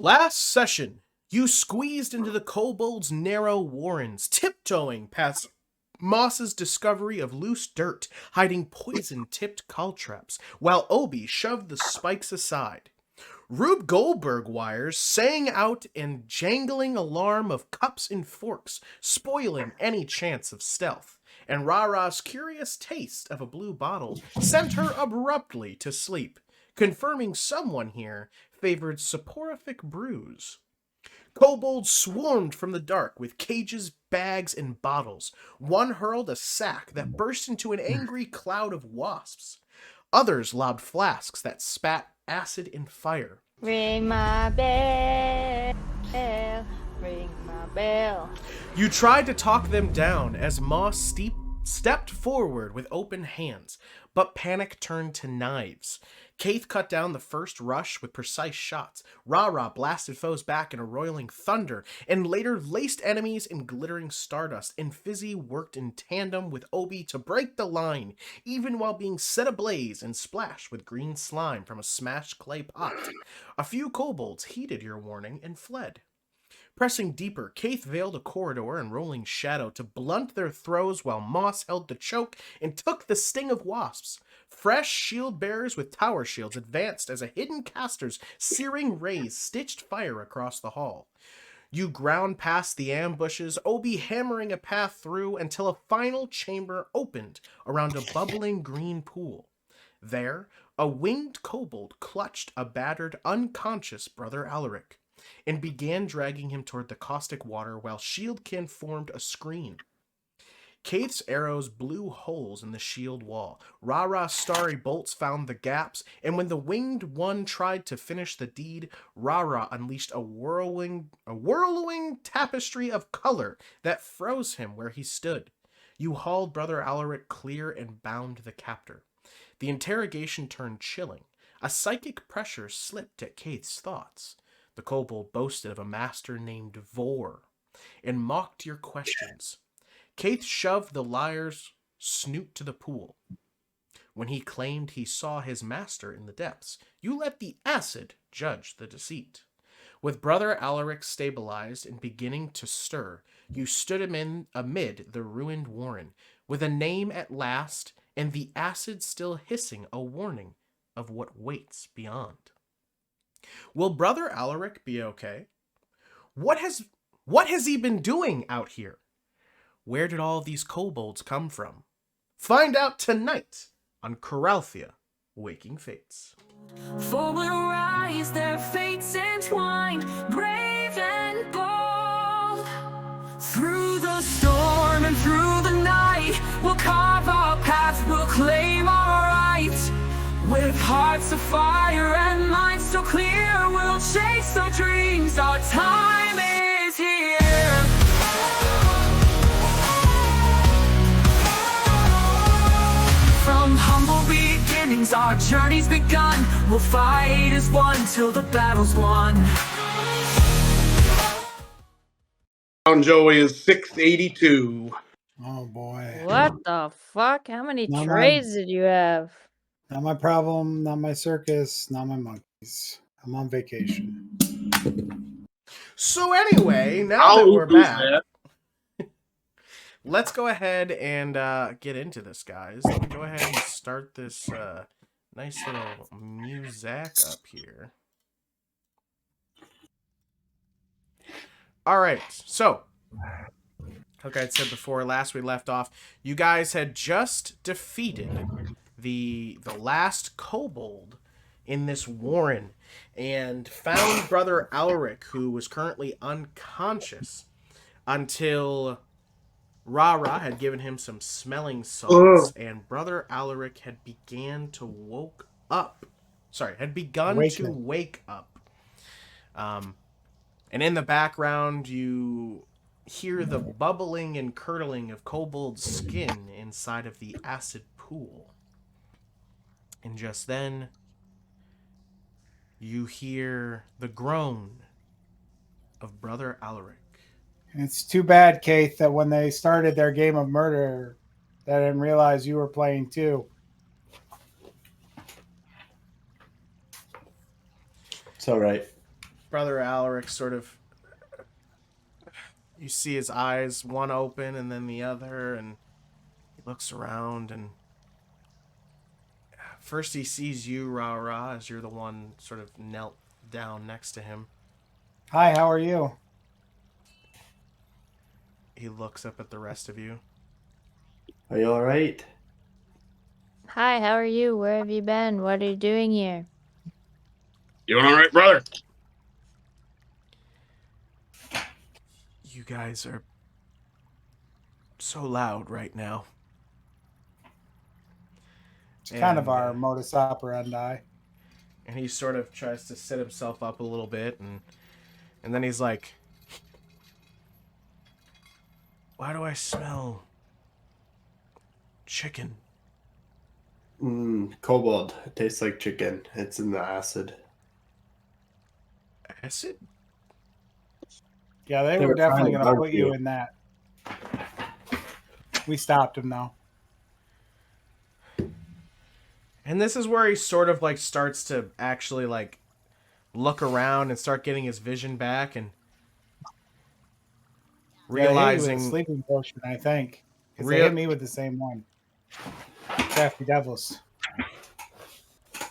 Last session, you squeezed into the kobold's narrow warrens, tiptoeing past Moss's discovery of loose dirt, hiding poison-tipped caltrops, while Obi shoved the spikes aside. Rube Goldberg wires sang out and jangling alarm of cups and forks, spoiling any chance of stealth. And RaRa's curious taste of a blue bottle sent her abruptly to sleep, confirming someone here favored soporific brews. Kobolds swarmed from the dark with cages, bags, and bottles. One hurled a sack that burst into an angry cloud of wasps. Others lobbed flasks that spat acid and fire. Ring my bell, ring my bell. You tried to talk them down as Moss stepped forward with open hands, but panic turned to knives. Kayth cut down the first rush with precise shots. RaRa blasted foes back in a roiling thunder, and later laced enemies in glittering stardust, and Fizzi worked in tandem with Obi to break the line, even while being set ablaze and splashed with green slime from a smashed clay pot. A few kobolds heeded your warning and fled. Pressing deeper, Kayth veiled a corridor and rolling shadow to blunt their throws while Moss held the choke and took the sting of wasps. Fresh shield bearers with tower shields advanced as a hidden caster's searing rays stitched fire across the hall. You ground past the ambushes, Obi hammering a path through until a final chamber opened around a bubbling green pool. There, a winged kobold clutched a battered, unconscious Brother Alaric and began dragging him toward the caustic water while Shieldkin formed a screen. Kayth's arrows blew holes in the shield wall. RaRa's starry bolts found the gaps, and when the winged one tried to finish the deed, RaRa unleashed a whirling tapestry of color that froze him where he stood. You hauled Brother Alaric clear and bound the captor. The interrogation turned chilling. A psychic pressure slipped at Kayth's thoughts. The kobold boasted of a master named Vor and mocked your questions. Kayth shoved the liar's snoot to the pool. When he claimed he saw his master in the depths, you let the acid judge the deceit. With Brother Alaric stabilized and beginning to stir, you stood him in amid the ruined warren, with a name at last and the acid still hissing a warning of what waits beyond. Will Brother Alaric be okay? What has he been doing out here? Where did all these kobolds come from? Find out tonight on Coralthea, Waking Fates. For will rise their fates entwined, brave and bold. Through the storm and through the night, we'll carve our path, we'll claim our right. With hearts of fire and minds so clear, we'll chase our dreams, our time is here. From humble beginnings, our journey's begun. We'll fight as one till the battle's won. Round Joey is 682. Oh boy. What the fuck? How many Not trays did you have? Not my problem, not my circus, not my monkeys. I'm on vacation. So anyway, now that we're back, let's go ahead and get into this, guys. Let me go ahead and start this nice little music up here. All right, so like I said before, last we left off, you guys had just defeated the last kobold in this warren and found Brother Alaric, who was currently unconscious until RaRa had given him some smelling salts, and Brother Alaric had begun to wake up. And in the background, you hear the bubbling and curdling of kobold's skin inside of the acid pool. And just then, you hear the groan of Brother Alaric. It's too bad, Kayth, that when they started their game of murder, they didn't realize you were playing too. It's all right. Brother Alaric sort of, you see his eyes, one open and then the other, and he looks around, and first he sees you, RaRa, as you're the one sort of knelt down next to him. Hi, how are you? He looks up at the rest of you. Are you alright? Hi, how are you? Where have you been? What are you doing here? Doing all right, brother? You guys are so loud right now. It's kind of And, our modus operandi. And he sort of tries to sit himself up a little bit, and then he's like, why do I smell chicken? Kobold. It tastes like chicken. It's in the acid. Acid? Yeah, they They were were trying definitely to going to bug put you you. in that. We stopped him, though. And this is where he sort of like starts to actually like look around and start getting his vision back and Yeah, they hit you with a realizing sleeping potion, I think. Because they hit me with the same one. Crafty devils.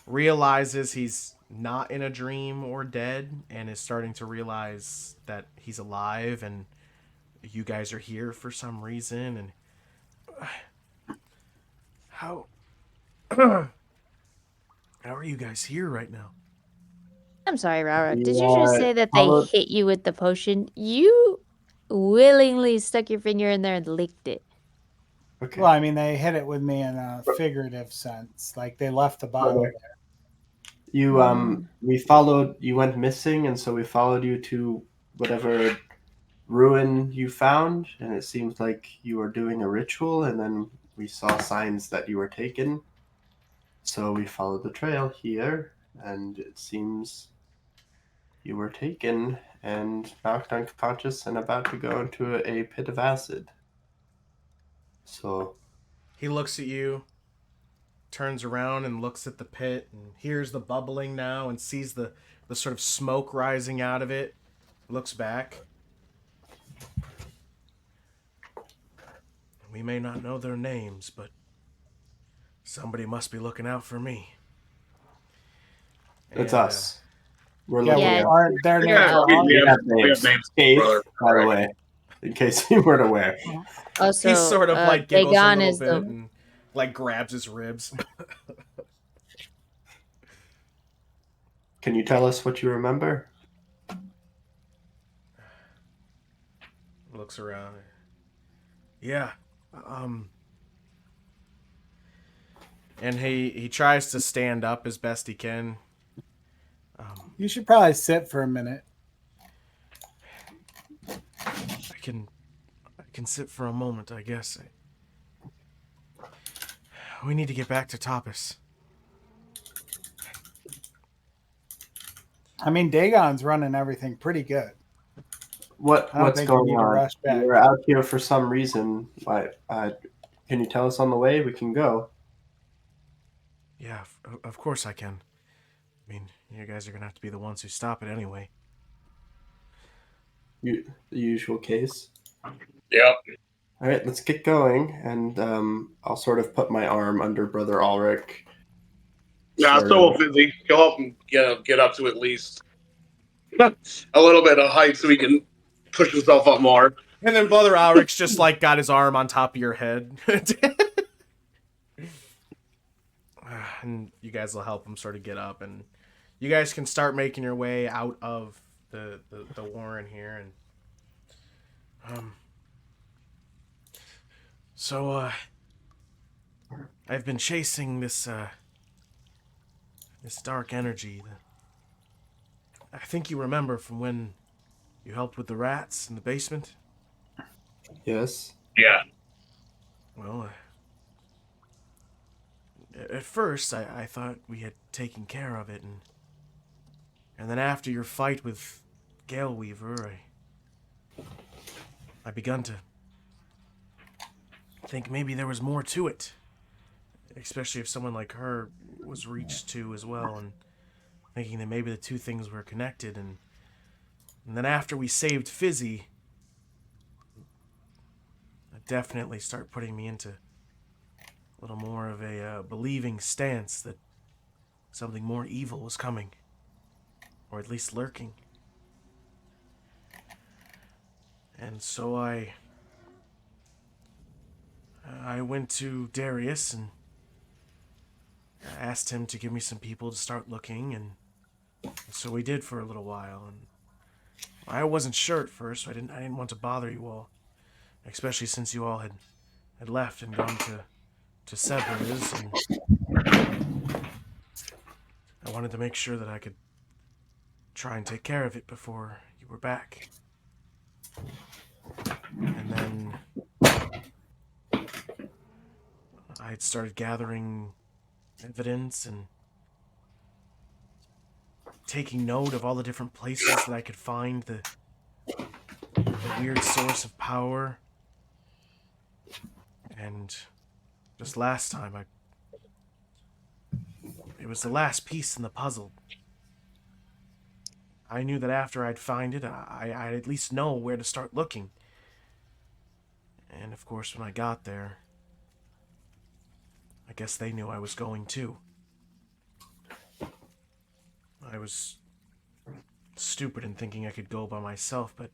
realizes he's not in a dream or dead and is starting to realize that he's alive and you guys are here for some reason. And how are you guys here right now? I'm sorry, RaRa. Did You, you just say that they followed- hit you with the potion? You willingly stuck your finger in there and licked it. Okay. Well, I mean, they hit it with me in a figurative sense. Like, they left the bottle Brother. there. You we followed. You went missing, and so we followed you to whatever ruin you found, and it seems like you were doing a ritual, and then we saw signs that you were taken. So we followed the trail here, and it seems you were taken and knocked unconscious and about to go into a pit of acid. So He looks at you, turns around and looks at the pit and hears the bubbling now and sees the sort of smoke rising out of it. Looks back. We may not know their names, but somebody must be looking out for me. it's And, us. We're Yeah, looking Yeah. at aren't their names Yeah, are on we We it. have we have names. names, Kayth, brother. by the Right. way, in case you weren't aware. Also, he sort of like giggles a Dagon little is bit the and like grabs his ribs. Can you tell us what you remember? Looks around. Yeah. And he tries to stand up as best he can. You should probably sit for a minute. I can sit for a moment, I guess. We need to get back to Tapas. I mean, Dagon's running everything pretty good. I don't What's think we going need to on? rush back. We're out here for some reason. Can you tell us on the way? We can go. Yeah, of course I can. I mean, you guys are gonna have to be the ones who stop it anyway. The usual case. Yep. All right, let's get going, and I'll sort of put my arm under Brother Ulrich. Yeah, Sort so will of. Fizzi. He'll help him get up to at least a little bit of height so he can push himself up more. And then Brother Alric's just like got his arm on top of your head. And you guys will help him sort of get up, and you guys can start making your way out of the warren here. And so I've been chasing this dark energy. I think you remember from when you helped with the rats in the basement. Yes. Yeah. Well, at first I thought we had taken care of it, and then after your fight with Galeweaver, I begun to think maybe there was more to it, especially if someone like her was reached to as well, and thinking that maybe the two things were connected. And And then after we saved Fizzi, it definitely started putting me into a little more of a believing stance that something more evil was coming. Or at least lurking. And so I went to Darius and asked him to give me some people to start looking, and so we did for a little while. And I wasn't sure at first, so I didn't want to bother you all, especially since you all had left and gone to Sebra's, and I wanted to make sure that I could try and take care of it before you were back. And then I had started gathering evidence and taking note of all the different places that I could find the weird source of power. And just last time, it was the last piece in the puzzle. I knew that after I'd find it, I'd at least know where to start looking. And of course, when I got there, I guess they knew I was going too. I was stupid in thinking I could go by myself, but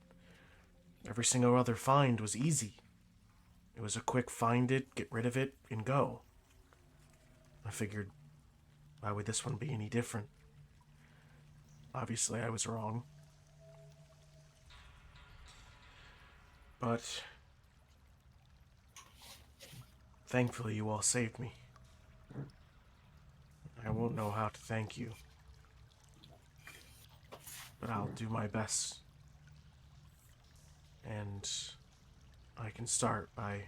every single other find was easy. It was a quick find it, get rid of it, and go. I figured, why would this one be any different? Obviously, I was wrong. But thankfully, you all saved me. I won't know how to thank you, but I'll do my best. And I can start by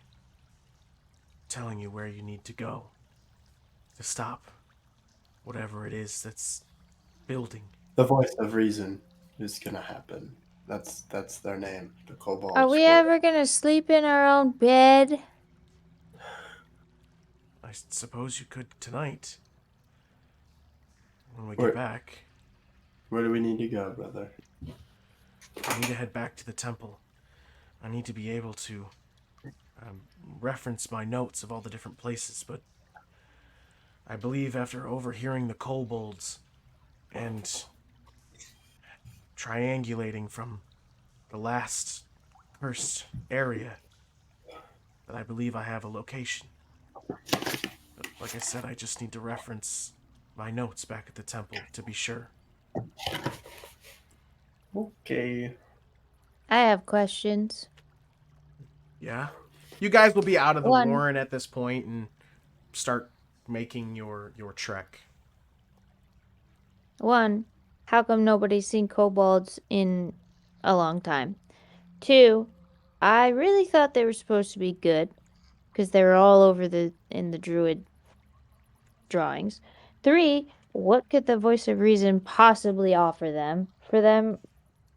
telling you where you need to go to stop whatever it is that's building. The voice of reason is gonna happen. That's their name, the Kobold. Are we ever gonna sleep in our own bed? I suppose you could tonight, when we Where- get back. Where do we need to go, brother? I need to head back to the temple. I need to be able to reference my notes of all the different places, but I believe after overhearing the kobolds and triangulating from the last cursed area, that I believe I have a location. But like I said, I just need to reference my notes back at the temple to be sure. Okay. I have questions. Yeah? You guys will be out of the One. warren at this point and start making your trek. One, how come nobody's seen kobolds in a long time? Two, I really thought they were supposed to be good because they were all over in the druid drawings. Three, what could the voice of reason possibly offer them for them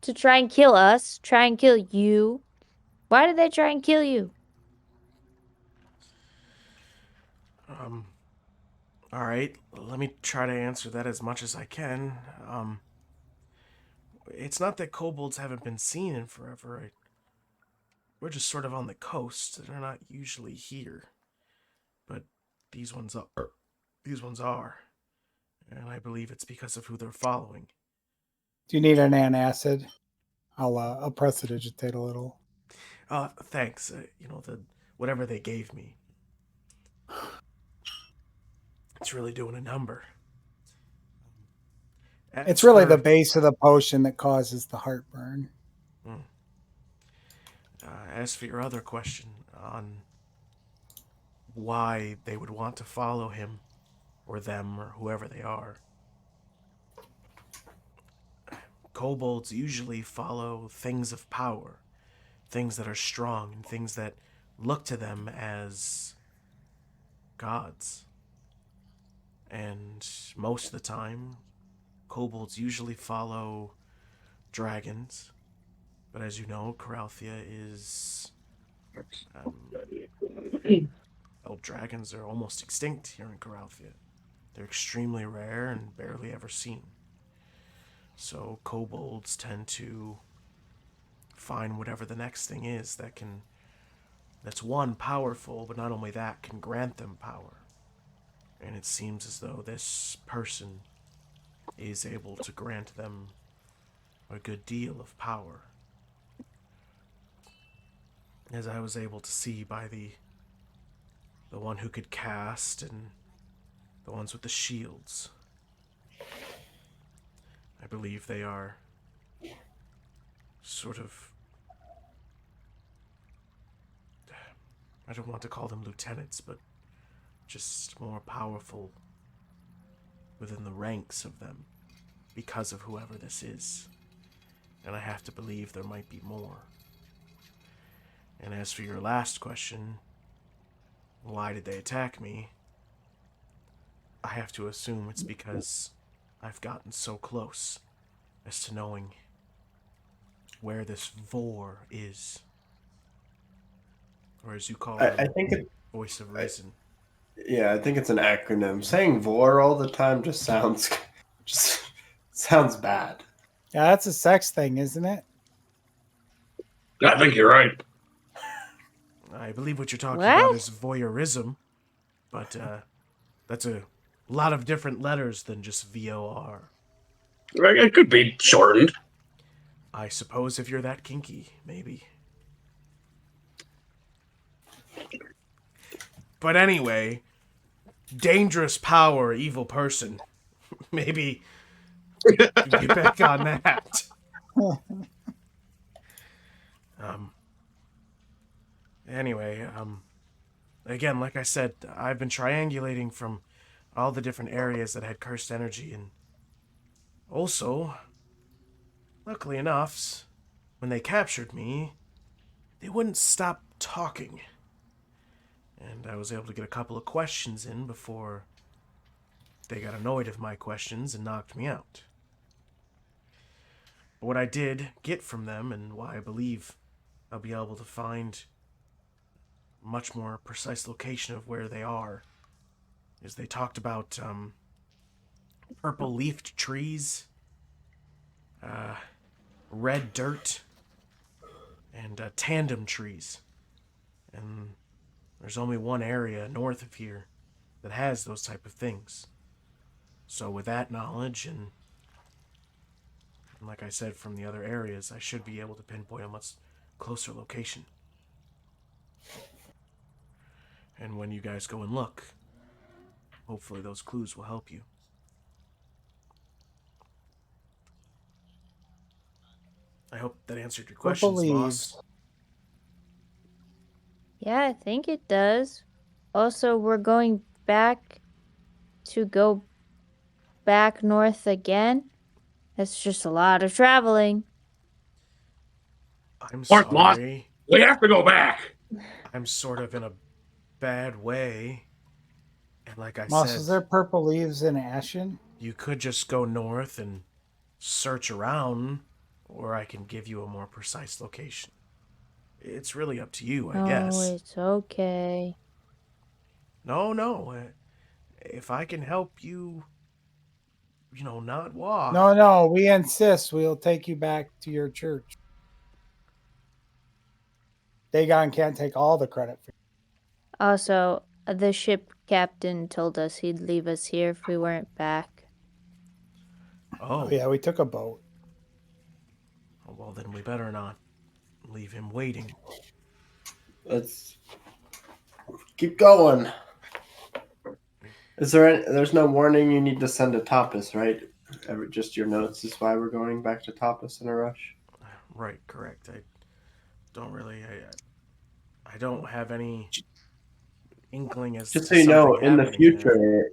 to try and kill us, try and kill you? Why did they try and kill you? All right, let me try to answer that as much as I can. It's not that kobolds haven't been seen in forever. We're just sort of on the coast. They're not usually here. But these ones are. These ones are. And I believe it's because of who they're following. Do you need an antacid? I'll prestidigitate a little. Thanks. Whatever they gave me. It's really doing a number. It's really the base of the potion that causes the heartburn. As for your other question on why they would want to follow him, or them, or whoever they are, kobolds usually follow things of power, things that are strong, and things that look to them as gods. And most of the time, kobolds usually follow dragons. But as you know, Coralthea is... dragons are almost extinct here in Coralthea. They're extremely rare and barely ever seen. So kobolds tend to find whatever the next thing is that's one, powerful, but not only that, can grant them power. And it seems as though this person is able to grant them a good deal of power. As I was able to see by the one who could cast and the ones with the shields. I believe they are sort of... I don't want to call them lieutenants, but just more powerful within the ranks of them because of whoever this is. And I have to believe there might be more. And as for your last question, why did they attack me? I have to assume it's because I've gotten so close as to knowing where this Vor is. Or as you call it, I think it, voice of reason. yeah, I think it's an acronym. Saying "vor" all the time just sounds bad. Yeah, that's a sex thing, isn't it? I think you're right. I believe what you're talking about What? is voyeurism, but that's a lot of different letters than just VOR. It could be shortened. I suppose if you're that kinky, maybe. But anyway, dangerous power, evil person. Maybe get back on that. Anyway, again, like I said, I've been triangulating from all the different areas that had cursed energy, and also, luckily enough, when they captured me, they wouldn't stop talking. And I was able to get a couple of questions in before they got annoyed of my questions and knocked me out. But what I did get from them, and why I believe I'll be able to find much more precise location of where they are, is they talked about purple-leafed trees, red dirt, and tandem trees. And there's only one area north of here that has those type of things. So with that knowledge, and like I said from the other areas, I should be able to pinpoint a much closer location. And when you guys go and look, hopefully those clues will help you. I hope that answered your questions, boss. Yeah, I think it does. Also, we're going back to go back north again. That's just a lot of traveling. I'm North, boss. sorry. We have to go back. I'm sort of in a bad way. And like I Moss, said, is there purple leaves in Ashen? you could just go north and search around, or I can give you a more precise location. It's really up to you, I guess. Oh, it's okay. No. If I can help you, not walk. No, we insist. We'll take you back to your church. Dagon can't take all the credit for it. Also, the ship captain told us he'd leave us here if we weren't back. Oh, Yeah, we took a boat. well, then we better not leave him waiting. Let's keep going. There's no warning you need to send to Tapas, right? Just your notes is why we're going back to Tapas in a rush. Right, correct. I don't have any inkling as Just to so you know, something in the happening future, there.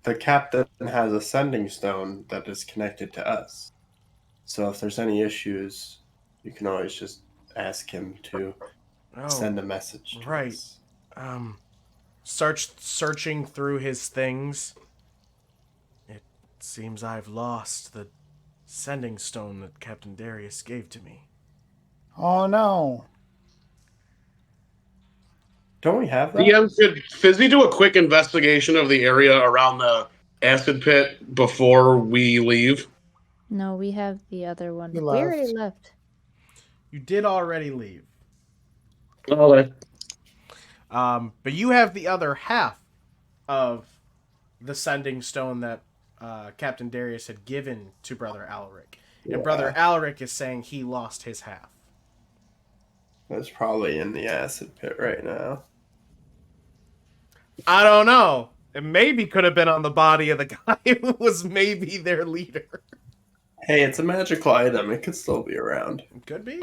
the captain has a sending stone that is connected to us. So if there's any issues, you can always just ask him to send a message to right. us. Searching through his things, it seems I've lost the sending stone that Captain Darius gave to me. Oh, no. Don't we have that? DM, should Fizzi do a quick investigation of the area around the acid pit before we leave? No, we have the other one. We We already left. left. You did already leave. Okay. But you have the other half of the sending stone that Captain Darius had given to Brother Alaric. And Brother Alaric is saying he lost his half. That's probably in the acid pit right now. I don't know. It maybe could have been on the body of the guy who was maybe their leader. Hey, it's a magical item. It could still be around. It could be.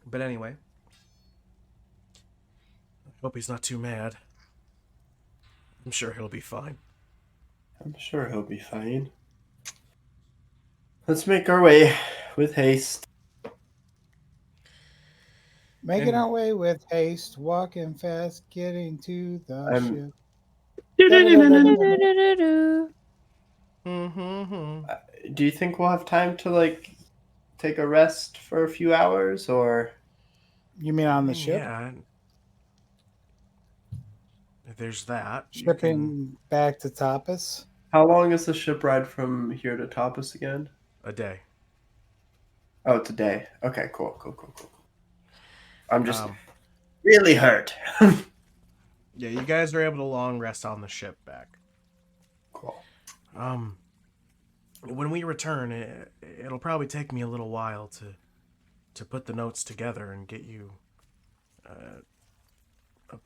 But anyway. I hope he's not too mad. I'm sure he'll be fine. I'm sure he'll be fine. Let's make our way with haste. Making our way with haste, walking fast, getting to the ship. Do you think we'll have time to, like, take a rest for a few hours, or? You mean on the ship? Yeah. There's that. Shipping back to Tapas? How long is the ship ride from here to Tapas again? A day. Oh, it's a day. Okay, cool. I'm just really hurt. Yeah, you guys are able to long rest on the ship back. Cool. When we return, it'll probably take me a little while to put the notes together and get you a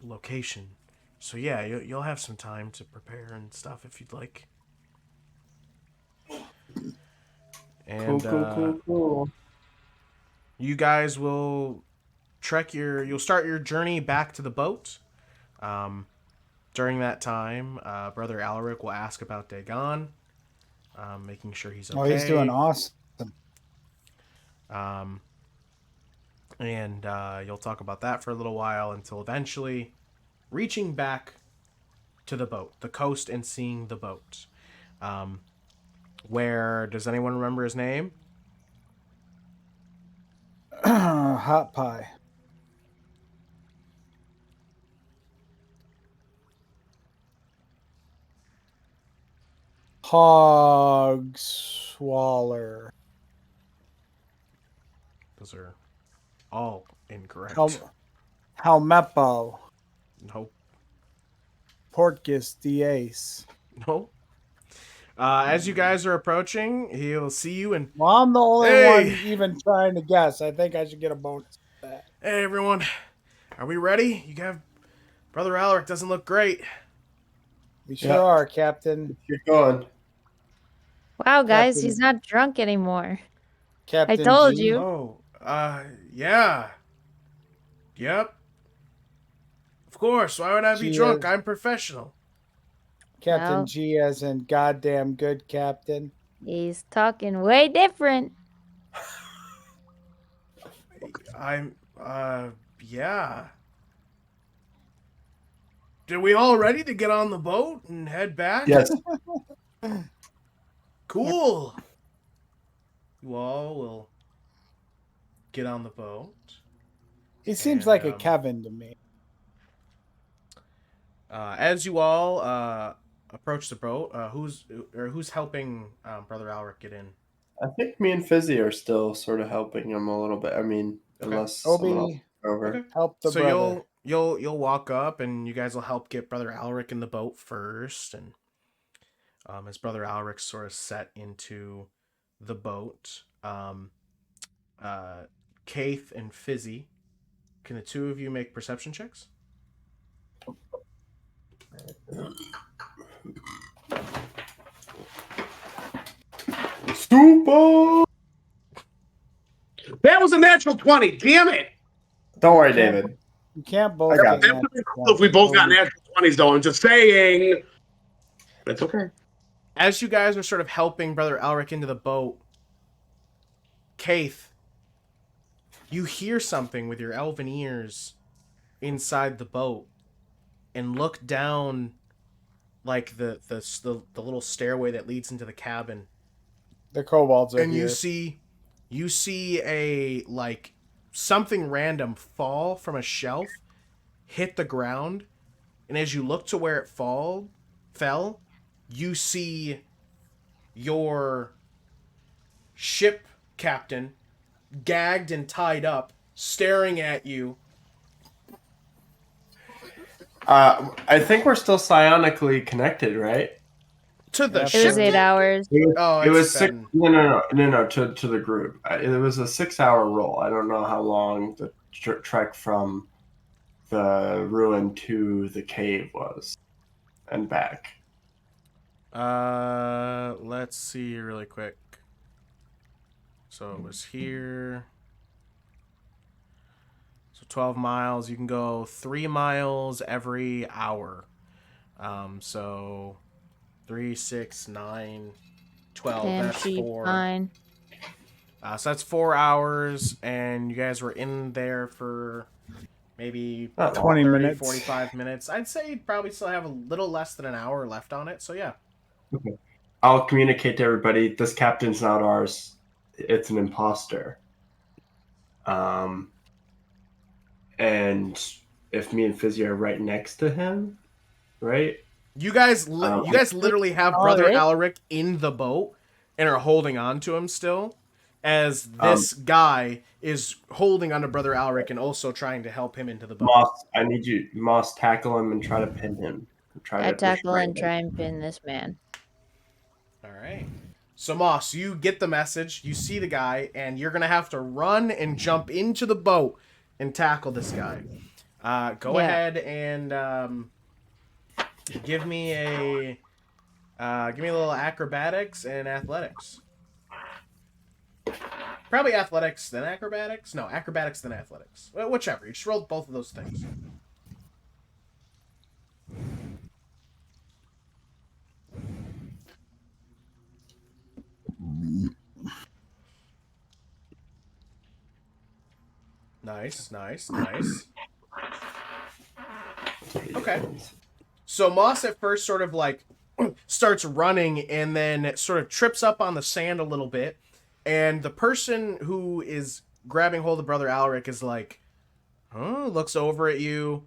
location. So yeah, you'll have some time to prepare and stuff if you'd like. And Cool. you guys will you'll start your journey back to the boat. During that time, Brother Alaric will ask about Dagon, making sure he's okay. Oh, he's doing awesome. And you'll talk about that for a little while until eventually reaching back to the boat, the coast, and seeing the boat. Where, does anyone remember his name? Hot pie. Hog swaller. Those are all incorrect. Halmepo. Nope. Portgus Diace. Nope. As you guys are approaching, he'll see you and... Well, I'm the only Hey! one even trying to guess. I think I should get a bonus for that. Hey, everyone. Are we ready? You have... Brother Alaric doesn't look great. We sure are, Captain. Keep going. Wow, guys, Captain- he's not drunk anymore. Captain I told G. you. Oh, yeah. Yep. Of course. Why would I be She drunk? is- I'm professional. Captain Well. G as in goddamn good captain. He's talking way different. I'm, yeah. Are we all ready to get on the boat and head back? Yes. Cool. You all will get on the boat. He seems And, like a Kevin to me. As you all approach the boat, who's helping Brother Alaric get in? I think me and Fizzi are still sort of helping him a little bit. I mean, unless someone else Obi, is over. Okay. help the So brother. you'll walk up and you guys will help get Brother Alaric in the boat first, and as Brother Alaric sort of set into the boat, Kayth and Fizzi, can the two of you make perception checks? Super! That was a natural 20. Damn it. Don't worry, David. You can't both. I got get it. That would be natural cool if we both got 20. natural 20s, though. I'm just saying. It's okay. As you guys are sort of helping Brother Alaric into the boat, Kayth, you hear something with your elven ears inside the boat, and look down, like the little stairway that leads into the cabin, The kobolds are and here. you see a like something random fall from a shelf, hit the ground, and as you look to where it fell, you see your ship captain, gagged and tied up, staring at you. I think we're still psionically connected, right? To the It It was 8 ship. hours. Oh, It it's was six. been... No. To the group. It was a 6-hour roll. I don't know how long the trek from the ruin to the cave was, and back. Let's see really quick. So it was here. So 12 miles. You can go 3 miles every hour. So 3, 6, 9, 12. Damn, That's she's 4. fine. So that's 4 hours, and you guys were in there for maybe Not 20 30, minutes. 45 minutes. I'd say you'd probably still have a little less than an hour left on it. So yeah. Okay. I'll communicate to everybody. This captain's not ours. It's an imposter. And if me and Fizzi are right next to him, right? You guys literally have Brother Alright. Alaric in the boat and are holding on to him still, as this guy is holding on to Brother Alaric and also trying to help him into the boat. Moss, I need you. Moss, tackle him and try to pin him. I tackle restrain and him. try and pin this man. All right. So Moss, you get the message. You see the guy, and you're gonna have to run and jump into the boat and tackle this guy. Go Yeah. ahead and give me a little acrobatics and athletics. Probably athletics then acrobatics. No, acrobatics then athletics. Whichever. You just roll both of those things. Nice. Okay. So Moss at first sort of like starts running and then sort of trips up on the sand a little bit. And the person who is grabbing hold of Brother Alaric is like, looks over at you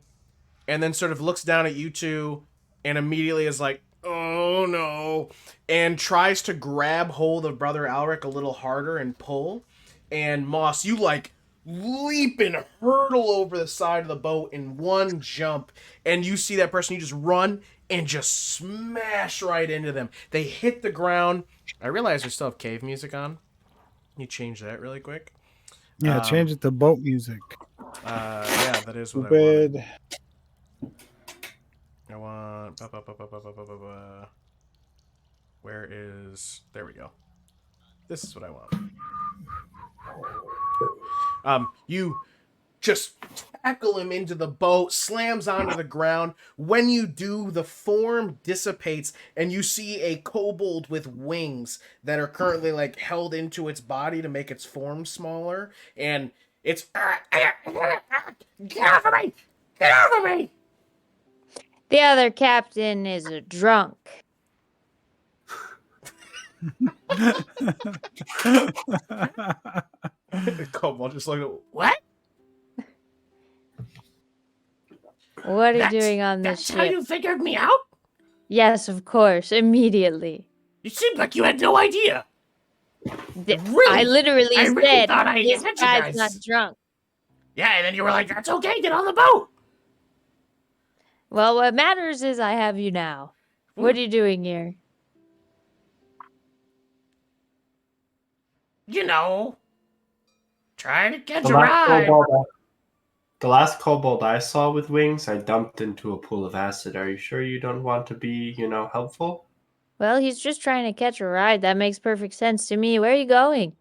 and then sort of looks down at you two and immediately is like, oh no, and tries to grab hold of Brother Alaric a little harder and pull. And Moss, you like leap and hurtle over the side of the boat in one jump, and you see that person, you just run and just smash right into them. They hit the ground. I realize we still have cave music on. Can you change that really quick? Yeah, change it to boat music. Yeah, that is what Stupid. I want. Where is... There we go. This is what I want. You just tackle him into the boat, slams onto the ground. When you do, the form dissipates, and you see a kobold with wings that are currently like held into its body to make its form smaller, and it's... Get off of me! Get off of me! The other captain is a drunk. Kobold just like, what? What are you doing on this That's how ship? you figured me out? Yes, of course, immediately. You seemed like you had no idea. I Really? literally I really said thought I this had you guy's guys. not drunk. Yeah, and then you were like, that's okay, get on the boat. Well, what matters is I have you now. What are you doing here? You know, trying to catch The a ride. last kobold I saw with wings, I dumped into a pool of acid. Are you sure you don't want to be, helpful? Well, he's just trying to catch a ride. That makes perfect sense to me. Where are you going?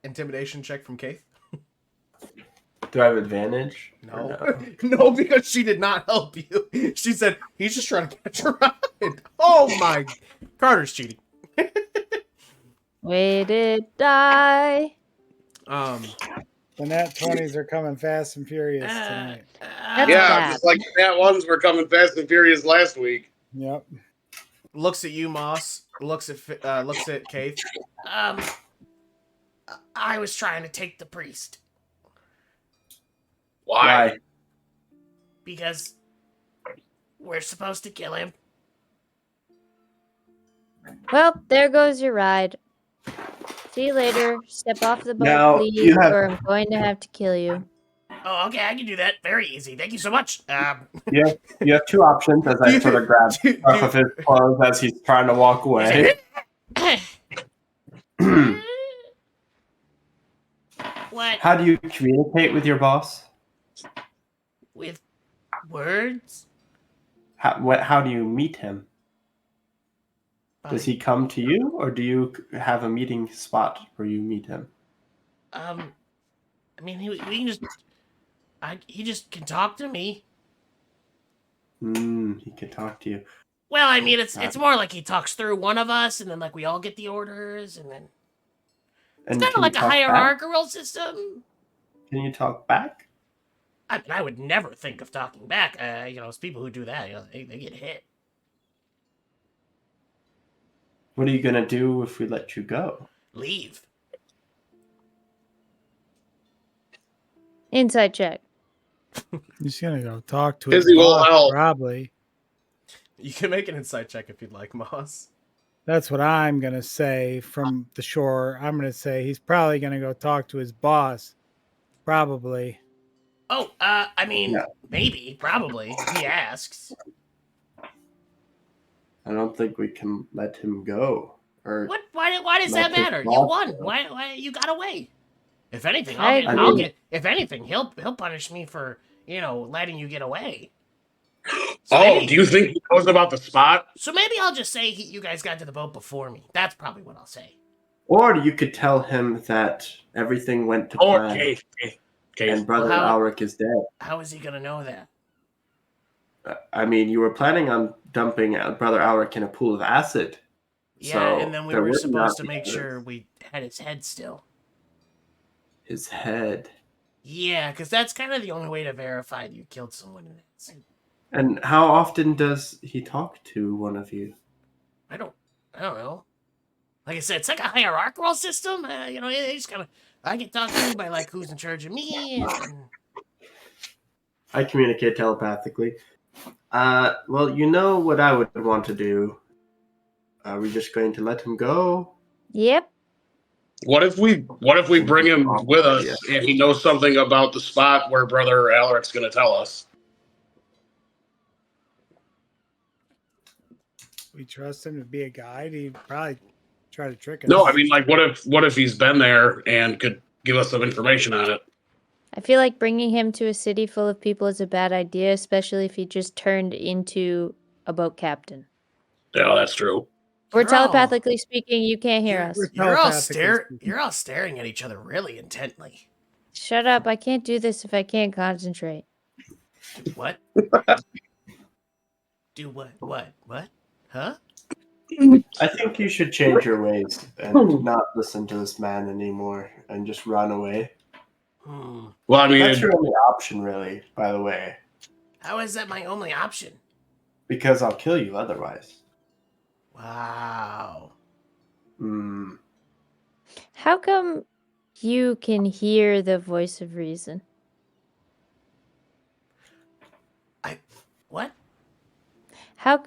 Intimidation check from Kayth. Do I have advantage? No. Or No, because she did not help you. She said, he's just trying to catch a ride. Oh my. Carter's cheating. We did die. The nat 20s are coming fast and furious tonight. That's Yeah, bad. just like that ones were coming fast and furious last week. Yep. Looks at you, Moss. Looks at Kayth. I was trying to take the priest. Why? Because we're supposed to kill him. Well, there goes your ride. See you later. Step off the boat, Now, please, you have- or I'm going to have to kill you. Oh, okay, I can do that. Very easy. Thank you so much. You have two options as I sort of grab stuff of his clothes as he's trying to walk away. What? How do you communicate with your boss? With words? How do you meet him? Does he come to you, or do you have a meeting spot where you meet him? I mean, we can just. He just can talk to me. He can talk to you. Well, I mean, it's more like he talks through one of us, and then like we all get the orders, and then it's kind of like a hierarchical system. Can you talk back? I mean, I would never think of talking back. It's people who do that. They get hit. What are you gonna do if we let you go? Leave. Inside check. He's gonna go talk to his Fizzi will boss, help. probably. You can make an insight check if you'd like, Moss. That's what I'm gonna say from the shore. I'm gonna say he's probably gonna go talk to his boss. Probably. Oh, I mean, Yeah. maybe, probably. If he asks. I don't think we can let him go. Or What? Why does that Let his matter? You boss won. go. Why? You got away. If anything, I I'll agree. get. If anything, he'll punish me for letting you get away. Do you think he knows about the spot? So maybe I'll just say you guys got to the boat before me. That's probably what I'll say. Or you could tell him that everything went to plan Kayth. and Brother Well, how- Alric is dead. How is he gonna know that? I mean, you were planning on dumping Brother Alric in a pool of acid. Yeah, So and then we there were would supposed to not be make sure evidence. we had his head still. His head. Yeah, because that's kind of the only way to verify that you killed someone in that scene. And how often does he talk to one of you? I don't know. Like I said, it's like a hierarchical system. It's kind of. I get talked to by like who's in charge of me, and I communicate telepathically. Well, you know what I would want to do. Are we just going to let him go? Yep. What if we bring him with us and he knows something about the spot where Brother Alaric's going to tell us? We trust him to be a guide. He'd probably try to trick us. No, I mean, like, what if he's been there and could give us some information on it? I feel like bringing him to a city full of people is a bad idea, especially if he just turned into a boat captain. Yeah, that's true. We're You're telepathically speaking. You can't hear us. You're all Telepathically you're all staring at each other really intently. Shut up. I can't do this if I can't concentrate. What? Do what? What? Huh? I think you should change your ways and not listen to this man anymore and just run away. Well, I mean, That's your only option, really, by the way. How is that my only option? Because I'll kill you otherwise. Wow. How come you can hear the voice of reason? What? How?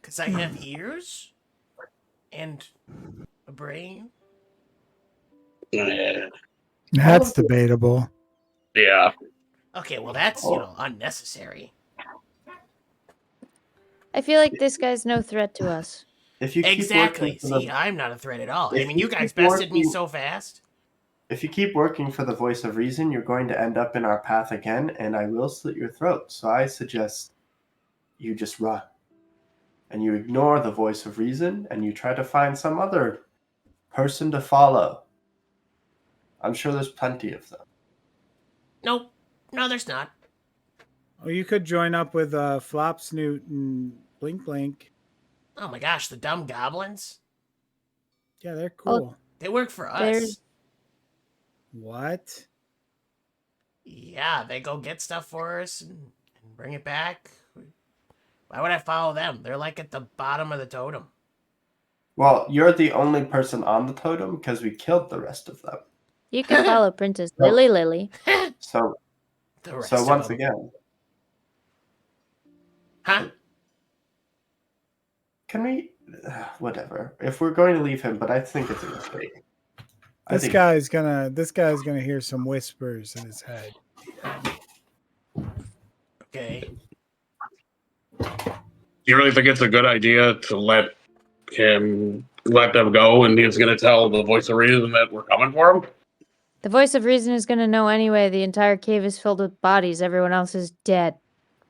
Because I have ears and a brain. That's debatable. Yeah. Okay, well that's unnecessary. I feel like this guy's no threat to us. If you keep Exactly. working for See, the, I'm not a threat at all. I If mean, you you guys keep bested me working- so fast. if you keep working for the voice of reason, you're going to end up in our path again, and I will slit your throat. So I suggest you just run, and you ignore the voice of reason, and you try to find some other person to follow. I'm sure there's plenty of them. Nope. No, there's not. Oh, you could join up with Flop Snoot and Blink Blink. Oh my gosh, the dumb goblins. Yeah, they're cool. They work for us. There's- What? Yeah, they go get stuff for us and bring it back. Why would I follow them? They're like at the bottom of the totem. Well, you're the only person on the totem because we killed the rest of them. You can follow Princess No. Lily. So, The rest so of once them. again, Huh? can we whatever. If we're going to leave him, but I think it's a mistake. This guy's gonna hear some whispers in his head. Okay. Do you really think it's a good idea to let them go, and he's going to tell the voice of reason that we're coming for him? The voice of reason is going to know anyway. The entire cave is filled with bodies. Everyone else is dead.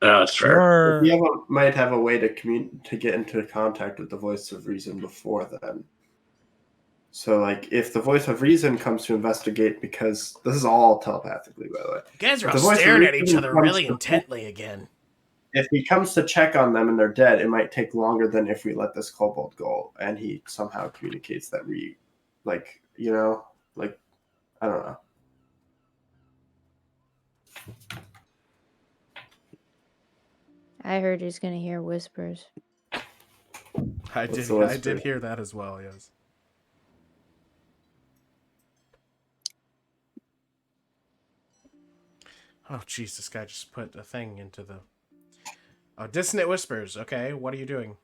That's fair. We might have a way to get into contact with the voice of reason before then. So, like, if the voice of reason comes to investigate, because this is all telepathically, by the way. You guys are all staring at each other really intently again. If he comes to check on them and they're dead, it might take longer than if we let this kobold go and he somehow communicates that I don't know. I heard he's going to hear whispers. I did hear that as well, yes. Oh, jeez, this guy just put a thing into the... Oh, dissonant whispers. Okay, what are you doing?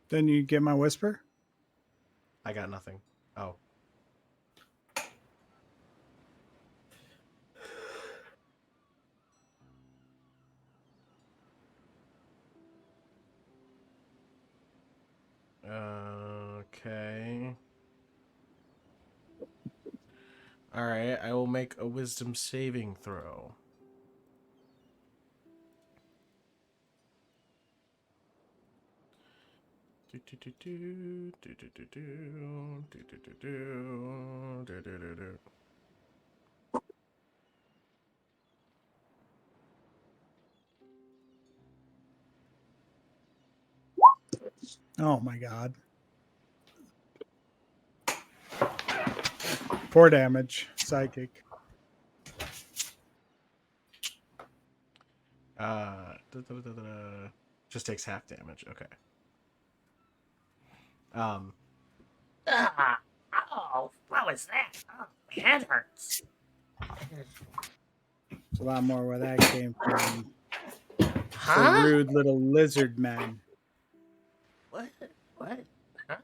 Then you get my whisper? I got nothing. Oh. Okay. Alright, I will make a wisdom saving throw. Oh my god. 4 damage. Psychic. Just takes half damage. Okay. Oh, what was that? Oh, my head hurts. It's a lot more where that came from. Huh? The rude little lizard men. What? Huh?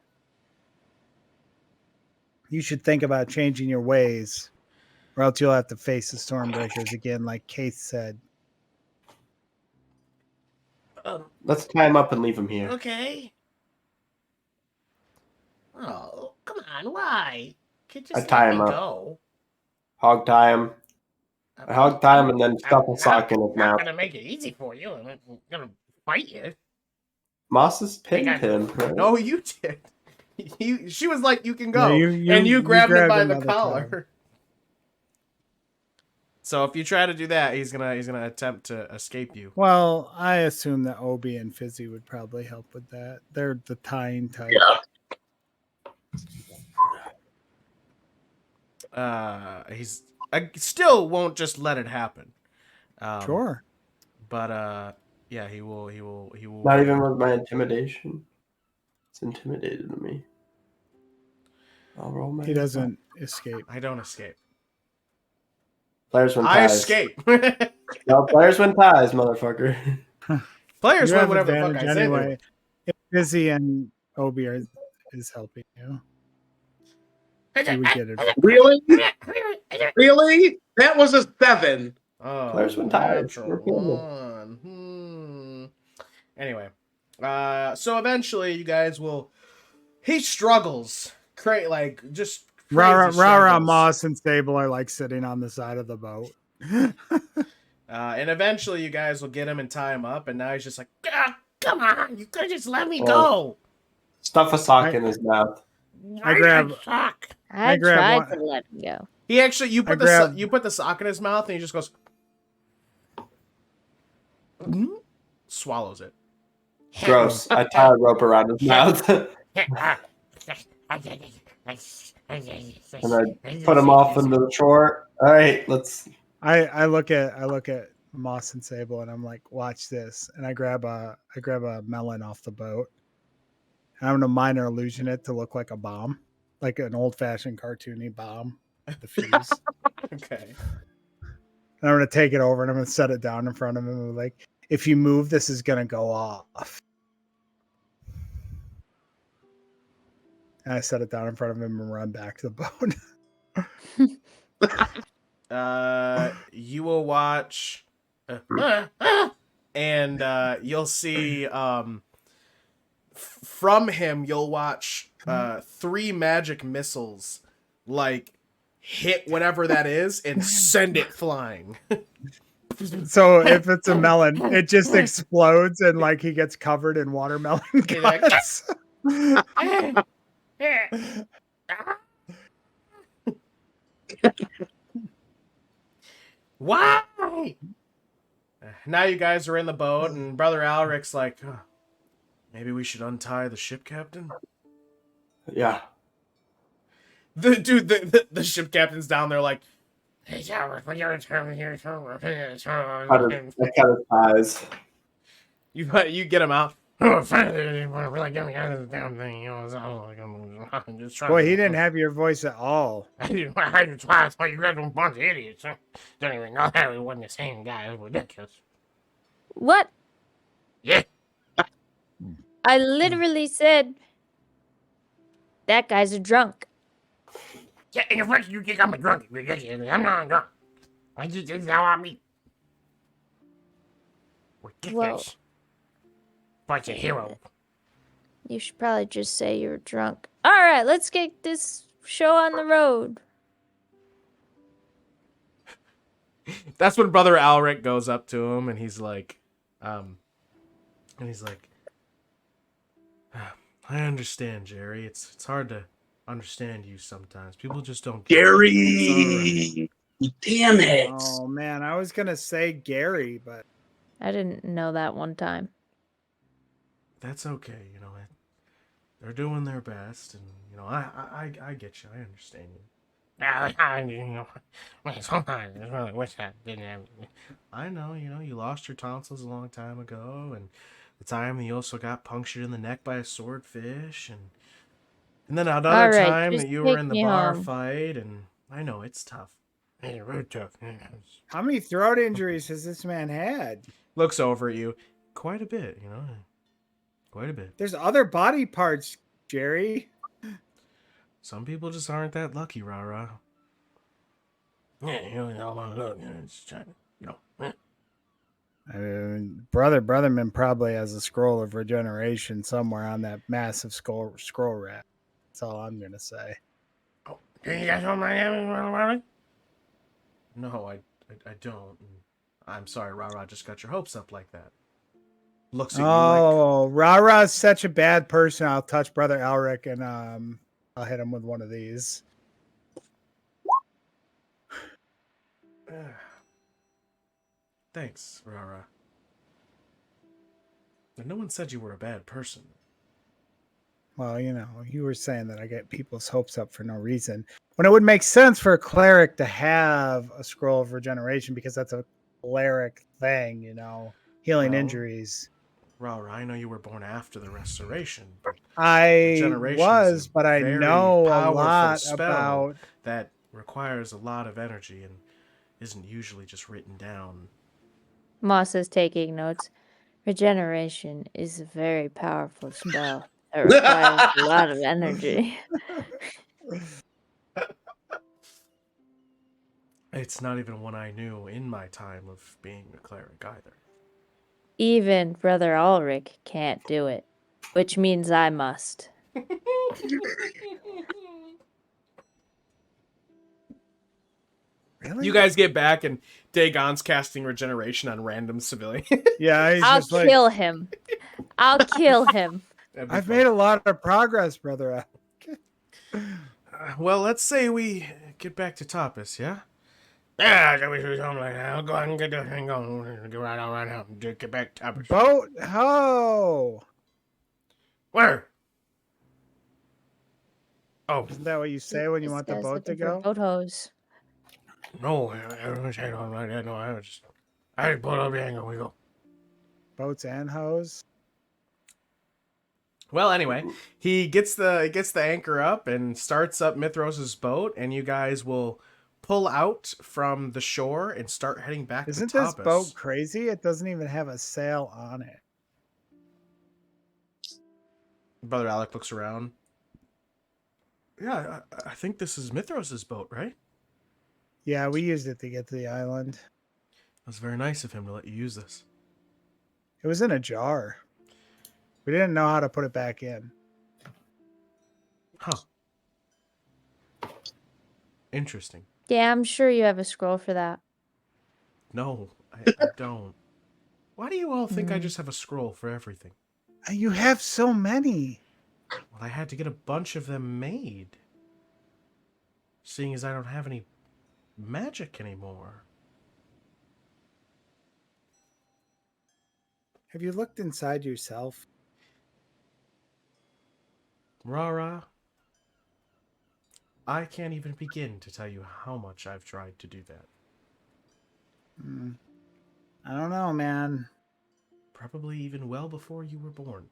You should think about changing your ways, or else you'll have to face the Stormbreakers again, like Kayth said. Let's tie him up and leave him here. Okay. Oh, come on, why? Could just I tie let him me up. go. Hog tie him. I hog tie him and then stuff a sock in his I'm mouth. gonna make it easy for you. I'm gonna fight you. Moss has pinned him. Right? No, you did. She was like, "You can go," Yeah, and you grabbed him by him the by the collar. collar. So if you try to do that, he's gonna attempt to escape you. Well, I assume that Obi and Fizzi would probably help with that. They're the tying type. Yeah. I still won't just let it happen. Sure. But yeah, he will. Not even with my intimidation. It's intimidated me. I'll roll my. He doesn't escape. I don't escape. Players win I ties. escape. No, players win ties, motherfucker. Players You win have whatever the fuck advantage I say. anyway. If Fizzi and Obi is helping you, you would get it. Really? Really? That was a 7. Oh, Players win ties. natural one. Anyway, so eventually you guys will. He struggles. Just crazy RaRa, struggles. Moss, and Stable are like sitting on the side of the boat. And eventually you guys will get him and tie him up, and now he's just like, Ah, come on, you could just let me go. Stuff a sock in his mouth. I grab- sock. I grab tried one- to let him go. he actually you put grab- you put the sock in his mouth, and he just goes, swallows it. Gross. I tie a rope around his mouth. And I put him off into the shore. All right, let's. I look at Moss and Sable and I'm like, watch this. And I grab a melon off the boat. And I'm gonna minor illusion it to look like a bomb, like an old fashioned cartoony bomb. The fuse. Okay. And I'm gonna take it over and I'm gonna set it down in front of him and be like, if you move, this is gonna go off. And I set it down in front of him and run back to the boat. You will watch, and you'll see from him. You'll watch 3 magic missiles like hit whatever that is and send it flying. So if it's a melon, it just explodes and like he gets covered in watermelon guts. Why? Now you guys are in the boat, and Brother Alric's like, maybe we should untie the ship captain. Yeah. The ship captain's down there like, I cut his ties. you get him out. Boy, he didn't have your voice at all. I heard it twice. Well, you guys were a bunch of idiots. Don't even know how he wasn't the same guy. It was ridiculous. What? Yeah. I literally said that guy's a drunk. Yeah, and the first you think I'm a drunk. I'm not a drunk. I just think how I mean. Ridiculous. Bunch of heroes. You should probably just say you're drunk. All right, let's get this show on the road. That's when Brother Alric goes up to him and he's like, I understand, Jerry. It's hard to understand you sometimes. People just don't get Gary! Damn it! Oh man, I was gonna say Gary, but I didn't know that one time. That's okay, you know. They're doing their best, and you know, I get you. I understand you. Sometimes I really wish I didn't have it. I know, you know, you lost your tonsils a long time ago, and the time you also got punctured in the neck by a swordfish, and then another time that you were in the bar fight, and I know it's tough. It's really tough. how many throat injuries has this man had? Looks over at you, quite a bit, you know, quite a bit. There's other body parts, Jerry. Some people just aren't that lucky, RaRa. Yeah, you know, look, it's trying to, you know. I mean, Brotherman probably has a scroll of regeneration somewhere on that massive scroll rack. That's all I'm gonna say. Oh, do you guys want my name? No, I don't. I'm sorry, RaRa just got your hopes up like that. Looks at you like... Oh, RaRa's such a bad person. I'll touch Brother Alric and I'll hit him with one of these. Thanks, RaRa. No one said you were a bad person. Well, you know, you were saying that I get people's hopes up for no reason. When it would make sense for a cleric to have a scroll of regeneration because that's a cleric thing, you know, healing injuries. RaRa, I know you were born after the restoration. But I was, but I know a lot about that requires a lot of energy and isn't usually just written down. Moss is taking notes. Regeneration is a very powerful spell that requires a lot of energy. It's not even one I knew in my time of being a cleric either. Even Brother Ulrich can't do it, which means I must. Really? You guys get back and Dagon's casting regeneration on random civilians. Yeah, he's I'll just like, kill him. I'll kill him. I've made a lot of progress, Brother. Well, let's say we get back to Tapas, yeah? Yeah, I wish we something like that. I'll go ahead and get this thing going. Get right on right now. Get back to Tapas. Boat ho! Where? Oh, Isn't that what you say when you This want the guy's boat to looking for go? boat hose. no, I don't say nothing like that. No, I just pulled up the angle. We go. Boats and hose? Well, anyway, he gets the anchor up and starts up Mithros's boat, and you guys will pull out from the shore and start heading back Isn't to this Tapas. boat crazy? It doesn't even have a sail on it. Brother Alec looks around. Yeah, I think this is Mithros' boat, right? Yeah, we used it to get to the island. It was very nice of him to let you use this. It was in a jar. We didn't know how to put it back in. Huh. Interesting. Yeah, I'm sure you have a scroll for that. No, I don't. Why do you all think I Mm. just have a scroll for everything? You have so many. Well, I had to get a bunch of them made. Seeing as I don't have any magic anymore. Have you looked inside yourself? RaRa, I can't even begin to tell you how much I've tried to do that. I don't know, man. Probably even well before you were born.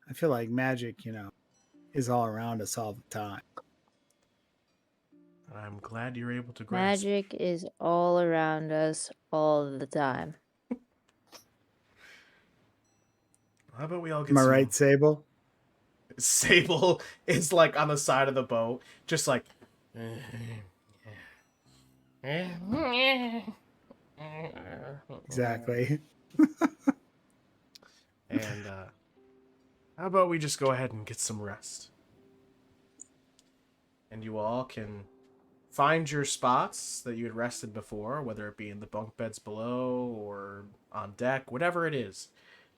I feel like magic, is all around us all the time. I'm glad you're able to grasp. Magic is all around us all the time. How about we all get Am I some... right, Sable? Sable is like on the side of the boat, just like... Exactly. And how about we just go ahead and get some rest? And you all can find your spots that you had rested before, whether it be in the bunk beds below or on deck, whatever it is.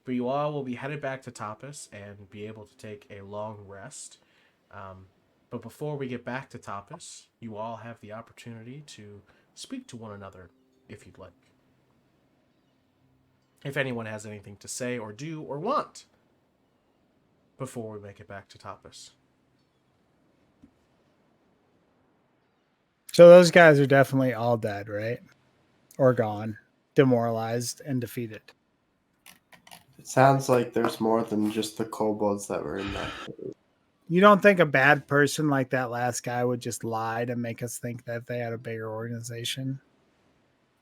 But you all will be headed back to Tapas and be able to take a long rest. But before we get back to Tapas, you all have the opportunity to speak to one another if you'd like. If anyone has anything to say or do or want before we make it back to Tapas. So those guys are definitely all dead, right? Or gone, demoralized, and defeated. It sounds like there's more than just the kobolds that were in that. You don't think a bad person like that last guy would just lie to make us think that they had a bigger organization?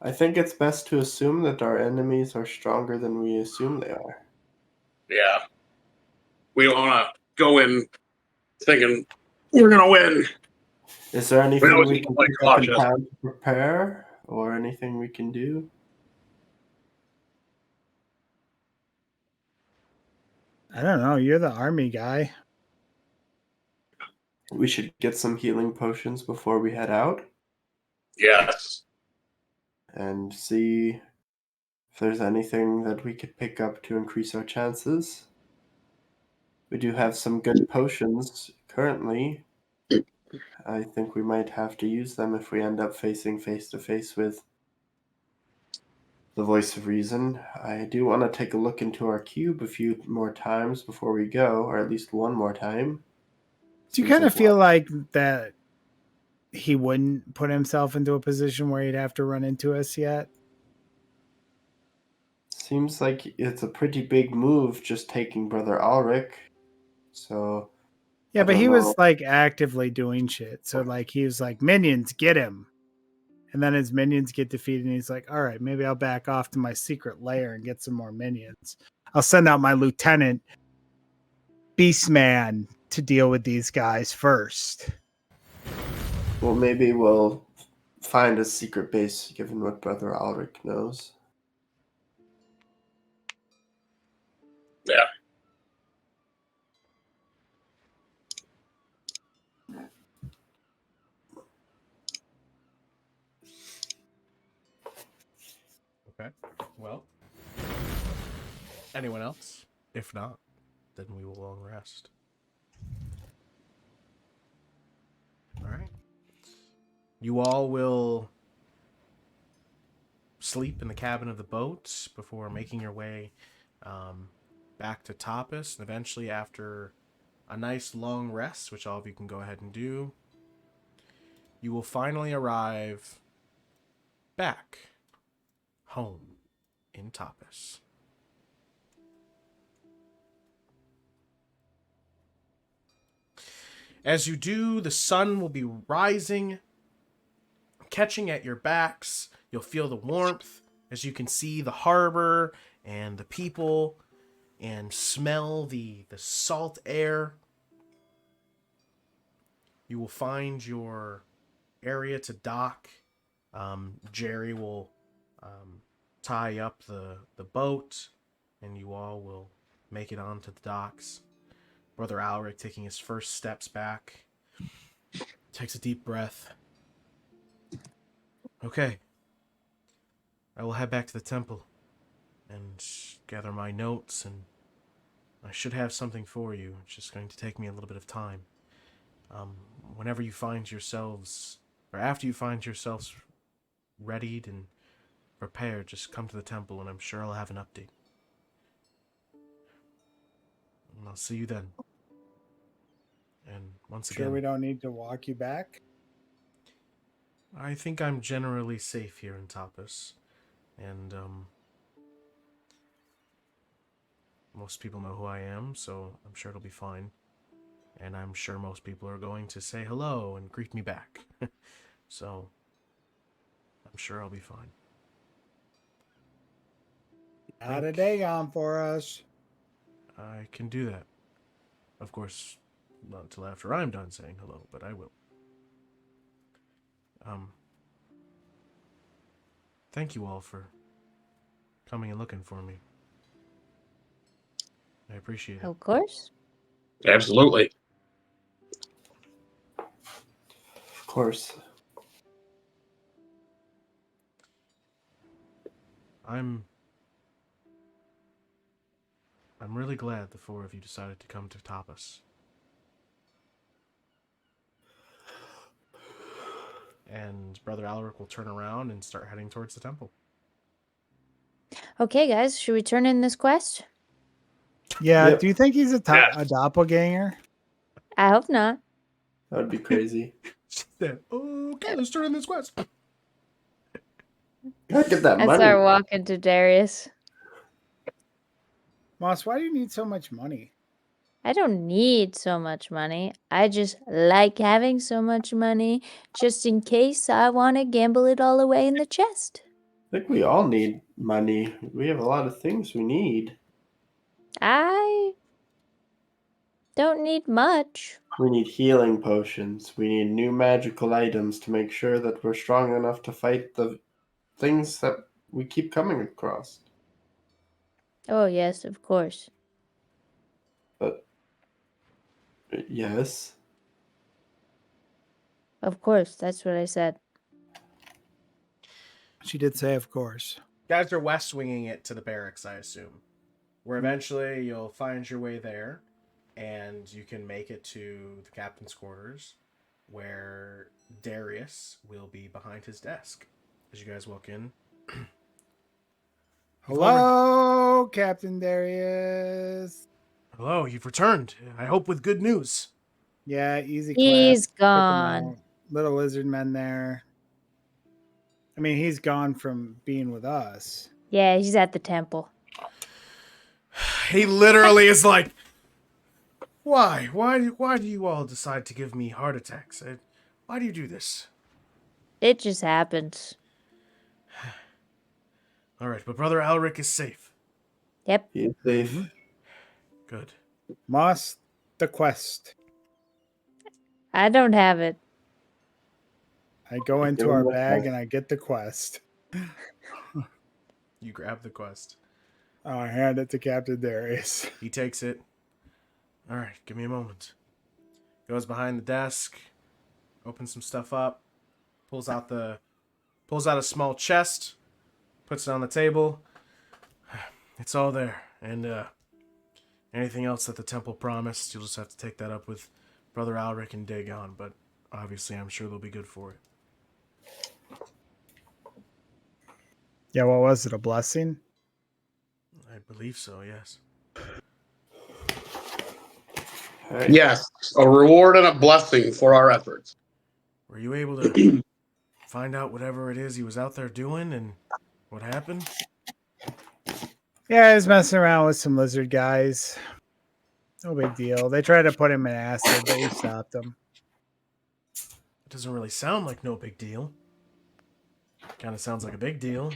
I think it's best to assume that our enemies are stronger than we assume they are. Yeah. We don't want to go in thinking we're going to win. Is there We anything always we need can to play pick up in cautious. time to prepare, or anything we can do? I don't know. You're the army guy. We should get some healing potions before we head out Yes. and see if there's anything that we could pick up to increase our chances. We do have some good potions currently. I think we might have to use them if we end up facing face to face with the voice of reason. I do want to take a look into our cube a few more times before we go, or at least one more time. Do you Seems kind of like feel like that he wouldn't put himself into a position where he'd have to run into us yet? Seems like it's a pretty big move just taking Brother Ulrich. So Yeah, I but don't he know. was like actively doing shit. So like he was like, minions, get him. And then his minions get defeated, and he's like, all right, maybe I'll back off to my secret lair and get some more minions. I'll send out my lieutenant, Beastman, to deal with these guys first. Well, maybe we'll find a secret base given what Brother Ulrich knows. Yeah. Okay. Well, anyone else? If not, then we will long rest. All right. You all will sleep in the cabin of the boat before making your way back to Tapas. And eventually, after a nice long rest, which all of you can go ahead and do, you will finally arrive back home in Tapas. As you do, the sun will be rising, catching at your backs. You'll feel the warmth as you can see the harbor and the people and smell the salt air. You will find your area to dock. Jerry will tie up the boat, and you all will make it onto the docks. Brother Alric taking his first steps back, takes a deep breath. Okay. I will head back to the temple and gather my notes, and I should have something for you. It's just going to take me a little bit of time. Whenever you find yourselves, or after you find yourselves readied and prepared, just come to the temple, and I'm sure I'll have an update. And I'll see you then. And once again, Sure, we don't need to walk you back. I think I'm generally safe here in Tapas, and most people know who I am, so I'm sure it'll be fine. And I'm sure most people are going to say hello and greet me back. So, I'm sure I'll be fine. Not a day on for us. I can do that. Of course, not until after I'm done saying hello, but I will. Thank you all for coming and looking for me. I appreciate it. Of course. Absolutely. Of course. I'm really glad the four of you decided to come to Tapas. And Brother Alaric will turn around and start heading towards the temple. Okay, guys, should we turn in this quest? Yeah, Yep. do you think he's a Yes. doppelganger? I hope not. That would be crazy. She said, okay, let's turn in this quest. Gotta get that I money. start walking to Darius. Moss, why do you need so much money? I don't need so much money. I just like having so much money just in case I want to gamble it all away in the chest. I think we all need money. We have a lot of things we need. I don't need much. We need healing potions. We need new magical items to make sure that we're strong enough to fight the things that we keep coming across. Oh, yes, of course. But yes. Of course, that's what I said. She did say, of course. Guys are west winging it to the barracks, I assume. Where eventually you'll find your way there, and you can make it to the captain's quarters, where Darius will be behind his desk. As you guys walk in. Hello, Captain Darius. Hello, you've returned. I hope with good news. Yeah, easy He's class. Took him gone. out. Little lizard men there. I mean, he's gone from being with us. Yeah, he's at the temple. He literally is like, why? Why do you all decide to give me heart attacks? Why do you do this? It just happens. All right, but Brother Alric is safe. Yep. He is safe. Good. Moss, the quest. I don't have it. I go into Give our him the bag quest. and I get the quest. You grab the quest. I hand it to Captain Darius. He takes it. All right, give me a moment. Goes behind the desk, opens some stuff up, pulls out a small chest, puts it on the table. It's all there, and anything else that the temple promised, you'll just have to take that up with Brother Alric and Dagon. But obviously, I'm sure they'll be good for it. Yeah, what was it? A blessing? I believe so. Yes. All right. Yes, a reward and a blessing for our efforts. Were you able to find out whatever it is he was out there doing and what happened? Yeah, I was messing around with some lizard guys. No big deal. They tried to put him in acid, but we stopped them. It doesn't really sound like no big deal. Kind of sounds like a big deal.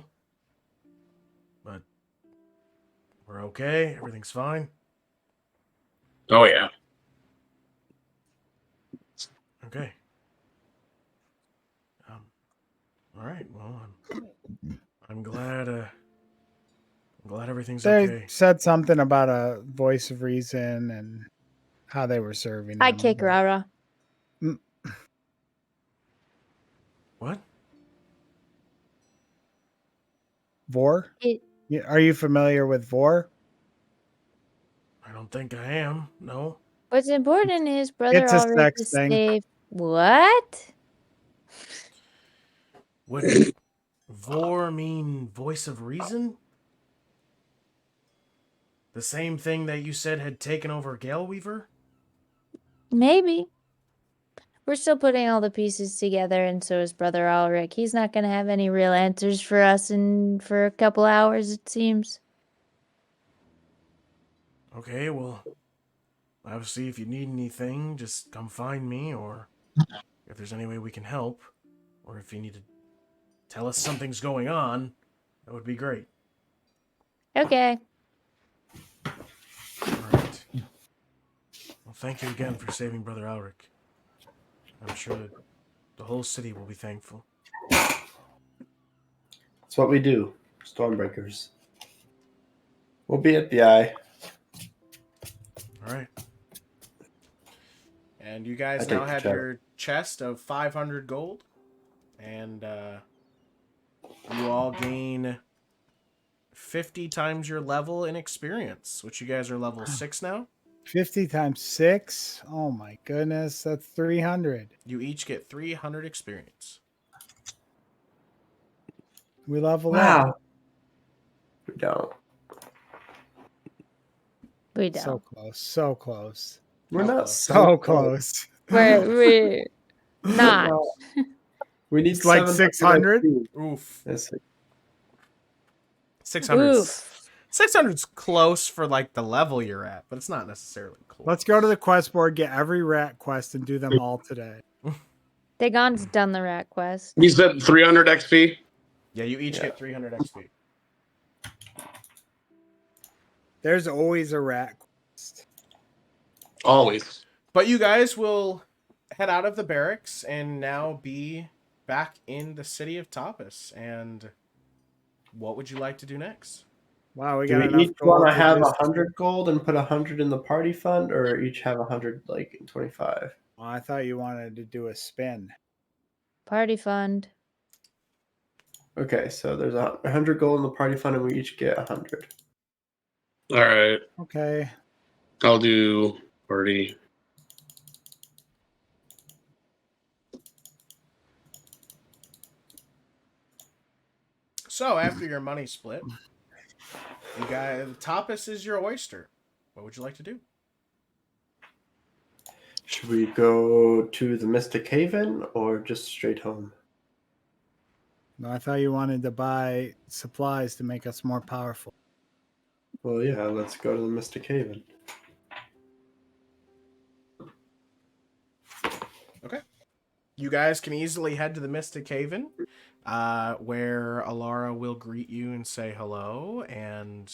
But we're okay. Everything's fine. Oh yeah. Okay. All right. Well, I'm glad. I'm glad everything's They okay. said something about a voice of reason and how they were serving I him, kick but- RaRa. What? Vor? It, Are you familiar with Vor? I don't think I am. No. what's important is Brother It's a Ulrich sex is thing. safe. What? Would Vor mean voice of reason? The same thing that you said had taken over Galeweaver? Maybe. We're still putting all the pieces together, and so is Brother Ulrich. He's not going to have any real answers for us for a couple hours, it seems. Okay, well, obviously, if you need anything, just come find me, or if there's any way we can help, or if you need to tell us something's going on, that would be great. Okay. All right. Well, thank you again for saving Brother Ulrich. I'm sure that the whole city will be thankful. That's what we do, Stormbreakers. We'll be at the eye. All right. And you guys I now take the have check. your chest of 500 gold, and you all gain 50 times your level in experience, which you guys are level 6 now. 50 times 6? Oh my goodness, that's 300. You each get 300 experience. We level Wow. up. We don't. We don't. So close, so close. We're not close. So close. We're not. No. We need It's like 600? 700. Oof. That's it. 600. Oof. 600's close for like the level you're at, but it's not necessarily close. Let's go to the quest board, get every rat quest, and do them all today. Dagon's done the rat quest. You said 300 XP. Yeah, you each Yeah. get 300 XP. There's always a rat quest. Always. But you guys will head out of the barracks and now be back in the city of Tapas. And what would you like to do next? Wow, we Do got we enough each gold want to have just- 100 gold and put 100 in the party fund, or each have 100 like in 25? Oh, I thought you wanted to do a spin. Party fund. Okay, so there's 100 gold in the party fund, and we each get 100. All right. Okay. I'll do party. So after your money split, you guys, Tapas is your oyster. What would you like to do? Should we go to the Mystic Haven or just straight home? No, I thought you wanted to buy supplies to make us more powerful. Well, yeah, let's go to the Mystic Haven. Okay. You guys can easily head to the Mystic Haven, where Alara will greet you and say hello. And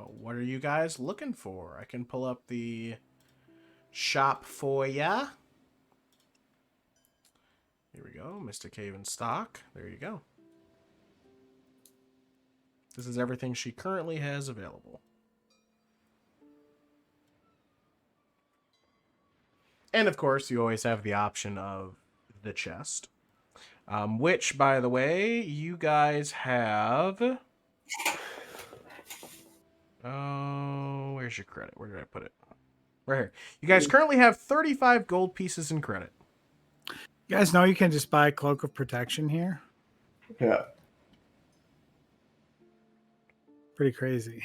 what are you guys looking for? I can pull up the shop for ya. Here we go. Mystic Haven stock. There you go. This is everything she currently has available. And of course, you always have the option of the chest. Which, by the way, you guys have... Oh, where's your credit? Where did I put it? Right here. You guys currently have 35 gold pieces in credit. You guys know you can just buy a cloak of protection here? Yeah. Pretty crazy.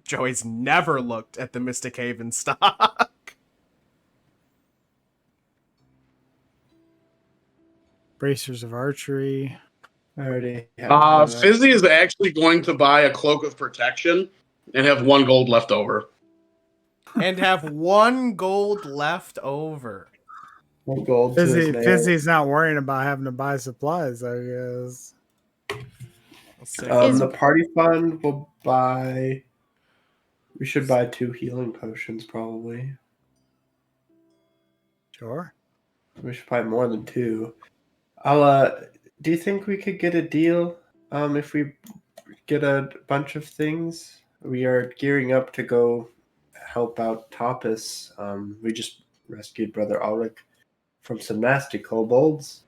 Joey's never looked at the Mystic Haven stock. Bracers of archery. I already have that. Fizzi is actually going to buy a cloak of protection and have 1 gold left over. and have 1 gold left over. 1 gold to his name. Fizzi's not worrying about having to buy supplies, I guess. Let's see. The party fund will buy. We should buy 2 healing potions, probably. Sure. We should buy more than 2. I'll. Do you think we could get a deal? If we get a bunch of things, we are gearing up to go help out Tapas. We just rescued Brother Ulrich from some nasty kobolds.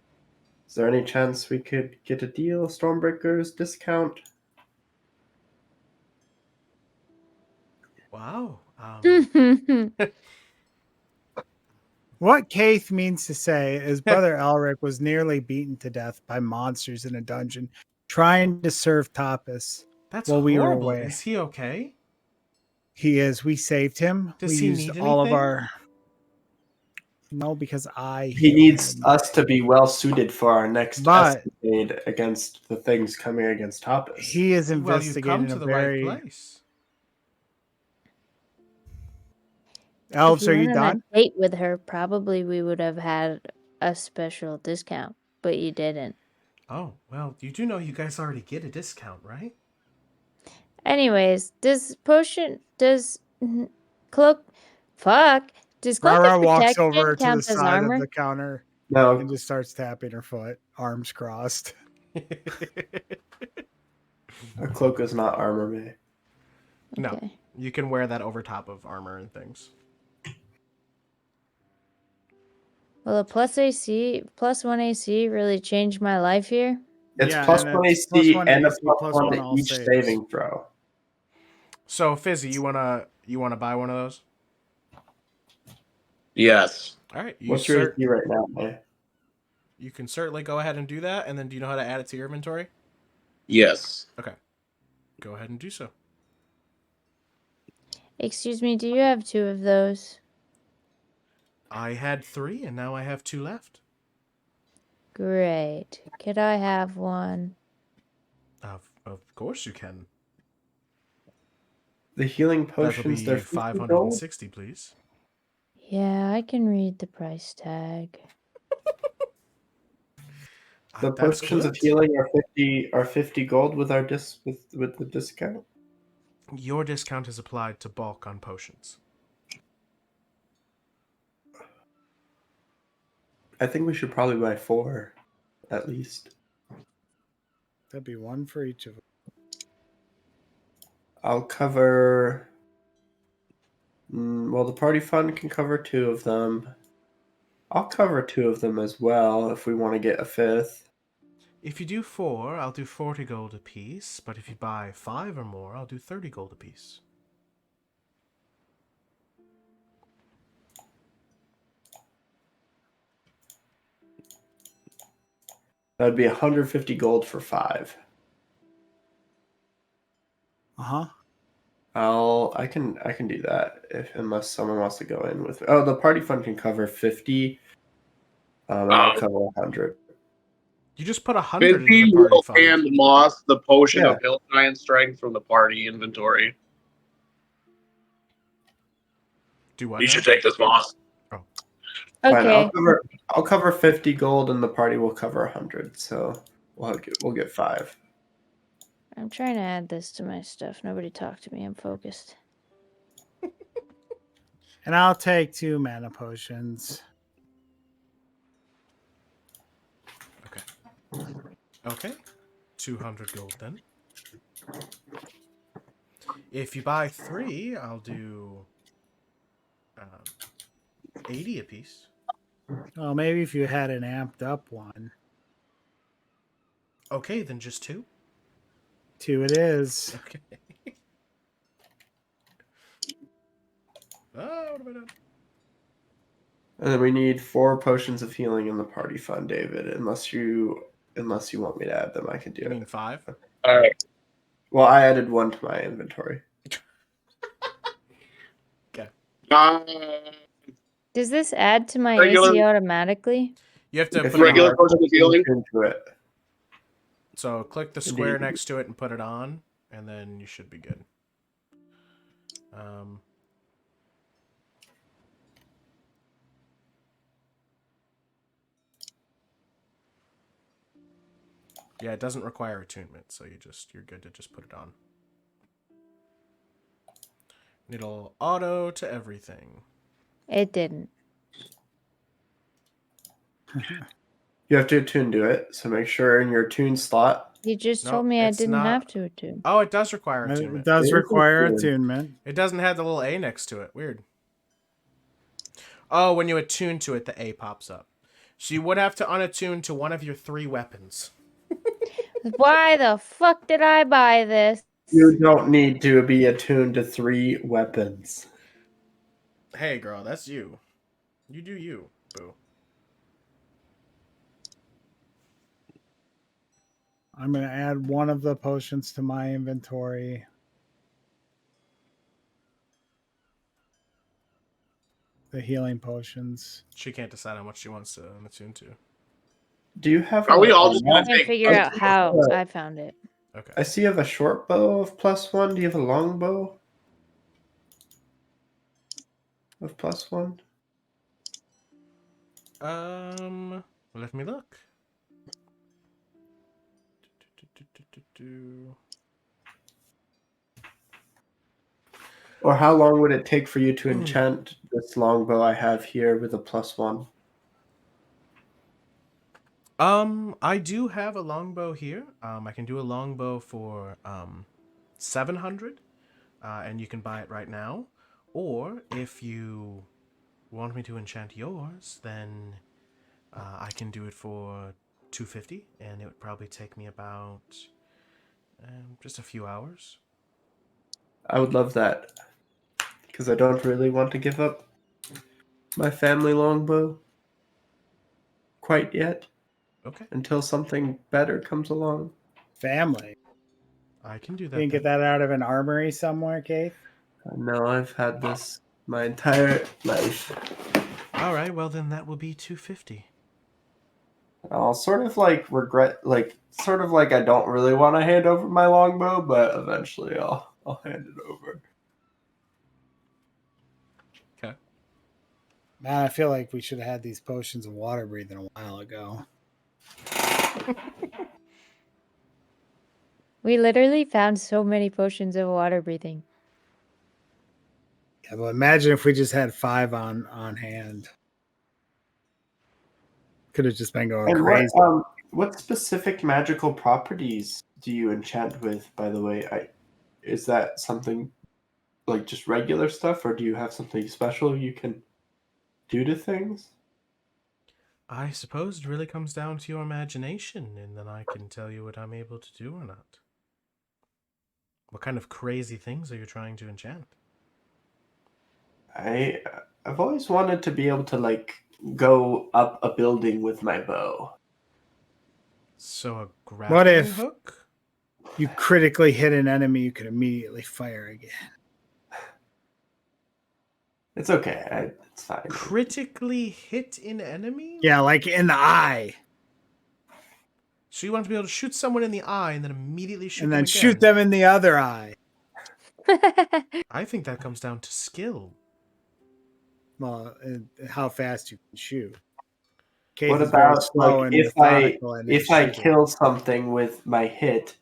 Is there any chance we could get a deal? Stormbreakers discount? Wow. What Kayth means to say is Brother Elric was nearly beaten to death by monsters in a dungeon trying to serve Tapas. That's while we were horrible. away. Is he okay? He is. We saved him. Does we he used need all of anything? our. No, because He healed needs him. us to be well suited for our next But- escapade against the things coming against Tapas. He is Well, you've investigating come to a the very. right place. Elves, if are you went on done? a date with her, probably we would have had a special discount, but you didn't. Oh, well, you do know you guys already get a discount, right? Anyways, does cloak, fuck, does cloak RaRa of walks protection over to the count as side armor? of the counter No, and just starts tapping her foot, arms crossed. a cloak is not armor made. No, Okay. you can wear that over top of armor and things. Will a plus 1 AC really change my life here? It's Yeah, plus and 1 it's AC plus 1 and a AC, plus plus 1 1 to all each saves. saving throw. So, Fizzi, you wanna buy one of those? Yes. All right. What's your AC right now, man? You can certainly go ahead and do that. And then, do you know how to add it to your inventory? Yes. Okay. Go ahead and do so. Excuse me, do you have 2 of those? I had 3, and now I have 2 left. Great. Could I have one? Of course you can. The healing That'll potions, be they're 50 gold. 560, please. Yeah, I can read the price tag. The That's potions of good. healing are 50 gold with our with the discount. Your discount is applied to bulk on potions. I think we should probably buy 4, at least. That'd be 1 for each of them. I'll cover. Well, the party fund can cover 2 of them. I'll cover 2 of them as well if we want to get a 5th. If you do 4, I'll do 40 gold apiece. But if you buy 5 or more, I'll do 30 gold apiece. That'd be 150 gold for 5. Uh-huh. I can do that unless someone wants to go in with. Oh, the party fund can cover 50. And I'll cover 100. You just put 100 Fizzi in the party will fund. hand Moss the potion Yeah. of Hill Giant Strength from the party inventory. Do what? You now? should take this, Moss. Fine, Okay. I'll cover 50 gold, and the party will cover 100. So we'll get 5. I'm trying to add this to my stuff. Nobody talk to me. I'm focused. And I'll take 2 mana potions. Okay. 200 gold then. If you buy 3, I'll do 80 apiece. Well, maybe if you had an amped up one. Okay, then just 2. 2 it is. Okay. Oh, what have I done? And then we need 4 potions of healing in the party fund, David. Unless you want me to add them, I can do You it. mean 5? All right. Well, I added 1 to my inventory. Okay. Does this add to my Regular- AC automatically? You have to If put you it regular on. potion of healing? into it. So click the square Indeed. next to it and put it on, and then you should be good. Yeah, it doesn't require attunement, so you're good to just put it on. It'll auto to everything. It didn't. You have to attune to it, so make sure in your attune slot. You just No, told me I it's didn't not- have to attune. Oh, it does require It attunement. does It is require attuned. attunement. It doesn't have the little A next to it. Weird. Oh, when you attune to it, the A pops up. So you would have to unattune to one of your 3 weapons. Why the fuck did I buy this? You don't need to be attuned to 3 weapons. Hey, girl, that's you. You do you, boo. I'm going to add one of the potions to my inventory. The healing potions. She can't decide how much she wants to unattune to. Do you have? Are we all a just I gonna can't take? figure out how I found it. Okay. I see you have a short bow of +1. Do you have a long bow of +1? Let me look. Or how long would it take for you to enchant this longbow I have here with a +1? I do have a longbow here. I can do a longbow for 700, and you can buy it right now. Or if you want me to enchant yours, then I can do it for 250, and it would probably take me about just a few hours. I would love that. Because I don't really want to give up my family longbow quite yet. Okay, Until something better comes along. Family. I can do You that. can get then. that out of an armory somewhere, Kayth? No, I've had this my entire life. All right, well then that will be 250. I'll sort of like regret, sort of like I don't really want to hand over my longbow, but eventually I'll hand it over. Okay. Man, I feel like we should have had these potions of water breathing a while ago. We literally found so many potions of water breathing. Yeah, but imagine if we just had 5 on hand. Could have just been going And crazy. what specific magical properties do you enchant with, by the way? Is that something like just regular stuff, or do you have something special you can do to things? I suppose it really comes down to your imagination, and then I can tell you what I'm able to do or not. What kind of crazy things are you trying to enchant? I've always wanted to be able to like go up a building with my bow. So a grappling if- hook? You critically hit an enemy, you can immediately fire again. It's okay. It's fine. Critically hit an enemy? Yeah, like in the eye. So you want to be able to shoot someone in the eye and then immediately shoot And them then again? shoot them in the other eye. I think that comes down to skill. Well, how fast you can shoot. What Kayth is very about slow like and if I methodical in his shooting. kill something with my hit,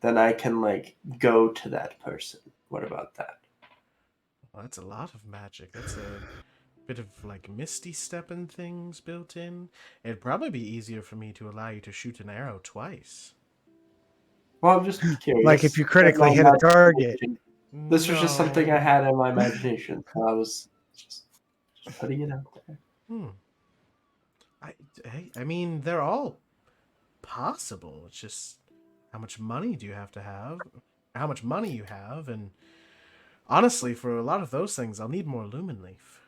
then I can like go to that person. What about that? Well, that's a lot of magic. That's a bit of like misty step and things built in. It'd probably be easier for me to allow you to shoot an arrow twice. Well, I'm just curious. Like if you critically My hit a target. This was just something I No. had in my imagination. So I was just putting it out there. I mean, they're all possible. It's just how much money do you have? How much money you have, and honestly, for a lot of those things, I'll need more lumen leaf.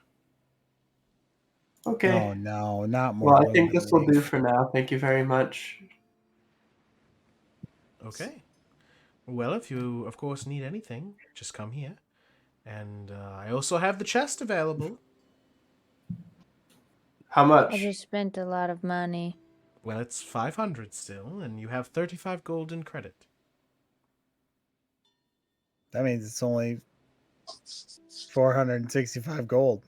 Okay. Oh no, not more. Well, I think lumen this will do leaf. for now. Thank you very much. Okay. Well, if you, of course, need anything, just come here. And I also have the chest available. How much? I just spent a lot of money. Well, it's 500 still, and you have 35 gold in credit. That means it's only 465 gold.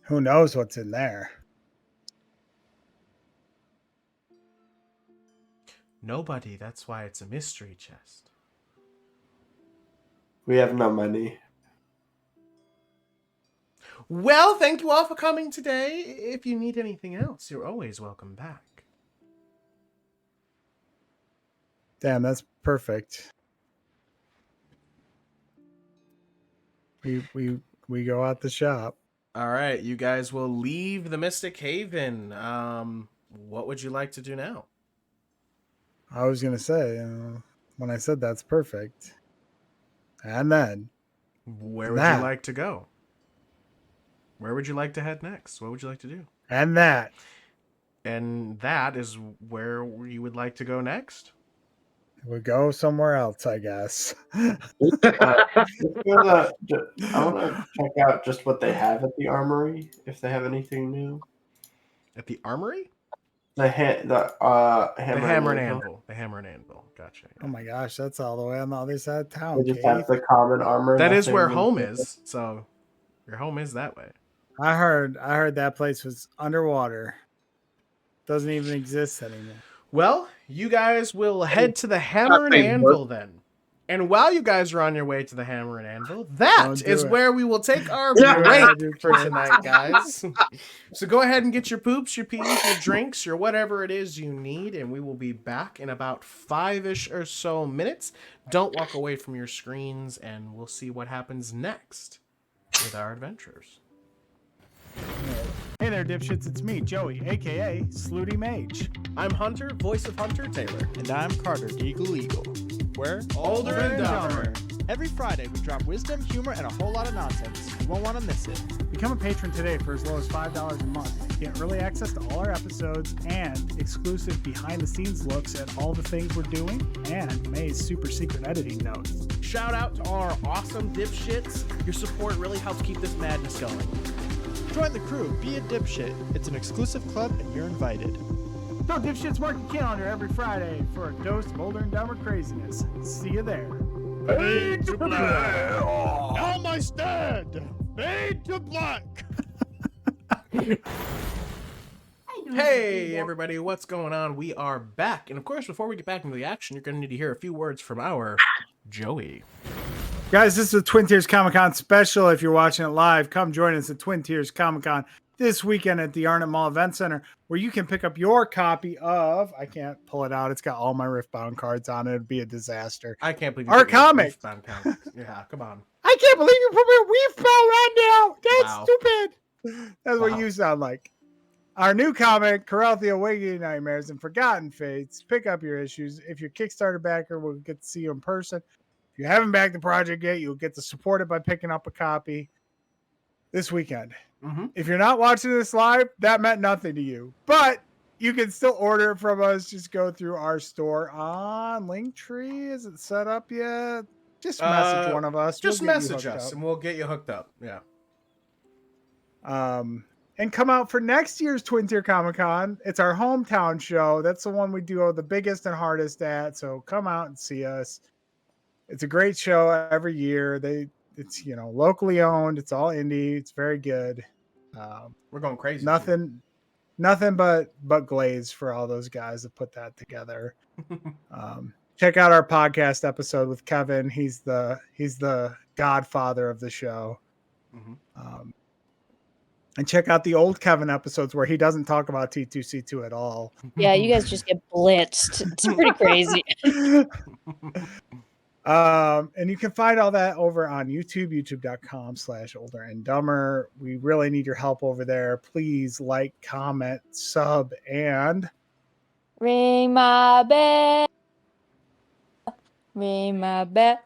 Who knows what's in there? Nobody. That's why it's a mystery chest. We have no money. Well, thank you all for coming today. If you need anything else, you're always welcome back. Damn, that's perfect. We go out the shop. All right, you guys will leave the Mystic Haven. What would you like to do now? I was gonna say, when I said that's perfect, and then Where would you like to go? Where would you like to head next? What would you like to do? and that. And that is where you would like to go next? We go somewhere else, I guess. I want to check out just what they have at the armory, if they have anything new. At the armory? The hammer and anvil. The hammer and anvil. Gotcha. Oh my gosh, that's all the way on the other side of town. They just have the common armor. That is where home is. So your home is that way. I heard that place was underwater. Doesn't even exist anymore. Well, you guys will head to the hammer and anvil then. And while you guys are on your way to the hammer and anvil, that is where we will take our break for tonight, guys. So go ahead and get your poops, your peas, your drinks, your whatever it is you need, and we will be back in about 5-ish or so minutes. Don't walk away from your screens, and we'll see what happens next with our adventures. Hey there, dipshits. It's me, Joey, a.k.a. Slooty Mage. I'm Hunter, voice of Hunter Taylor. And I'm Carter, Eagle Eagle. We're OlderNDumber. Every Friday, we drop wisdom, humor, and a whole lot of nonsense. You won't want to miss it. Become a patron today for as low as $5 a month. Get early access to all our episodes and exclusive behind-the-scenes looks at all the things we're doing and May's super secret editing notes. Shout out to our awesome dipshits. Your support really helps keep this madness going. Join the crew. Be a dipshit. It's an exclusive club, and you're invited. So, dipshits, mark your calendar every Friday for a dose of OlderNDumber craziness. See you there. Fade to black. On my stand. Fade to black. Hey everybody, what's going on? We are back. And of course, before we get back into the action, you're going to need to hear a few words from our Joey. Guys, this is a Twin Tiers Comic-Con special. If you're watching it live, come join us at Twin Tiers Comic-Con this weekend at the Arnett Mall Event Center, where you can pick up your copy of, I can't pull it out, it's got all my Riftbound cards on it. It'd be a disaster. I can't believe our comic. Yeah, come on. I can't believe you put my Riftbound on now. That's stupid. That's what you sound like. Our new comic, Coralthea Waking Nightmares and Forgotten Fates. Pick up your issues. If you're Kickstarter backer, we'll get to see you in person. If you haven't backed the project yet, you'll get to support it by picking up a copy this weekend. Mm-hmm. If you're not watching this live, that meant nothing to you. But you can still order it from us. Just go through our store on Linktree. Is it set up yet? Just message one of us. Just message us and we'll get you hooked up. Yeah. And come out for next year's Twin Tier Comic Con. It's our hometown show. That's the one we do the biggest and hardest at. So come out and see us. It's a great show every year. It's locally owned. It's all indie. It's very good. We're going crazy. Nothing but glaze for all those guys that put that together. Check out our podcast episode with Kevin. He's the godfather of the show. Mm-hmm. And check out the old Kevin episodes where he doesn't talk about T2C2 at all. Yeah, you guys just get blitzed. It's pretty crazy. And you can find all that over on YouTube, youtube.com/OlderNDumber. We really need your help over there. Please like, comment, sub, and ring my bell. Ring my bell.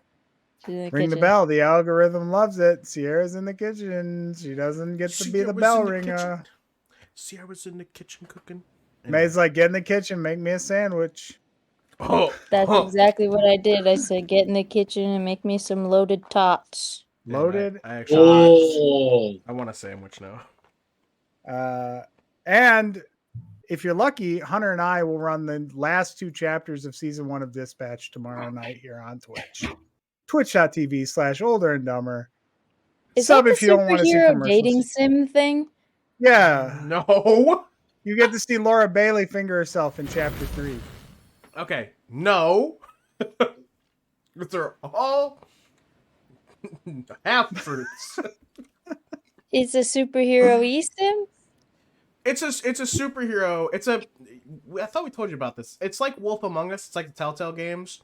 Ring the bell. The algorithm loves it. Sierra's in the kitchen. She doesn't get to be the bell ringer. Sierra's in the kitchen cooking. May's like, get in the kitchen, make me a sandwich. That's exactly what I did. I said, get in the kitchen and make me some loaded tots. Loaded? I actually, I want a sandwich now. And if you're lucky, Hunter and I will run the last 2 chapters of season 1 of Dispatch tomorrow night here on Twitch. Twitch.tv/OlderNDumber. Is Sub that if you don't want to see commercials. dating sim thing? Yeah. No. You get to see Laura Bailey finger herself in chapter 3. Okay, no. They're all half truths. It's a superhero sim? It's a superhero. I thought we told you about this. It's like Wolf Among Us. It's like the Telltale games,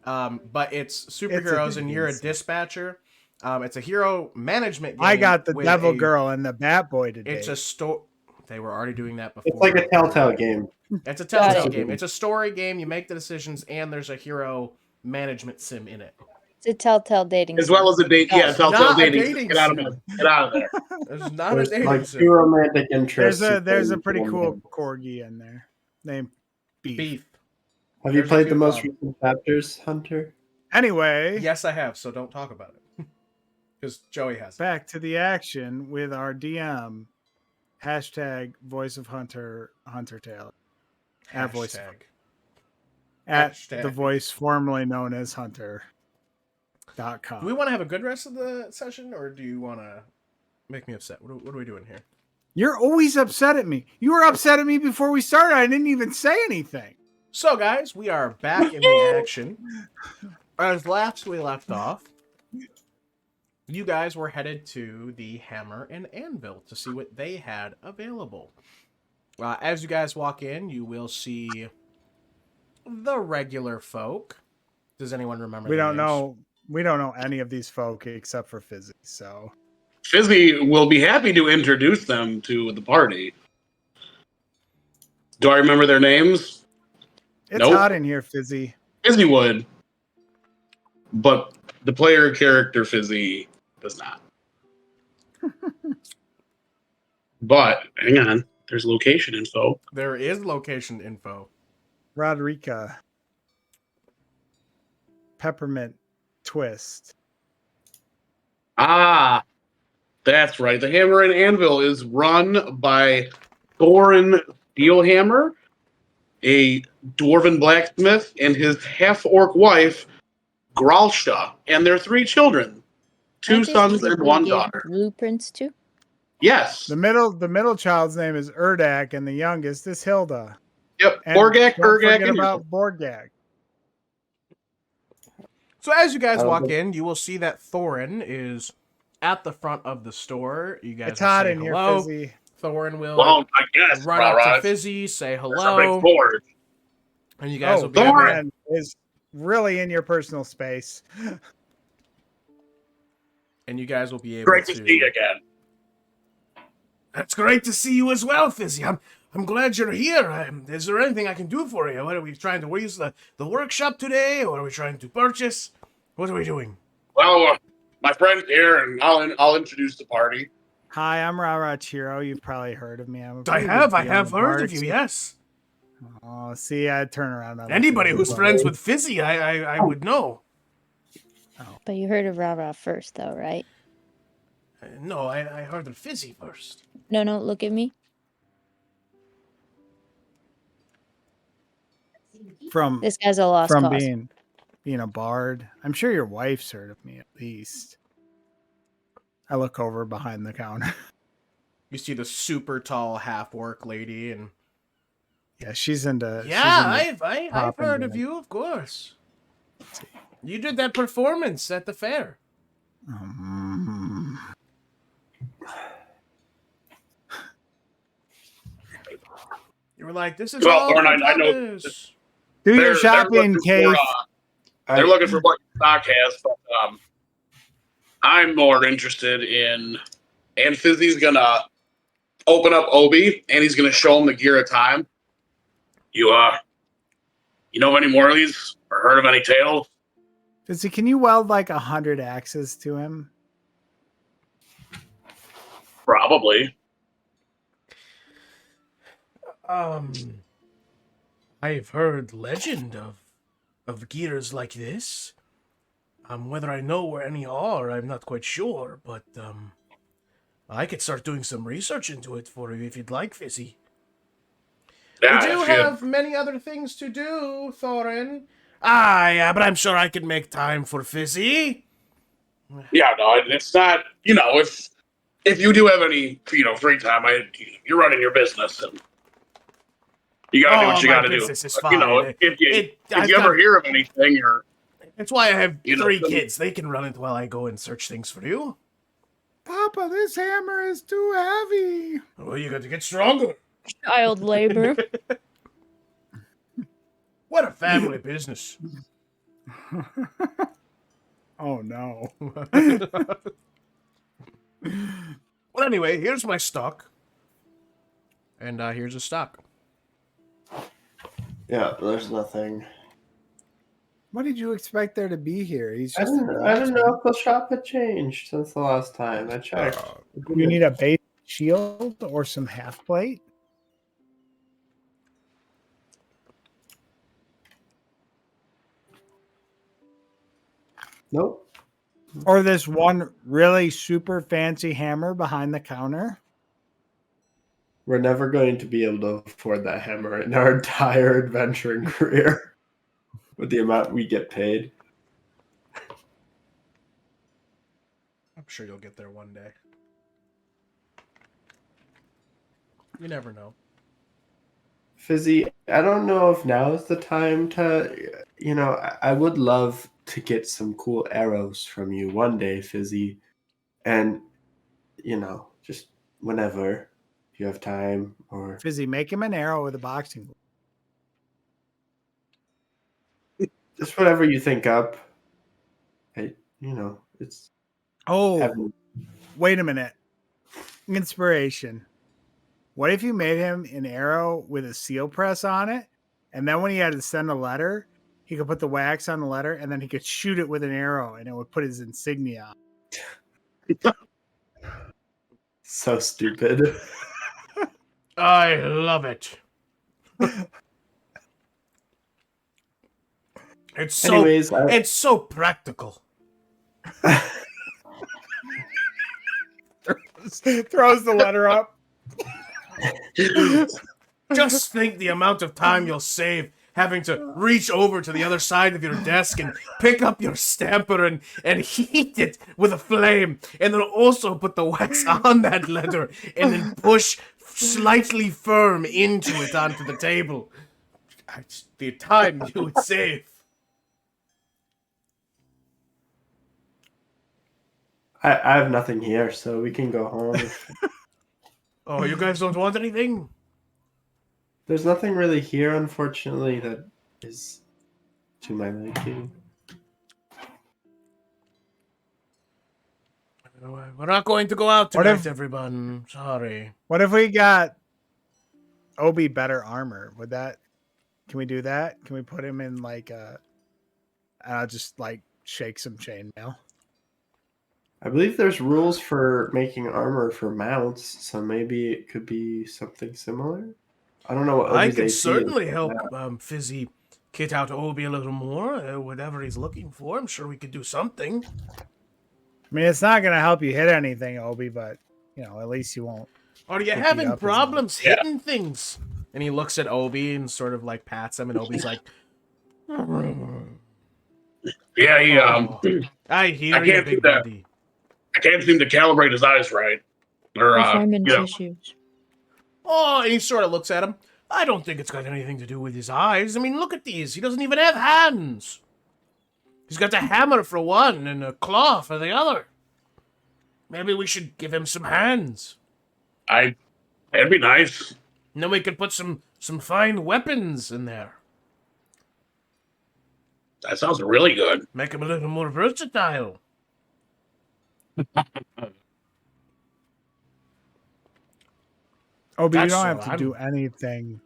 but it's superheroes, and you're a dispatcher. It's a hero management game. I got the with Devil Girl and the Bat Boy today. It's a story. They were already doing that before. It's like a Telltale game. It's a Telltale game. It's a story game. You make the decisions, and there's a hero management sim in it. It's a Telltale dating As well as a date. Yeah, Telltale dating. Get out of sim. Get out of there. There's not There's a dating like sim. two romantic interests. There's a pretty cool corgi in there named Beef. Have you There's a played the cute most dog. recent chapters, Hunter? Anyway, Yes, I have. So don't talk about it because Joey has. back to the action with our DM. Hashtag voice of Hunter Taylor. At voice Hashtag. at Hashtag. the voice formerly known as Hunter.com. Do we want to have a good rest of the session, or do you want to make me upset? What are we doing here? You're always upset at me. You were upset at me before we started. I didn't even say anything. So, guys, we are back in the action. As last we left off, you guys were headed to the Hammer and Anvil to see what they had available. As you guys walk in, you will see the regular folk. Does anyone remember? We their don't names? know. We don't know any of these folk except for Fizzi. So Fizzi will be happy to introduce them to the party. Do I remember their names? it's Nope. hot in here, Fizzi. Fizzi would, but the player character Fizzi does not. But hang on, there's location info. There is location info. Rodrika. Peppermint Twist. Ah, that's right. The Hammer and Anvil is run by Thorin Steelhammer, a dwarven blacksmith, and his half-orc wife, Gralsha, and their 3 children, 2 Aren't they sons people and we 1 gave daughter. Blueprints to? Yes. The middle child's name is Urdak, and the youngest is Hilda. Yep. And Borgak, don't Urgak, forget and about Borgak. So as you guys walk in, you will see that Thorin is at the front of the store. You guys It's will hot say in here, hello. Fizzi. Thorin will Well, I guess. run up RaRa. to Fizzi, say There's a hello, big board. and you guys will Oh, be that able to- man is really in your personal space. and you guys will be able Great to see you again. That's great to see you as well, Fizzi. I'm glad you're here. Is there anything I can do for you? What are we trying to use the workshop today, or are we trying to purchase? What are we doing? Well, my friend's here, and I'll introduce the party. Hi, I'm RaRa Chiro. You've probably heard of me. I'm a I pretty have big deal in the heard of you. parks. Yes. Oh, see, I turn around. I look Anybody at who's everybody. friends with Fizzi, I would know. But you heard of RaRa first, though, right? No, I heard of Fizzi first. No, look at me. from This guy's a lost from cause. being a bard. I'm sure your wife's heard of me at least. I look over behind the counter. You see the super tall half orc lady, and Yeah, she's into. yeah, she's into I've popping heard of band. you, of course. You did that performance at the fair. You were like, "This is Well, all Lauren, for I know Thomas." Do your They're shopping, looking Kayth. for, they're looking for what stock has, but I'm more interested in. And Fizzi's gonna open up Obi, and he's gonna show him the gear of time. You know of any more of these, or heard of any tales? Fizzi, can you weld like 100 axes to him? Probably. I've heard legend of gears like this. Whether I know where any are, I'm not quite sure, but I could start doing some research into it for you if you'd like, Fizzi. Yeah, We do if you- have many other things to do, Thorin. Ah, yeah, but I'm sure I could make time for Fizzi. Yeah, no, it's not. You know, if you do have any, free time, you're running your business, and You gotta do what you my gotta do. business is But, you know, fine. if you I've ever got- hear of anything, or That's why I have You know, 3 some- kids. They can run it while I go and search things for you. Papa, this hammer is too heavy. Well, you got to get stronger. Child labor. What a family business. Oh no. Well, anyway, here's my stock. And here's a stock. Yeah, there's nothing. What did you expect there to be here? He's I just don't know if the shop had changed since the last time I checked. You need a base shield or some half plate? Nope. Or this one really super fancy hammer behind the counter? We're never going to be able to afford that hammer in our entire adventuring career with the amount we get paid. I'm sure you'll get there one day. You never know. Fizzi, I don't know if now is the time to, I would love to get some cool arrows from you one day, Fizzi. And, just whenever you have time or. Fizzi, make him an arrow with a boxing glove. Just whatever you think up. It's. Oh, heaven. wait a minute. Inspiration. What if you made him an arrow with a seal press on it? And then when he had to send a letter, he could put the wax on the letter and then he could shoot it with an arrow and it would put his insignia on. So stupid. I love it. It's Anyways, it's so practical. Throws the letter up. Just think the amount of time you'll save having to reach over to the other side of your desk and pick up your stamper and heat it with a flame, and then also put the wax on that letter and then push slightly firm into it onto the table. The time you would save. I have nothing here, so we can go home. Oh, you guys don't want anything? There's nothing really here, unfortunately, that is to my liking. We're not going to go out What tonight, if- everyone. Sorry. What if we got Obi better armor? Can we do that? Can we put him in like just like shake some chainmail? I believe there's rules for making armor for mounts, so maybe it could be something similar. I don't know what I Obi's can AC is. certainly help Fizzi kit out Obi a little more, whatever he's looking for. I'm sure we could do something. I mean, it's not going to help you hit anything, Obi, but at least you won't. Are you Pick you having up as problems well. hitting things? And he looks at Obi and sort of like pats him, and Obi's like, Yeah, he I hear I you, can't big do that. buddy. I can't seem to calibrate his eyes right. Or Performance you know, issues. Oh, and he sort of looks at him. I don't think it's got anything to do with his eyes. I mean, look at these. He doesn't even have hands. He's got a hammer for one and a claw for the other. Maybe we should give him some hands. that'd be nice. And then we could put some fine weapons in there. That sounds really good. Make him a little more versatile. Obi, you That's don't so have to I'm- do anything.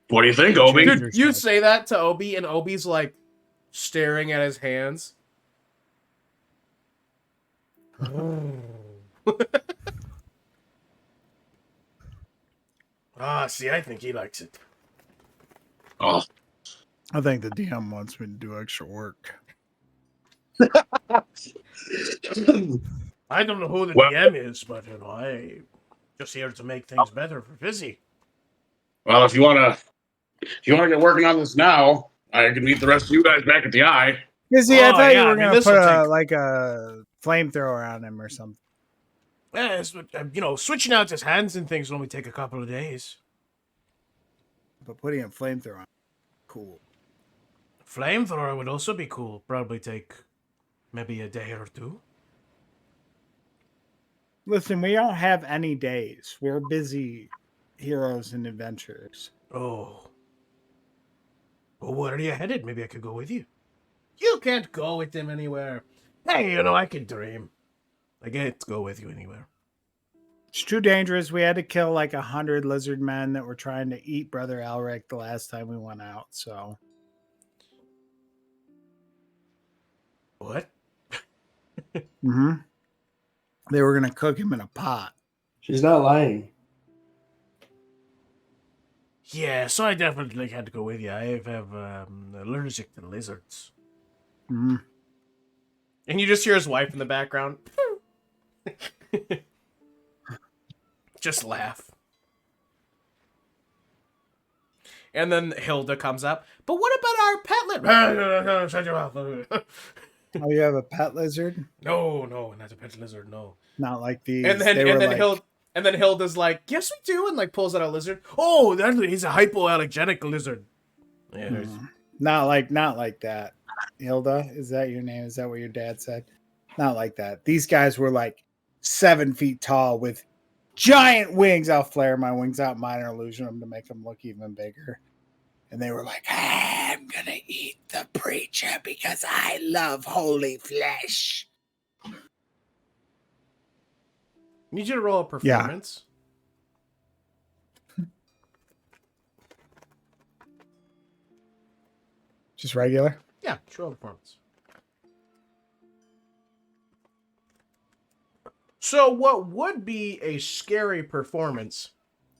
What do you think, Obi? Change Dude, yourself. you say that to Obi, and Obi's like staring at his hands. See, I think he likes it. Oh, I think the DM wants me to do extra work. I don't know who the Well- DM is, but I'm just here to make things better for Fizzi. well, if you wanna get working on this now, I can meet the rest of you guys back at the Eye. Izzy, I Oh, thought yeah, you were I mean, going to this'll put take- a flamethrower on him or something. Yeah, switching out his hands and things will only take a couple of days. but putting a flamethrower on, cool. Flamethrower would also be cool. Probably take maybe a day or two. Listen, we don't have any days. We're busy heroes and adventurers. Oh. Well, where are you headed? Maybe I could go with you. You can't go with him anywhere. Hey, I can dream. I can't go with you anywhere. It's too dangerous. We had to kill like 100 lizard men that were trying to eat Brother Alric the last time we went out, so. What? Mm-hmm. They were going to cook him in a pot. She's not lying. Yeah, so I definitely had to go with you. I have allergic to lizards. Mm-hmm. And you just hear his wife in the background. Just laugh. And then Hilda comes up. But what about our pet lizard? Shut your mouth. Oh, you have a pet lizard? No, not a pet lizard, no. Not like these. And then Hilda's like, yes, we do, and like pulls out a lizard. Oh, he's a hypoallergenic lizard. Yeah, Not like that. Hilda, is that your name? Is that what your dad said? Not like that. These guys were like 7 feet tall with giant wings. I'll flare my wings out, minor illusion them to make them look even bigger. And they were like, I'm going to eat the preacher because I love holy flesh. Need you to roll a performance. Just regular? Yeah, just roll a performance. So what would be a scary performance,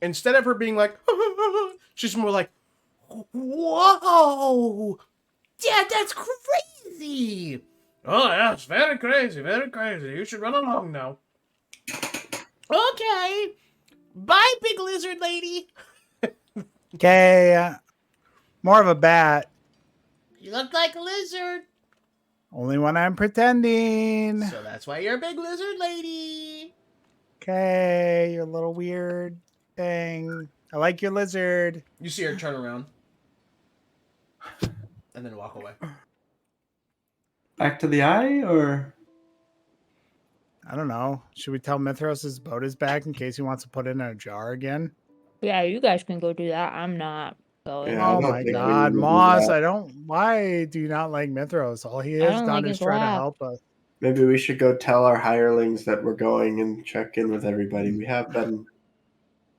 instead of her being like, she's more like, whoa, Dad, that's crazy. Oh, yes, very crazy, very crazy. You should run along now. Okay. Bye, big lizard lady. Okay. More of a bat. You look like a lizard. Only when I'm pretending. So that's why you're a big lizard lady. Okay, your little weird thing. I like your lizard. You see her turn around. And then walk away. Back to the eye, or? I don't know. Should we tell Mithras' boat is back in case he wants to put it in a jar again? Yeah, you guys can go do that. I'm not going. Yeah, I Oh don't my think we God, need to do Moss! that. Why do you not like Mithras? All he I has don't done like is his try to laugh. help us. Maybe we should go tell our hirelings that we're going and check in with everybody. We have been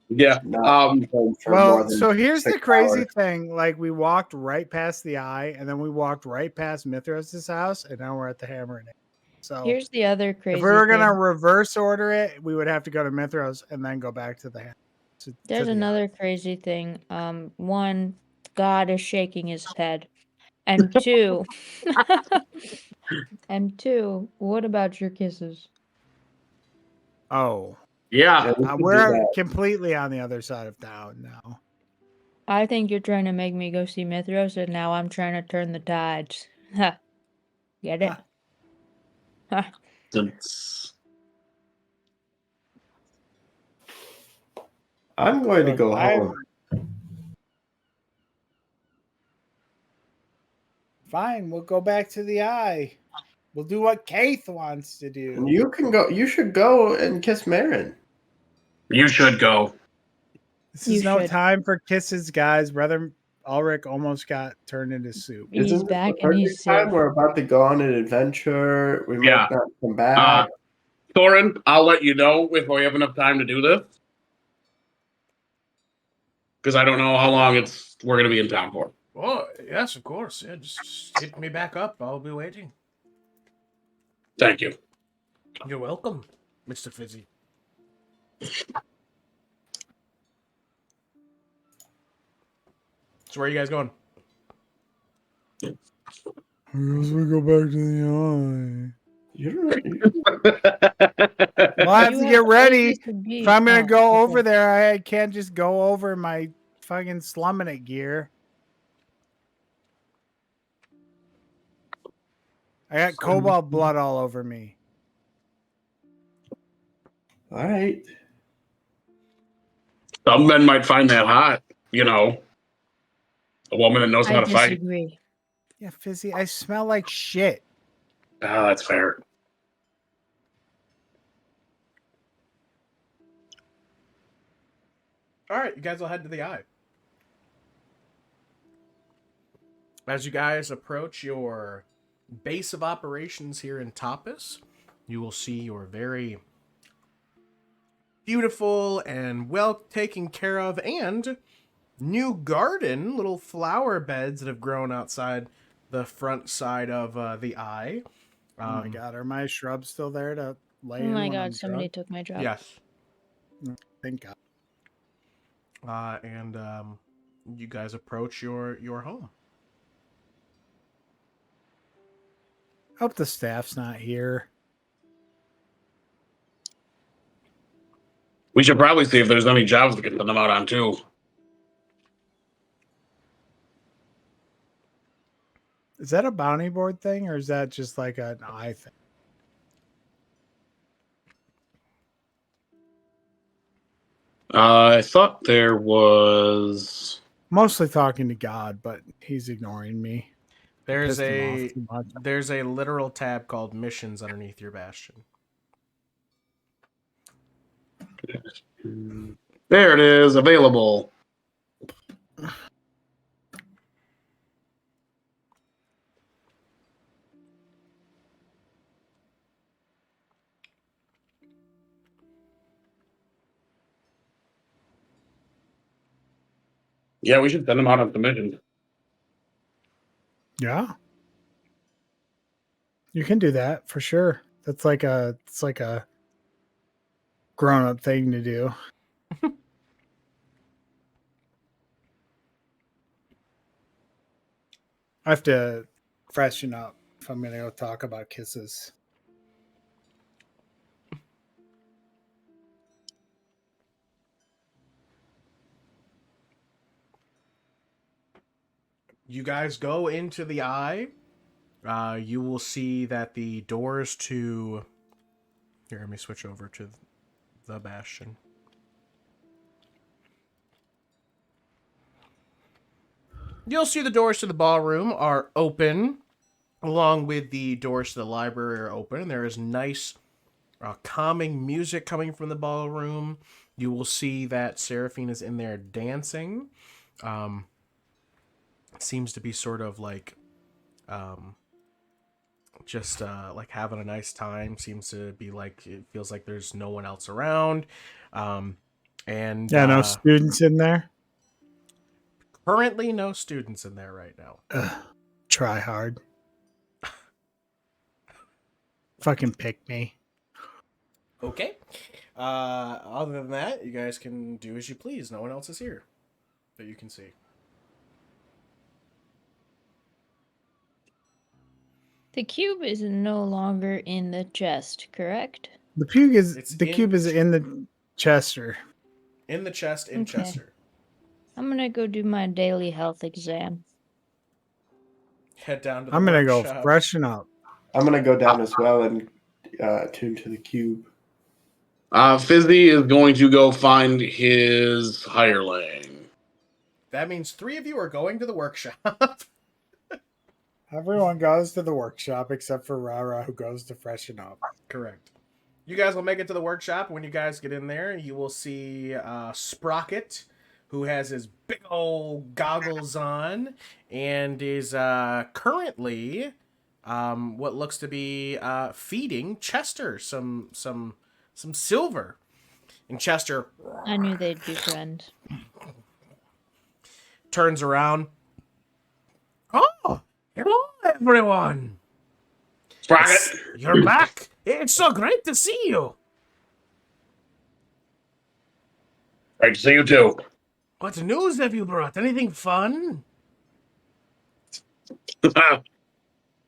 Yeah. not home for more Well, than so here's the 6 crazy hours. thing. Like, we walked right past the eye, and then we walked right past Mithras' house, and now we're at the Hammer and Nail. So Here's the other crazy if we were gonna thing. reverse order it, we would have to go to Mithras and then go back to the Hammer. There's another crazy thing. One, God is shaking his head. And two, what about your kisses? Oh, Yeah, Yeah. we could do we're that. completely on the other side of town now. I think you're trying to make me go see Mithras, and now I'm trying to turn the tides. Ha. Get it? Ha. I'm going to Look, go home. Fine, we'll go back to the eye. We'll do what Kayth wants to do. And you can go. You should go and kiss Marin. You should go. This You is no should. time for kisses, guys. Brother Ulrich almost got turned into soup. He's Isn't this back the and he's perfect time? safe. We're about to go on an adventure. We Yeah. might not come back. Thorin, I'll let you know if we have enough time to do this. Because I don't know how long we're going to be in town for. Oh, yes, of course. Yeah, just hit me back up. I'll be waiting. Thank you. You're welcome, Mr. Fizzi. So where are you guys going? I guess we go back to the eye. Well, I have You to get ready. places to be. If I'm gonna Oh, go okay. over there, I can't just go over my fucking slumming it gear. I got cobalt blood all over me. All right. Some men might find that hot, you know. A woman that knows how I to fight. disagree. Yeah, Fizzi, I smell like shit. Ah, that's fair. All right, you guys will head to the eye. As you guys approach your base of operations here in Tapas, you will see your very beautiful and well taken care of and new garden, little flower beds that have grown outside the front side of the eye. Oh my god, are my shrubs still there to lay Oh in my when I'm god, somebody drunk? took my job. Yes. Thank God. And you guys approach your home. Hope the staff's not here. We should probably see if there's any jobs we can put them out on too. Is that a bounty board thing, or is that just like an eye thing? I thought there was. Mostly talking to God, but he's ignoring me. There's Pissed him off a too much. there's a literal tab called missions underneath your bastion. There it is, available. Yeah, we should send them out on commission. Yeah. You can do that for sure. It's like a grown-up thing to do. I have to freshen up if I'm gonna go talk about kisses. You guys go into the eye. You will see that the doors to... Here, let me switch over to the bastion. You'll see the doors to the ballroom are open, along with the doors to the library are open. There is nice, calming music coming from the ballroom. You will see that Seraphine is in there dancing. Seems to be sort of like... just like having a nice time. Seems to be like, it feels like there's no one else around. And Yeah, no students in there. currently no students in there right now. Try hard. Fucking pick me. Okay. Other than that, you guys can do as you please. No one else is here that you can see. The cube is no longer in the chest, correct? The cube is It's the in cube is in the chester. In the chest in Okay. Chester. I'm gonna go do my daily health exam. Head down to the I'm gonna go workshop. freshen up. I'm gonna go down as well and attune to the cube. Fizzi is going to go find his hireling. That means 3 of you are going to the workshop. Everyone goes to the workshop except for RaRa, who goes to freshen up. Correct. You guys will make it to the workshop. When you guys get in there, you will see Sprocket, who has his big old goggles on and is currently what looks to be feeding Chester some silver. And Chester I knew they'd be friends. turns around. Oh, hello everyone. Sprocket. You're back. It's so great to see you. Great to see you too. What news have you brought? Anything fun?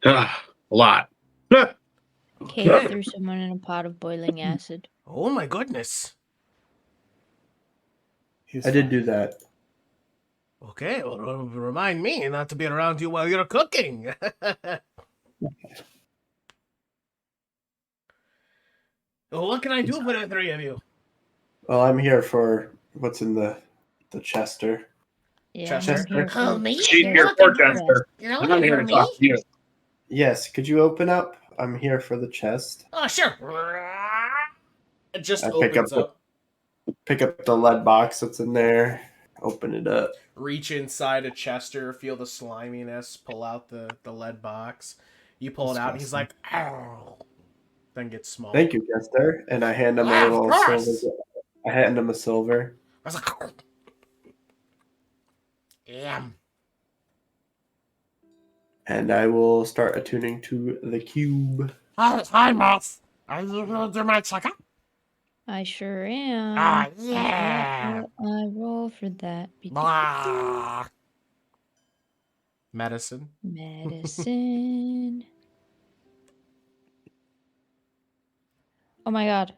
A lot. Kayth threw someone in a pot of boiling acid. Oh my goodness. I did do that. Okay, well, remind me not to be around you while you're cooking. Well, what can I do for the 3 of you? Well, I'm here for what's in the chester. Yeah, Chester? I'm here Oh, for me? She's the here for Chester. You're I'm looking here for to me? talk to you. Yes, could you open up? I'm here for the chest. Oh, sure. It just I pick opens up. Pick up the lead box that's in there. Open it up. Reach inside a Chester, feel the sliminess, pull out the lead box. You pull it out, and he's like, ow. Then gets small. Thank you, Chester. And I hand him Yeah, a of little course. silver. I hand him a silver. I was like, yeah. And I will start attuning to the cube. Hi, Moth. Are you going to do my checkup? I sure am. Ah, But yeah. what will I roll for that? Blah. Medicine. Medicine. Oh my god.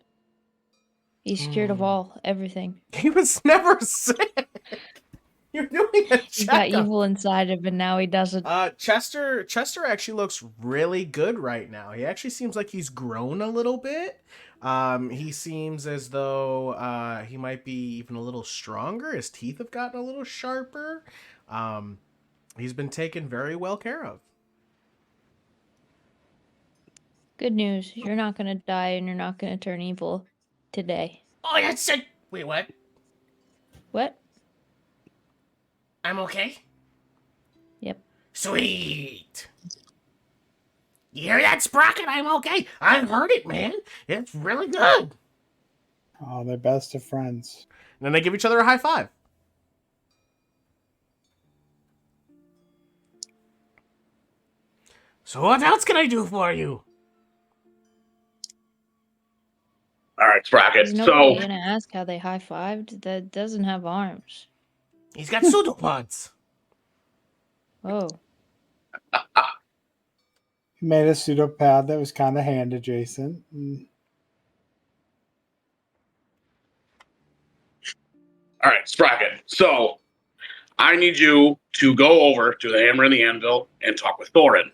He's scared of everything. He was never sick. You're doing a He's got checkup. evil inside him, and now he doesn't. Chester actually looks really good right now. He actually seems like he's grown a little bit. He seems as though he might be even a little stronger. His teeth have gotten a little sharper. He's been taken very well care of. Good news. You're not gonna die, and you're not gonna turn evil today. Oh, that's it. Wait, what? What? I'm okay? Yep. Sweet. You hear that, Sprocket? I'm okay. I heard it, man. It's really good. Oh, they're best of friends. And then they give each other a high five. So what else can I do for you? All right, Sprocket. Is So, nobody gonna ask how they high fived? That doesn't have arms. He's got pseudopods. Oh. He made a pseudopod that was kind of hand adjacent. all right, Sprocket. So, I need you to go over to the Hammer and the Anvil and talk with Thorin.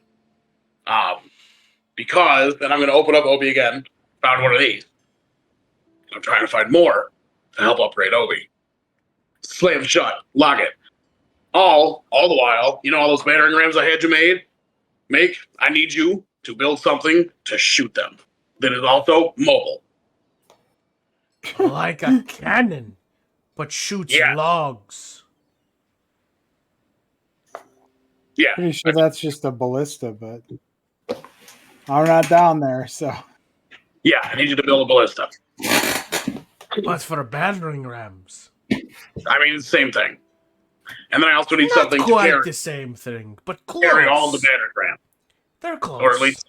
Because then I'm going to open up Obi again. Found one of these. I'm trying to find more to help upgrade Obi. Slam shut. Lock it. All the while, you know all those battering rams I had you make? I need you to build something to shoot them. That is also mobile. Like a cannon, but shoots Yeah. logs. Yeah. Pretty sure that's just a ballista, but I'm not down there, so. Yeah, I need you to build a ballista. But for battering rams. I mean, it's the same thing. And then I also need Not something to quite carry, the same thing, but close. carry all the battering rams. They're close. Or at least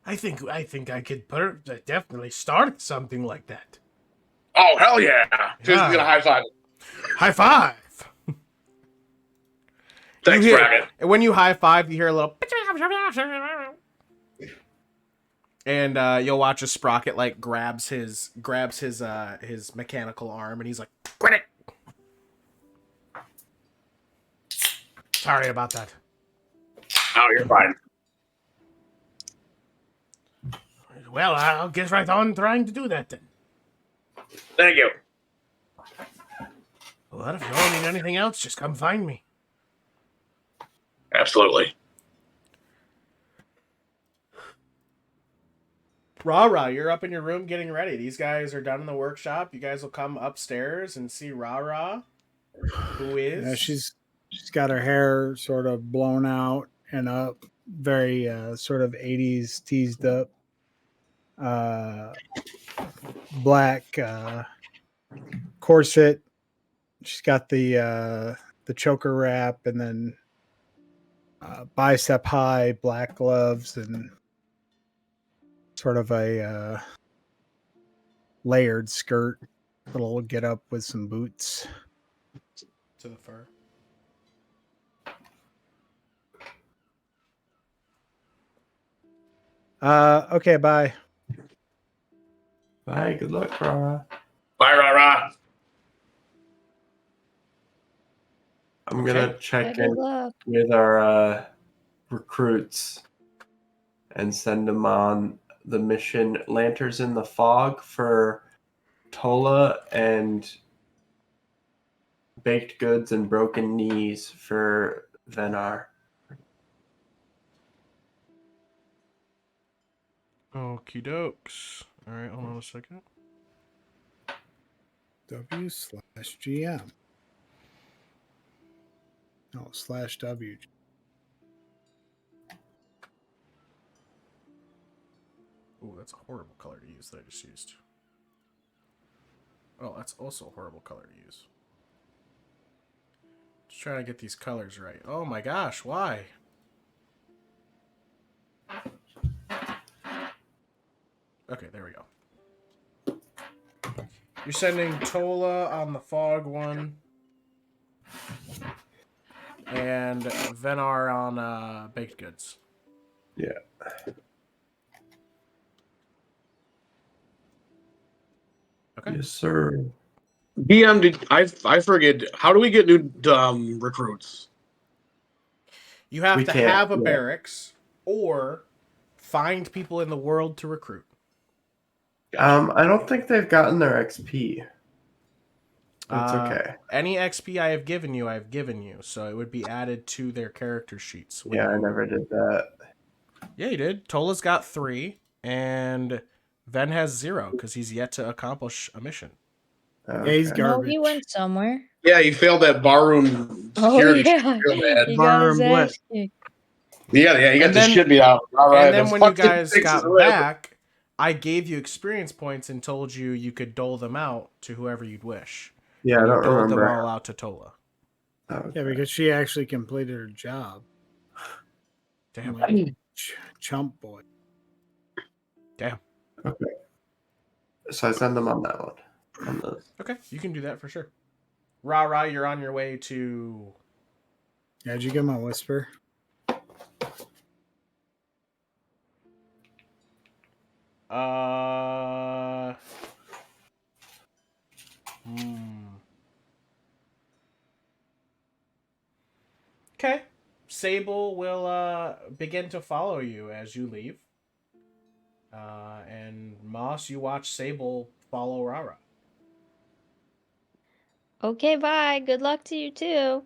I think I could definitely start something like that. oh, hell yeah. Fizzi's Yeah. going to high five. High five. Thanks, You hear- Bracket. And when you high five, you hear a little, and you'll watch a Sprocket like grabs his mechanical arm, and he's like, Quit it. "Sorry about that." Oh, you're fine. Well, I'll get right on trying to do that then. Thank you. Well, if you all need anything else, just come find me. Absolutely. RaRa, you're up in your room getting ready. These guys are done in the workshop. You guys will come upstairs and see RaRa, who is... Yeah, she's got her hair sort of blown out and up, very sort of 80s teased up. Black corset. She's got the choker wrap, and then bicep high black gloves, and sort of a layered skirt, little get up with some boots. to the fur. Okay, bye. Bye. Good luck, RaRa. Bye, RaRa. I'm gonna check Good in luck. with our recruits and send them on the mission Lanterns in the Fog for Tola and baked goods and broken knees for Venar. Okie dokes. All right, hold on a second. W/GM. No, /W. Ooh, that's a horrible color to use that I just used. Oh, that's also a horrible color to use. Just trying to get these colors right. Oh my gosh, why? Okay, there we go. You're sending Tola on the fog one. And Venar on baked goods. Yeah. Okay. Yes, sir. DM, I forget. How do we get new recruits? You have We to can't, have a yeah. barracks or find people in the world to recruit. I don't think they've gotten their XP. That's okay. Any XP I have given you, so it would be added to their character sheets. Yeah, I never did that. Yeah, you did. Tola's got 3, and Ven has 0 because he's yet to accomplish a mission. Yeah, he's Okay. No, garbage. he went somewhere. Yeah, he failed that barroom Oh security yeah, shit real bad. he got his Barroom what? ass kicked. Yeah, he got And the then- shit beat out. And then when you guys got back, I gave you experience points and told you could dole them out to whoever you'd wish. Yeah, I And you don't doled remember. them all out to Tola. Okay. Yeah, because she actually completed her job. Damn. Like, chump boy. Damn. Okay. So I send them on that one. On the... Okay, you can do that for sure. RaRa, you're on your way to... Yeah, did you get my whisper? Okay. Sable will begin to follow you as you leave. And Moss, you watch Sable follow RaRa. Okay, bye. Good luck to you too.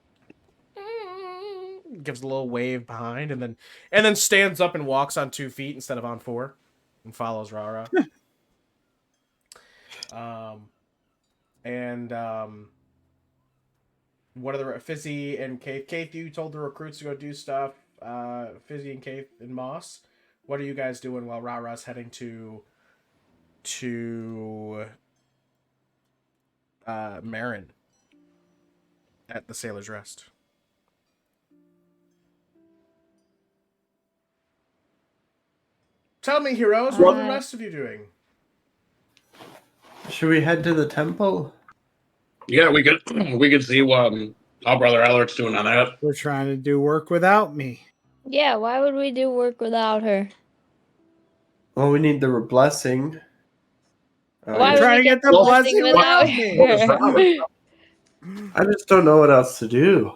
Gives a little wave behind and then stands up and walks on 2 feet instead of on 4 and follows RaRa. What are the Fizzi and Kayth? Kayth, you told the recruits to go do stuff. Fizzi and Kayth and Moss, what are you guys doing while RaRa's heading to Marin at the Sailor's Rest? Tell me, heroes, what are the rest of you doing? Should we head to the temple? Yeah, we could see how Brother Ellert's doing on that. We're trying to do work without me. Yeah, why would we do work without her? Well, we need the blessing. Why You're would trying we to get the the blessing without without me. her? I just don't know what else to do.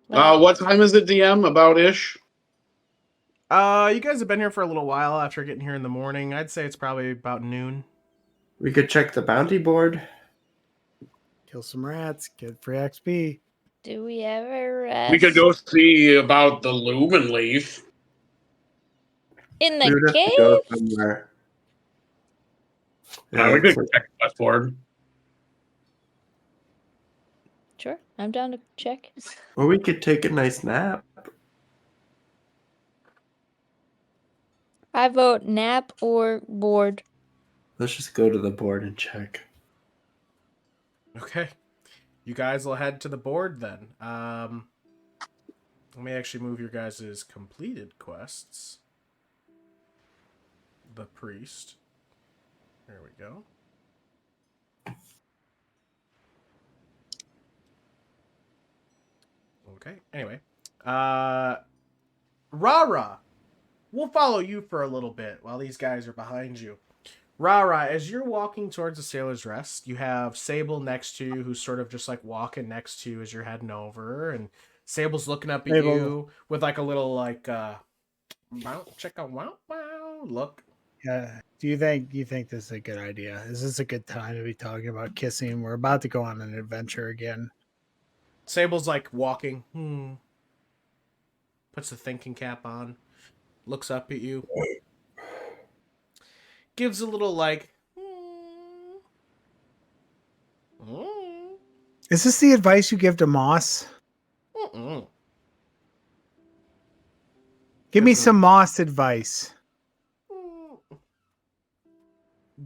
What time is it, DM? About ish? You guys have been here for a little while after getting here in the morning. I'd say it's probably about noon. We could check the bounty board. Kill some rats, get free XP. Do we ever rest? We could go see about the lumen leaf. In We would the have to go cave? somewhere. We Yeah, could it's check the quest board. Sure, I'm down to check. or we could take a nice nap. I vote nap or board. Let's just go to the board and check. Okay. You guys will head to the board then. Let me actually move your guys' completed quests. The priest. There we go. Okay, anyway. RaRa, we'll follow you for a little bit while these guys are behind you. RaRa, as you're walking towards the Sailor's Rest, you have Sable next to you, who's sort of just like walking next to you as you're heading over, and Sable's looking up at Sable. you with like a little like wow, check out wow look. Yeah. Do you think this is a good idea? Is this a good time to be talking about kissing? We're about to go on an adventure again. Sable's like walking. Puts the thinking cap on. Looks up at you. Gives a little like. Is this the advice you give to Moss? Give me some Moss advice.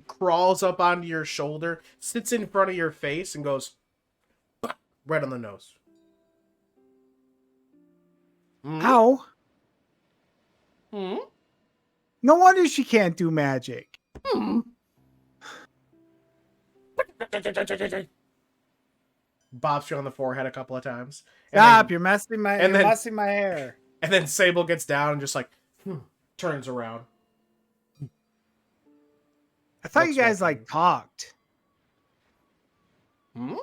Crawls up onto your shoulder, sits in front of your face, and goes right on the nose. Ow. No wonder she can't do magic. Bops you on the forehead a couple of times. Stop! You're messing my hair. And then Sable gets down and just like turns around. I thought you guys like talked. Aren't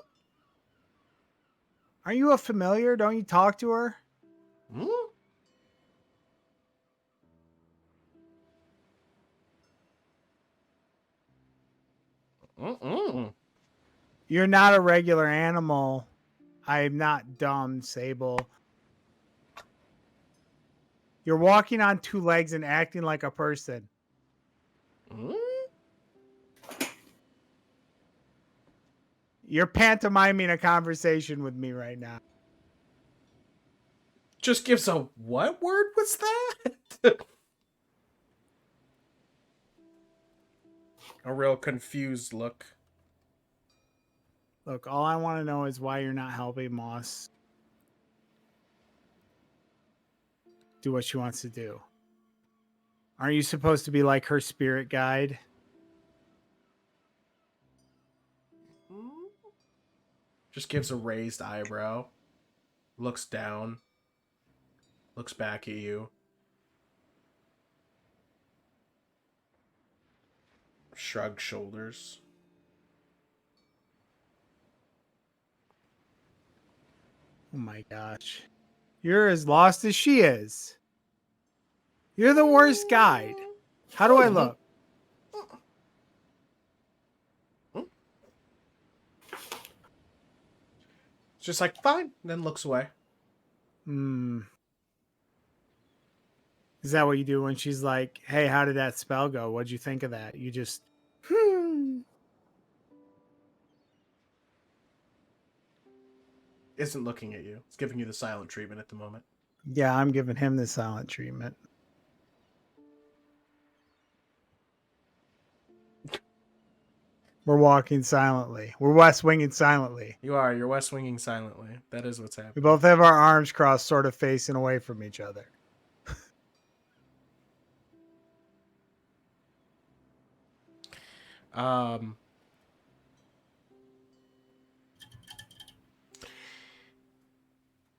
you a familiar? Don't you talk to her? You're not a regular animal. I am not dumb, Sable. You're walking on two legs and acting like a person. You're pantomiming a conversation with me right now. Just gives a what word was that? A real confused look. Look, all I want to know is why you're not helping Moss do what she wants to do. Aren't you supposed to be like her spirit guide? Just gives a raised eyebrow. Looks down. Looks back at you. Shrugs shoulders. Oh my gosh. You're as lost as she is. You're the worst guide. How do I look? It's just like, fine. Then looks away. Is that what you do when she's like, hey, how did that spell go? What'd you think of that? You just, Isn't looking at you. It's giving you the silent treatment at the moment. Yeah, I'm giving him the silent treatment. We're walking silently. We're west winging silently. You are. You're west winging silently. That is what's happening. We both have our arms crossed, sort of facing away from each other.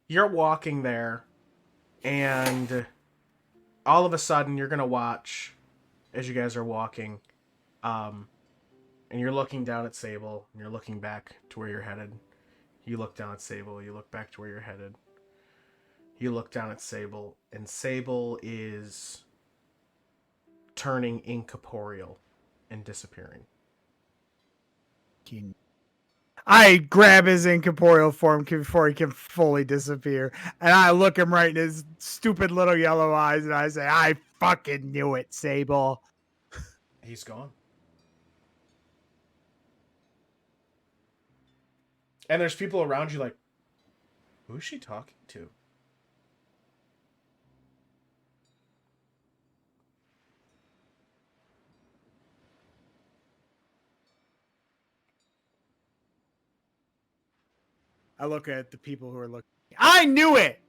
You're walking there, and all of a sudden you're gonna watch as you guys are walking, and you're looking down at Sable, and you're looking back to where you're headed. You look down at Sable, you look back to where you're headed. You look down at Sable, and Sable is turning incorporeal and disappearing. I grab his incorporeal form before he can fully disappear, and I look him right in his stupid little yellow eyes, and I say, I fucking knew it, Sable. He's gone. And there's people around you like, who's she talking to? I look at the people who are looking. I knew it!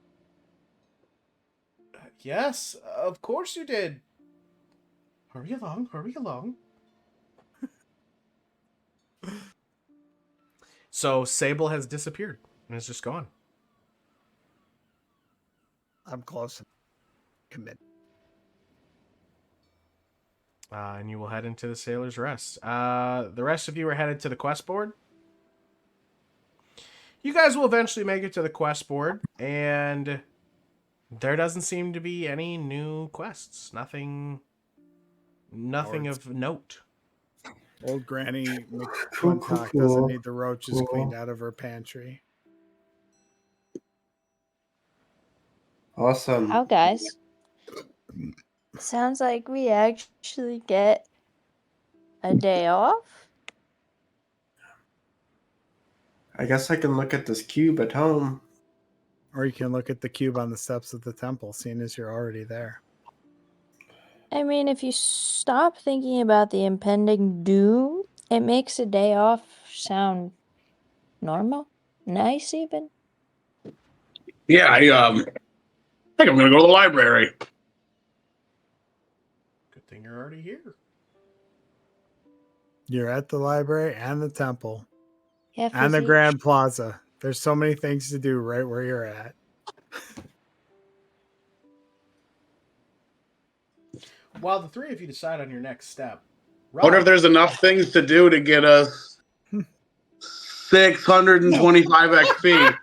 Yes, of course you did. Hurry along, hurry along. So Sable has disappeared and is just gone. I'm close to commit. And you will head into the Sailor's Rest. The rest of you are headed to the quest board. You guys will eventually make it to the quest board, and there doesn't seem to be any new quests. Nothing Nothing of note. Old Granny Cool, McClintock doesn't cool. need the roaches Cool. cleaned out of her pantry. Awesome. Wow, guys. Sounds like we actually get a day off. I guess I can look at this cube at home. Or you can look at the cube on the steps of the temple, seeing as you're already there. I mean, if you stop thinking about the impending doom, it makes a day off sound normal, nice even. Yeah, I think I'm gonna go to the library. Good thing you're already here. You're at the library and the temple Yeah, and the Fizzi. Grand Plaza. There's so many things to do right where you're at. While the three of you decide on your next step, Wonder if there's enough things to do to get us 625 XP.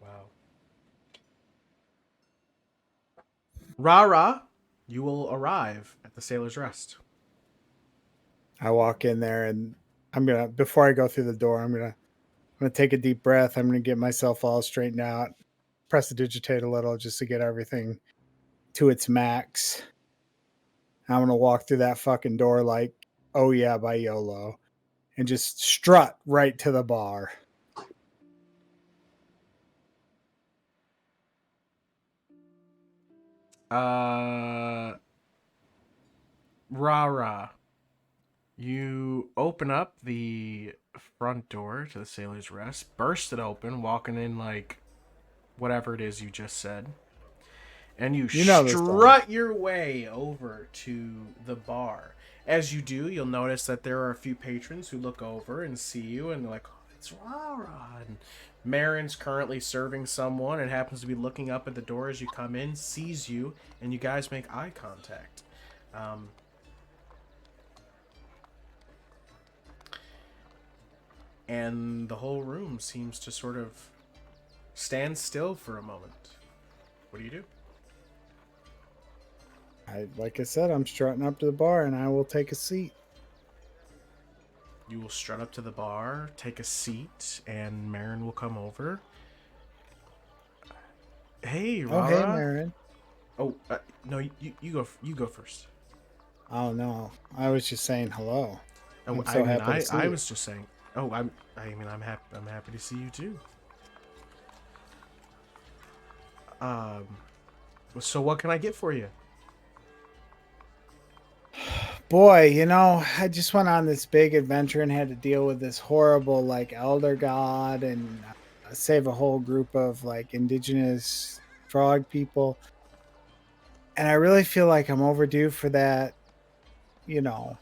Wow. RaRa, you will arrive at the Sailor's Rest. I walk in there and before I go through the door, I'm gonna take a deep breath. I'm gonna get myself all straightened out, prestidigitate a little just to get everything to its max. I'm gonna walk through that fucking door like, oh yeah, by YOLO, and just strut right to the bar. RaRa, you open up the front door to the Sailor's Rest, burst it open, walking in like whatever it is you just said, and you know this strut your way over to the bar. As you do, you'll notice that there are a few patrons who look over and see you, and they're like, "Oh, it's RaRa." And Marin's currently serving someone and happens to be looking up at the door as you come in, sees you, and you guys make eye contact. And the whole room seems to sort of stand still for a moment. What do you do? Like I said, I'm strutting up to the bar and I will take a seat. You will strut up to the bar, take a seat, and Marin will come over. Hey, RaRa. Oh, hey, Marin. Oh, no, you go first. Oh no, I was just saying hello. Oh, I'm so happy to see I you. was just saying. Oh, I'm happy to see you too. So what can I get for you? Boy, I just went on this big adventure and had to deal with this horrible like elder god and save a whole group of like indigenous frog people. And I really feel like I'm overdue for that, I'll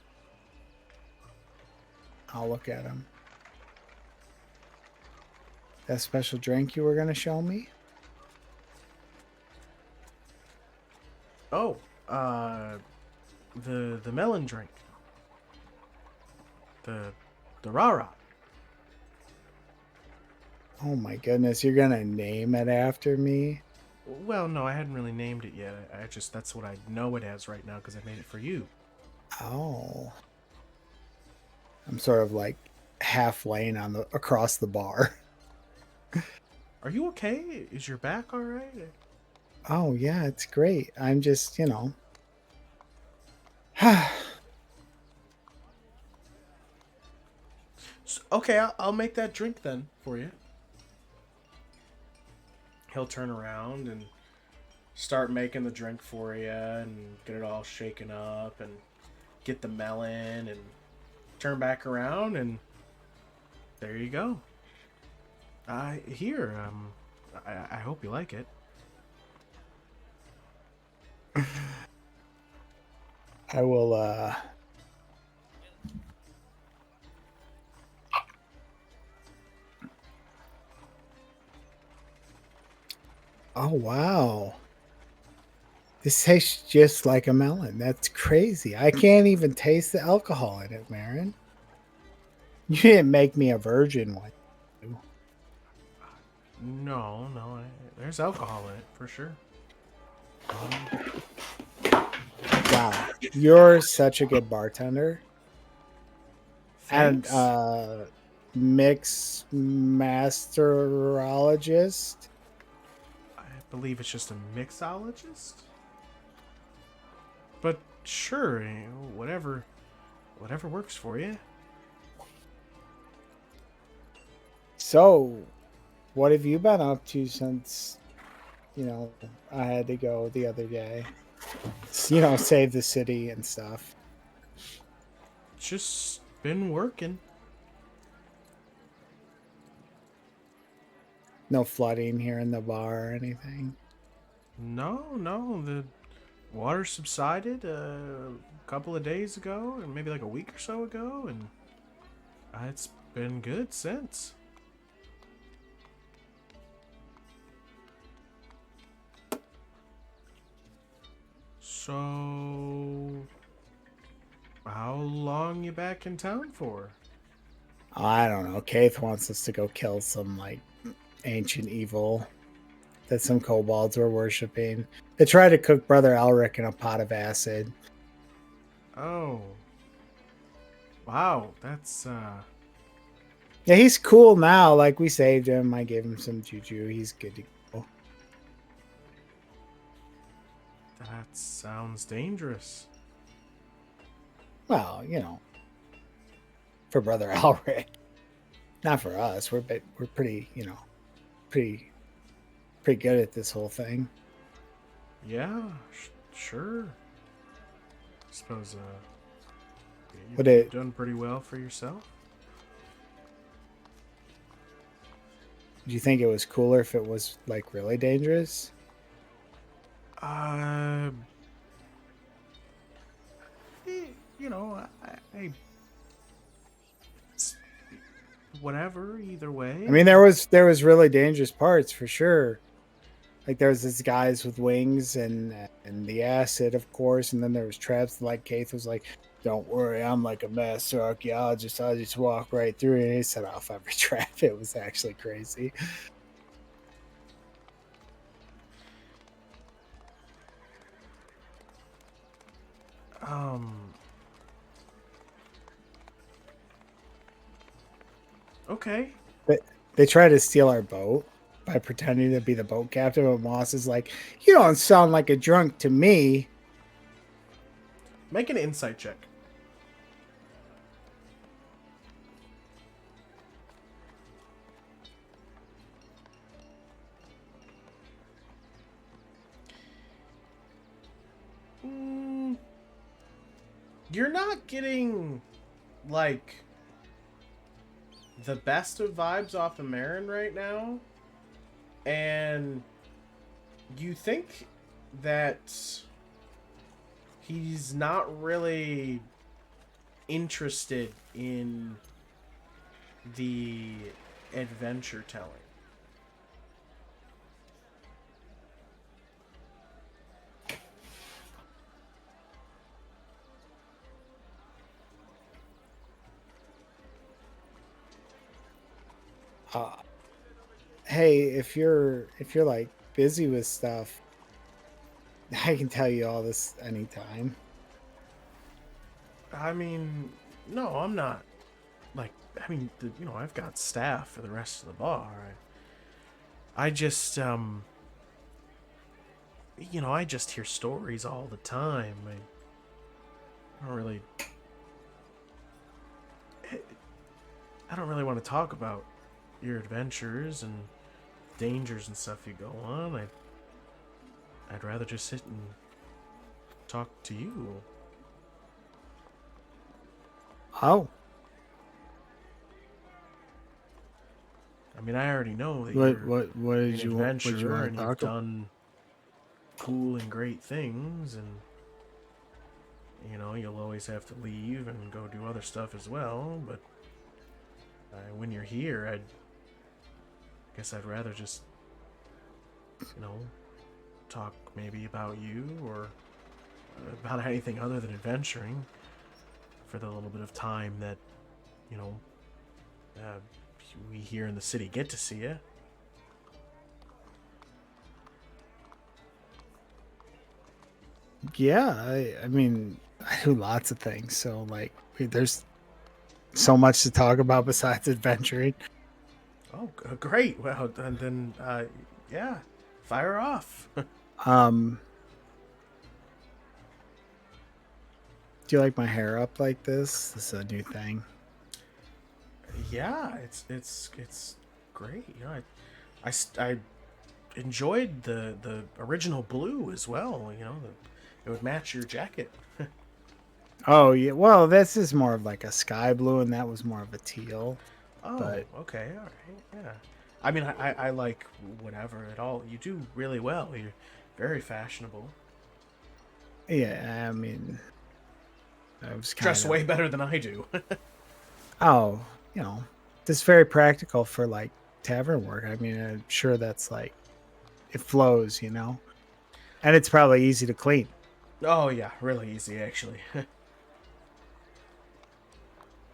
look at him. That special drink you were going to show me? Oh, the melon drink. The RaRa. Oh my goodness, you're going to name it after me? Well, no, I hadn't really named it yet. I just, that's what I know it as right now because I made it for you. Oh. I'm sort of like half laying across the bar. Are you okay? Is your back all right? Oh yeah, it's great. I'm just, Okay, I'll make that drink then for you. He'll turn around and start making the drink for you and get it all shaken up and get the melon and turn back around and there you go. I hope you like it. I will Oh wow. This tastes just like a melon. That's crazy. I can't even taste the alcohol in it, Marin. You didn't make me a virgin one. No, there's alcohol in it for sure. Wow, you're such a good bartender. Thanks. And mix masterologist. I believe it's just a mixologist. But sure, whatever works for you. So, what have you been up to since, I had to go the other day? Save the city and stuff. Just been working. No flooding here in the bar or anything. No, the water subsided a couple of days ago, and maybe like a week or so ago, and it's been good since. So, how long you back in town for? I don't know. Kayth wants us to go kill some ancient evil that some kobolds were worshiping. They tried to cook Brother Elric in a pot of acid. Oh. Wow, that's Yeah, he's cool now. We saved him. I gave him some juju. He's good to go. that sounds dangerous. Well, for Brother Elric. Not for us. We're pretty, pretty good at this whole thing. Yeah, sure. Suppose Would you've it- done pretty well for yourself. Do you think it was cooler if it was really dangerous? I it's whatever. Either way. I mean, there was really dangerous parts for sure. There was these guys with wings and the acid, of course, and then there was traps. Kayth was like, "Don't worry, I'm a master archaeologist. I just walk right through," and he set off every trap. It was actually crazy. Okay. They tried to steal our boat by pretending to be the boat captain, but Moss is like, "You don't sound like a drunk to me." Make an insight check. You're not getting the best of vibes off of Marin right now, and you think that he's not really interested in the adventure telling. Hey, if you're busy with stuff, I can tell you all this anytime. I mean, no, I'm not. I've got staff for the rest of the bar. I just, I just hear stories all the time. I don't really want to talk about your adventures and dangers and stuff you go on. I'd rather just sit and talk to you. Oh, I mean, I already know that what you're what what an did you want? What you adventurer want and to you've talk about? done cool and great things, and you'll always have to leave and go do other stuff as well. But when you're here, I guess I'd rather just talk maybe about you or about anything other than adventuring for the little bit of time that we here in the city get to see you. Yeah, I mean, I do lots of things. So, like, there's so much to talk about besides adventuring. Oh, great. Well, and then, yeah, fire off. Um, do you like my hair up like this? This is a new thing. Yeah, it's great. You know, I enjoyed the original blue as well. You know, it would match your jacket. Oh yeah, well, this is more of like a sky blue, and that was more of a teal. Oh, But okay, all right, yeah. I mean, I like whatever at all. You do really well. You're very fashionable. yeah, I mean, I was kind Dress of way better than I do. oh, you know, this is very practical for like tavern work. I mean, I'm sure that's like it flows, you know, and it's probably easy to clean. Oh yeah, really easy actually.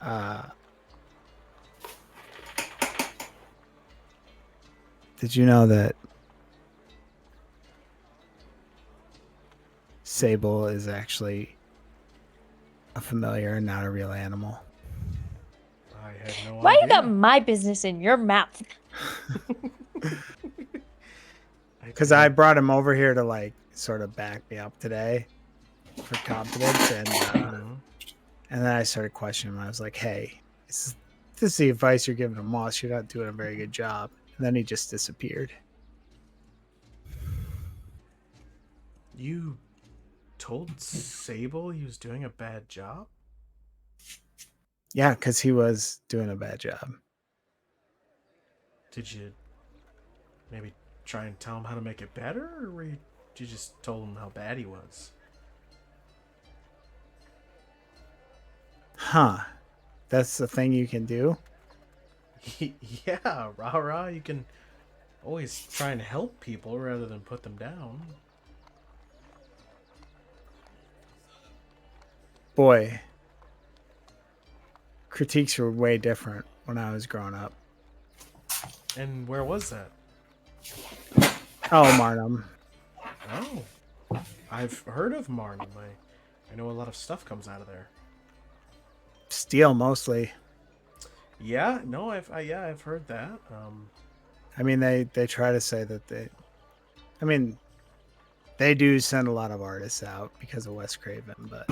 Uh, did you know that Sable is actually a familiar and not a real animal? I had no Why idea. you got my business in your mouth? Because I brought him over here to like sort of back me up today for confidence, and then I started questioning him. I was like, "Hey, this is the advice you're giving to Moss. You're not doing a very good job." And then he just disappeared. You told Sable he was doing a bad job? Yeah, because he was doing a bad job. Did you maybe try and tell him how to make it better, or you just told him how bad he was? Huh? That's the thing you can do. Yeah, RaRa, you can always try and help people rather than put them down. Boy, critiques were way different when I was growing up. And where was that? Oh, Marnum. Oh, I've heard of Marnum. I know a lot of stuff comes out of there. Steel mostly. Yeah, no, I've heard that. I mean, they try to say that they do send a lot of artists out because of Wes Craven, but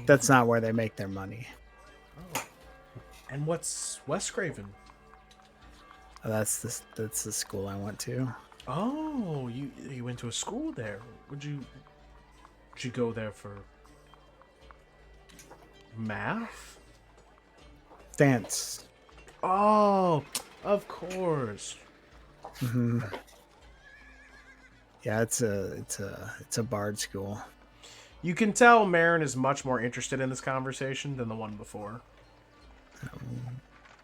that's not where they make their money. Oh. And what's Wes Craven? That's the school I went to. Oh, you went to a school there. Would you go there for math? Dance. Oh, of course. Mm-hmm. Yeah, it's a bard school. You can tell Marin is much more interested in this conversation than the one before.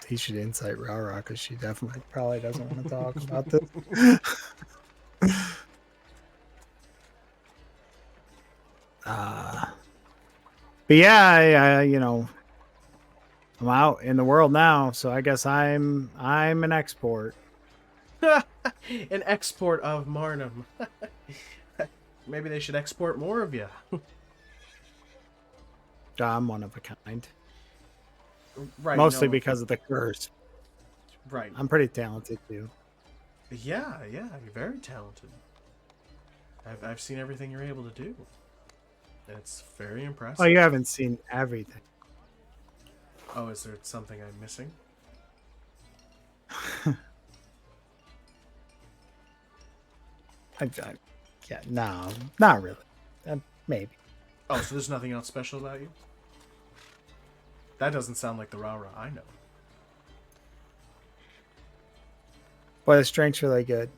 He should incite RaRa because she definitely probably doesn't want to talk about this. But yeah, I you know, I'm out in the world now, so I guess I'm an export. An export of Marnum. Maybe they should export more of you. I'm one of a kind. Right. Mostly no, because of the curse. Right. I'm pretty talented too. Yeah, you're very talented. I've seen everything you're able to do. It's very impressive. Oh, you haven't seen everything. Oh, is there something I'm missing? Yeah, no, not really. Maybe. Oh, so there's nothing else special about you? That doesn't sound like the RaRa I know. Boy, the strength's really good.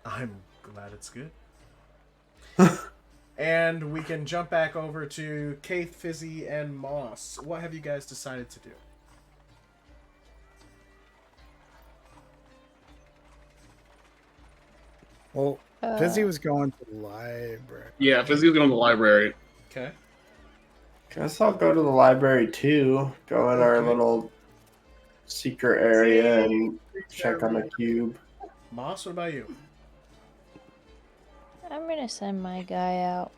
I'm glad it's good. And we can jump back over to Kayth, Fizzi, and Moss. What have you guys decided to do? Well, Fizzi was going to the library. Yeah, Fizzi's going to the library. Okay. Guess I'll go to the library too. Go in our little secret area and check on the cube. Moss, what about you? I'm gonna send my guy out.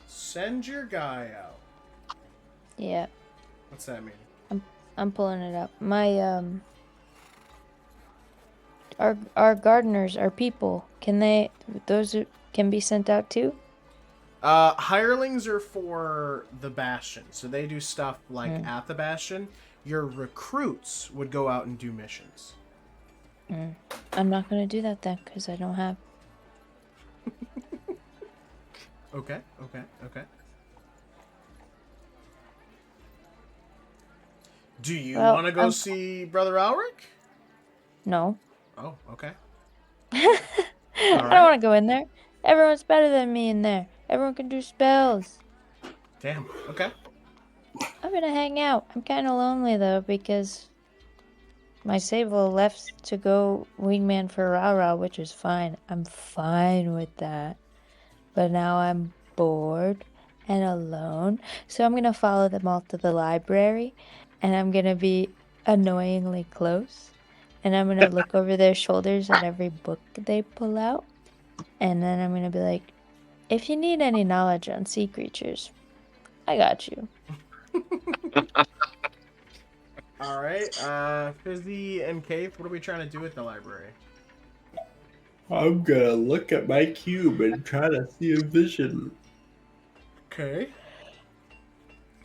Send your guy out. Yeah, What's that mean? I'm pulling it up. My our gardeners, our people, those can be sent out too? Hirelings are for the Bastion, so they do stuff like at the Bastion. Your recruits would go out and do missions. I'm not gonna do that then, because I don't have. Okay. Do you Well, want to go see Brother Alric? No. Oh, okay. I don't want to go in there. Everyone's better than me in there. Everyone can do spells. Damn. Okay. I'm gonna hang out. I'm kind of lonely though because my Sable left to go wingman for RaRa, which is fine. I'm fine with that. But now I'm bored and alone, so I'm gonna follow them all to the library, and I'm gonna be annoyingly close, and I'm gonna look over their shoulders at every book they pull out, and then I'm gonna be like, if you need any knowledge on sea creatures, I got you. All right. Fizzi and Kayth, what are we trying to do at the library? I'm gonna look at my cube and try to see a vision. Okay.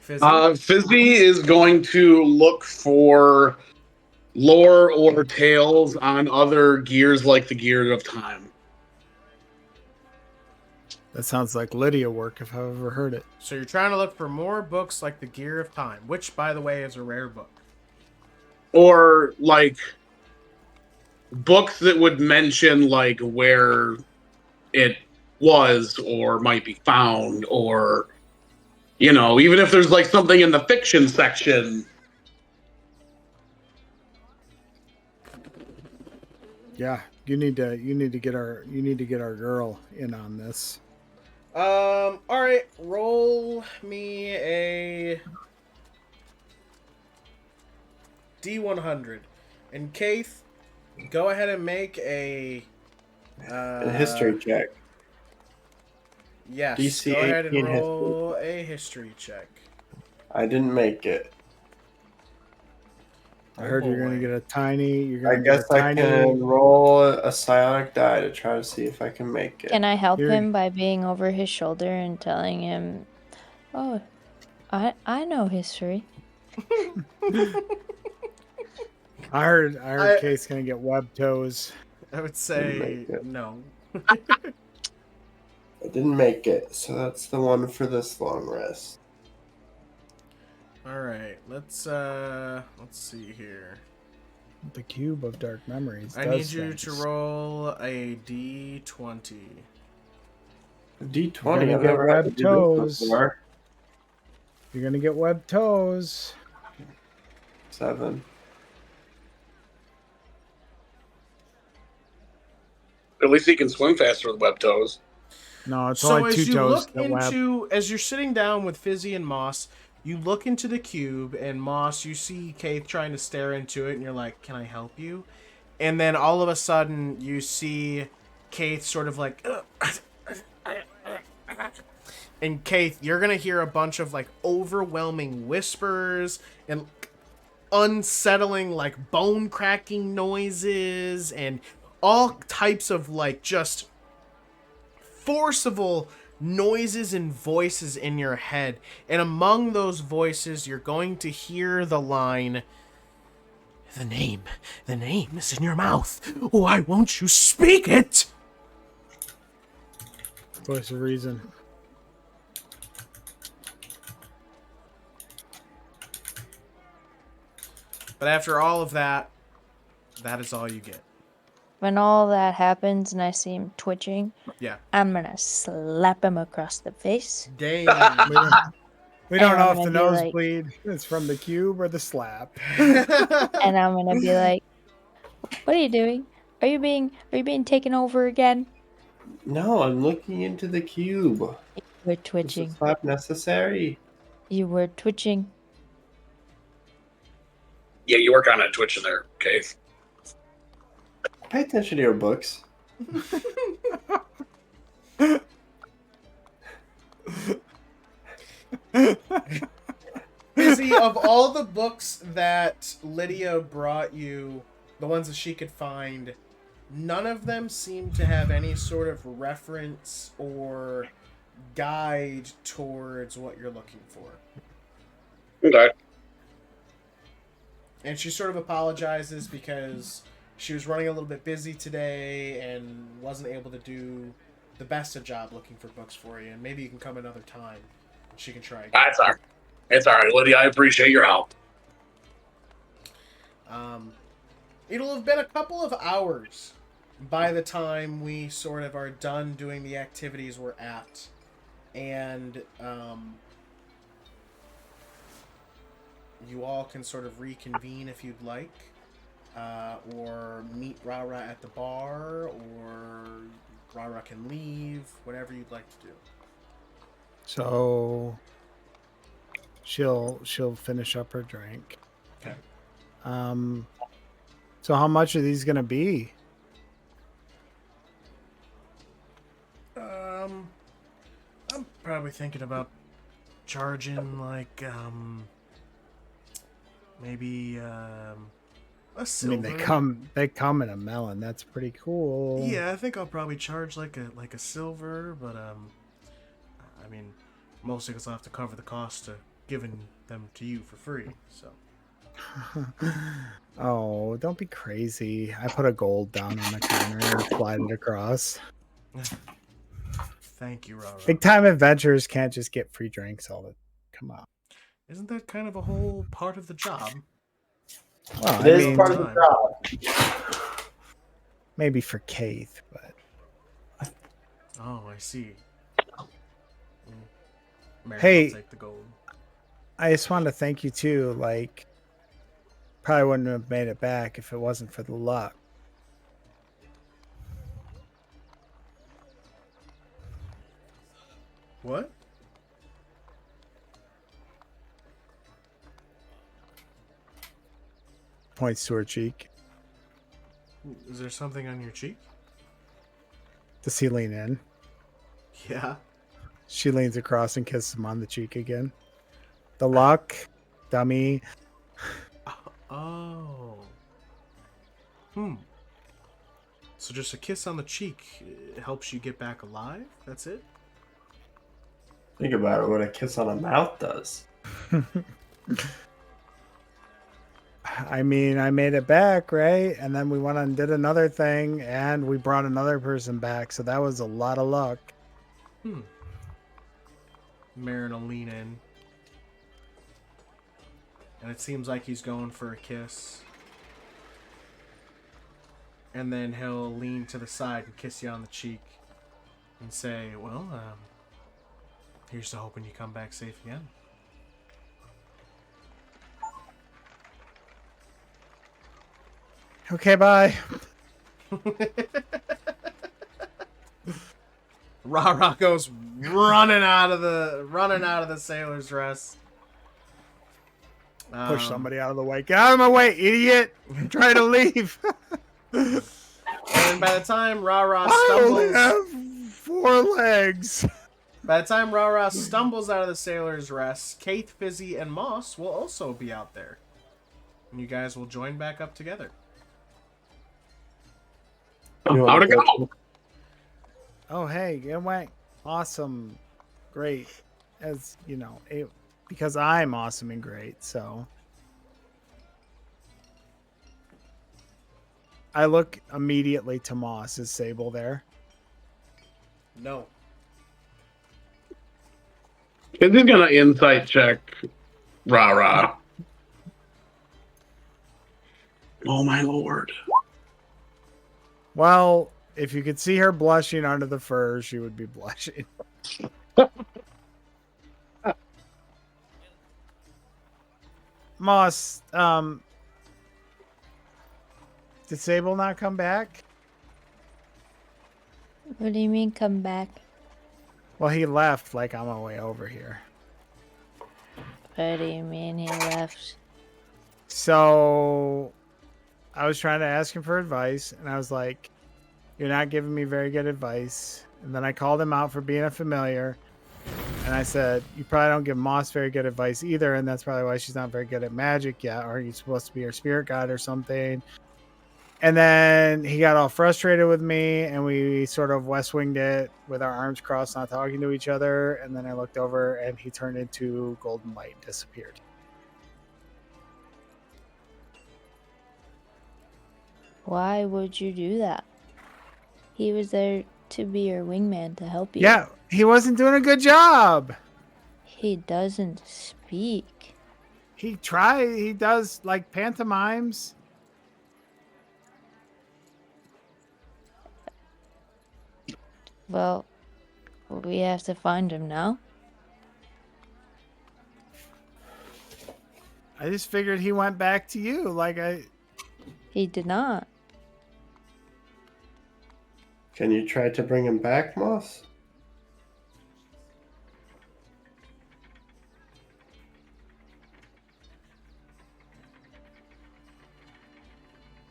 Fizzi? Fizzi is going to look for lore or tales on other gears like the Gear of Time. That sounds like Lydia work if I've ever heard it. So you're trying to look for more books like the Gear of Time, which, by the way, is a rare book. Or, like, books that would mention, like, where it was or might be found, or, you know, even if there's, like, something in the fiction section. Yeah, you need to get our girl in on this. All right. Roll me a D100. And Kayth, go ahead and make a history check. Yes. DC go ahead and 18 roll a history check. I didn't make it. I heard you're gonna get a tiny. I guess I can roll a psionic die to try to see if I can make it. Can I help him by being over his shoulder and telling him, "Oh, I know history." I heard Kay's gonna get web toes. I would say no. I didn't make it, so that's the one for this long rest. All right, let's see here. The cube of dark memories. I need you to roll a D20. D20. I've never had to do this before. You're gonna get web toes. 7. At least he can swim faster with web toes. No, it's So only as 2 you toes. look as you're sitting down with Fizzi and Moss, you look into the cube, and Moss, you see Kayth trying to stare into it, and you're like, "Can I help you?" And then all of a sudden, you see Kayth sort of like, and Kayth, you're gonna hear a bunch of like overwhelming whispers and unsettling like bone cracking noises and all types of like just forcible noises and voices in your head. And among those voices, you're going to hear the line, the name is in your mouth. Why won't you speak it?" Voice of reason. But after all of that, that is all you get. When all that happens and I see him twitching, Yeah. I'm gonna slap him across the face. Damn. We don't know I'm if the gonna be nosebleed is from the cube or the slap. And I'm gonna be like, "What are you doing? Are you being taken over again?" No, I'm looking into the cube. You were Is the twitching. slap necessary? You were twitching. Yeah, you work on a twitch in there, Kayth. Pay attention to your books. Fizzi, of all the books that Lydia brought you, the ones that she could find, none of them seem to have any sort of reference or guide towards what you're looking for. Okay. And she sort of apologizes because she was running a little bit busy today and wasn't able to do the best of job looking for books for you. And maybe you can come another time. She can try again. That's all right. It's all right, Lydia. I appreciate your help. It'll have been a couple of hours by the time we sort of are done doing the activities we're at. And you all can sort of reconvene if you'd like. Or meet RaRa at the bar, or RaRa can leave, whatever you'd like to do. So she'll finish up her drink. Okay. So how much are these gonna be? I'm probably thinking about charging like maybe a I silver. mean, they come in a melon. That's pretty cool. Yeah, I think I'll probably charge like a silver, but I mean, mostly because I'll have to cover the cost of giving them to you for free. So. Oh, don't be crazy. I put a gold down on the counter and slide it across. Thank you, RaRa. Big time adventurers can't just get free drinks all the. Come on. Isn't that kind of a whole part of the job? Well, It is part of the job. Maybe for Kayth, but Oh, I see. Mary Hey. will take the gold. I just wanted to thank you too. Like, probably wouldn't have made it back if it wasn't for the luck. What? Points to her cheek. Is there something on your cheek? Does he lean in? Yeah. She leans across and kisses him on the cheek again. The luck, dummy. Oh. So just a kiss on the cheek helps you get back alive? That's it? Think about it, what a kiss on the mouth does. I mean, I made it back, right? And then we went and did another thing, and we brought another person back. So that was a lot of luck. Marin will lean in. And it seems like he's going for a kiss. And then he'll lean to the side and kiss you on the cheek. And say, well, here's to hoping you come back safe again. Okay, bye. RaRa goes running out of the sailor's dress. Push somebody out of the way. Get out of my way, idiot! Try to leave. And by the time RaRa I only stumbles, have 4 legs. by the time RaRa stumbles out of the sailor's rest, Kayth, Fizzi, and Moss will also be out there, and you guys will join back up together. How'd it go? Oh, hey, it went awesome, great, as you know, because I'm awesome and great. So I look immediately to Moss. Is Sable there? No. Is he gonna insight check RaRa? Oh my lord. Well, if you could see her blushing under the fur, she would be blushing. Moss, did Sable not come back? What do you mean come back? Well, he left like on my way over here. What do you mean he left? So I was trying to ask him for advice, and I was like, You're not giving me very good advice. And then I called him out for being a familiar. And I said, you probably don't give Moss very good advice either. And that's probably why she's not very good at magic yet. Or you supposed to be her spirit guide or something. And then he got all frustrated with me. And we sort of west winged it with our arms crossed, not talking to each other. And then I looked over and he turned into golden light and disappeared. Why would you do that? He was there to be your wingman to help you. Yeah, he wasn't doing a good job. He doesn't speak. He does like pantomimes. Well, we have to find him now. I just figured he went back to you. He did not. Can you try to bring him back, Moss?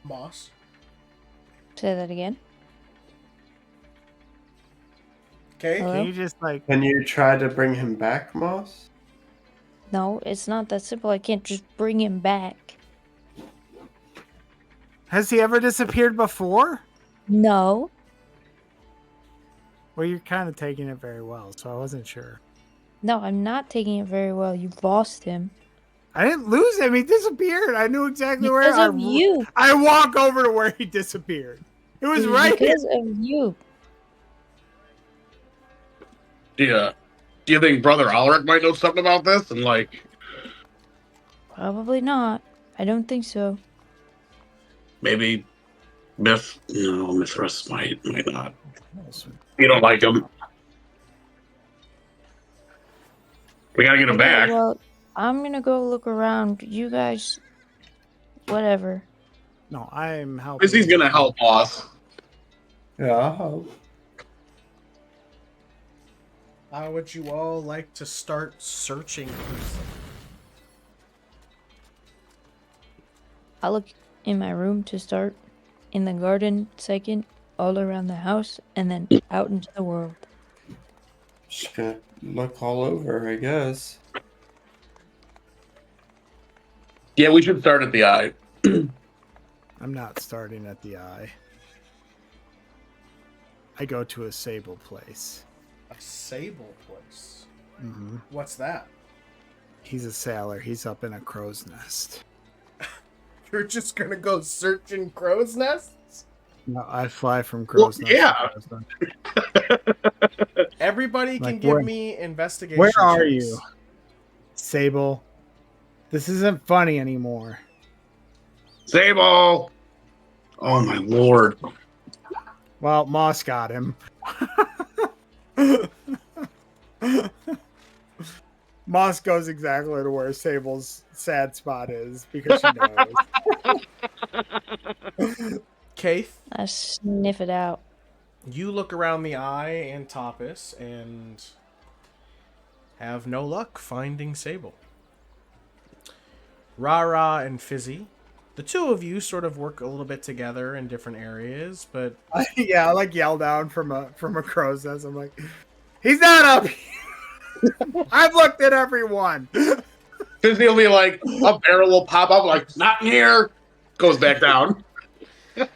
Moss. Say that again. Okay. Hello? Can you just Can you try to bring him back, Moss? No, it's not that simple. I can't just bring him back. has he ever disappeared before? No. Well, you're kind of taking it very well, so I wasn't sure. No, I'm not taking it very well. You've lost him. I didn't lose him. He disappeared. I knew exactly where. Because of you. I walk over to where he disappeared. It was right here. Because of you. Do you think Brother Ulrich might know something about this? And Probably not. I don't think so. maybe Miss Russ might not. You don't like him. We gotta get him back. Well, I'm gonna go look around. You guys, whatever. No, I'm helping. Fizzi's gonna help Moss. Yeah, I'll help. How would you all like to start searching for something? I'll look in my room to start, in the garden second, all around the house, and then out into the world. Just gonna look all over, I guess. Yeah, we should start at the eye. I'm not starting at the eye. I go to a sable place. A sable place. Mm-hmm. What's that? He's a sailor. He's up in a crow's nest. You're just gonna go searching crow's nests? No, I fly from crow's nest. yeah. to crow's nest. Everybody can Like, give where- me investigation. Where are checks. you, Sable? This isn't funny anymore. Sable! Oh my lord. Well, Moss got him. Moss goes exactly to where Sable's sad spot is because she knows. Kayth, I sniff it out. you look around the eye and Topis and have no luck finding Sable. RaRa and Fizzi, the two of you sort of work a little bit together in different areas, but Yeah, I yell down from a crow's nest. I'm like, he's not up here. I've looked at everyone. Fizzi will be like, a barrel will pop up, like, not in here. Goes back down.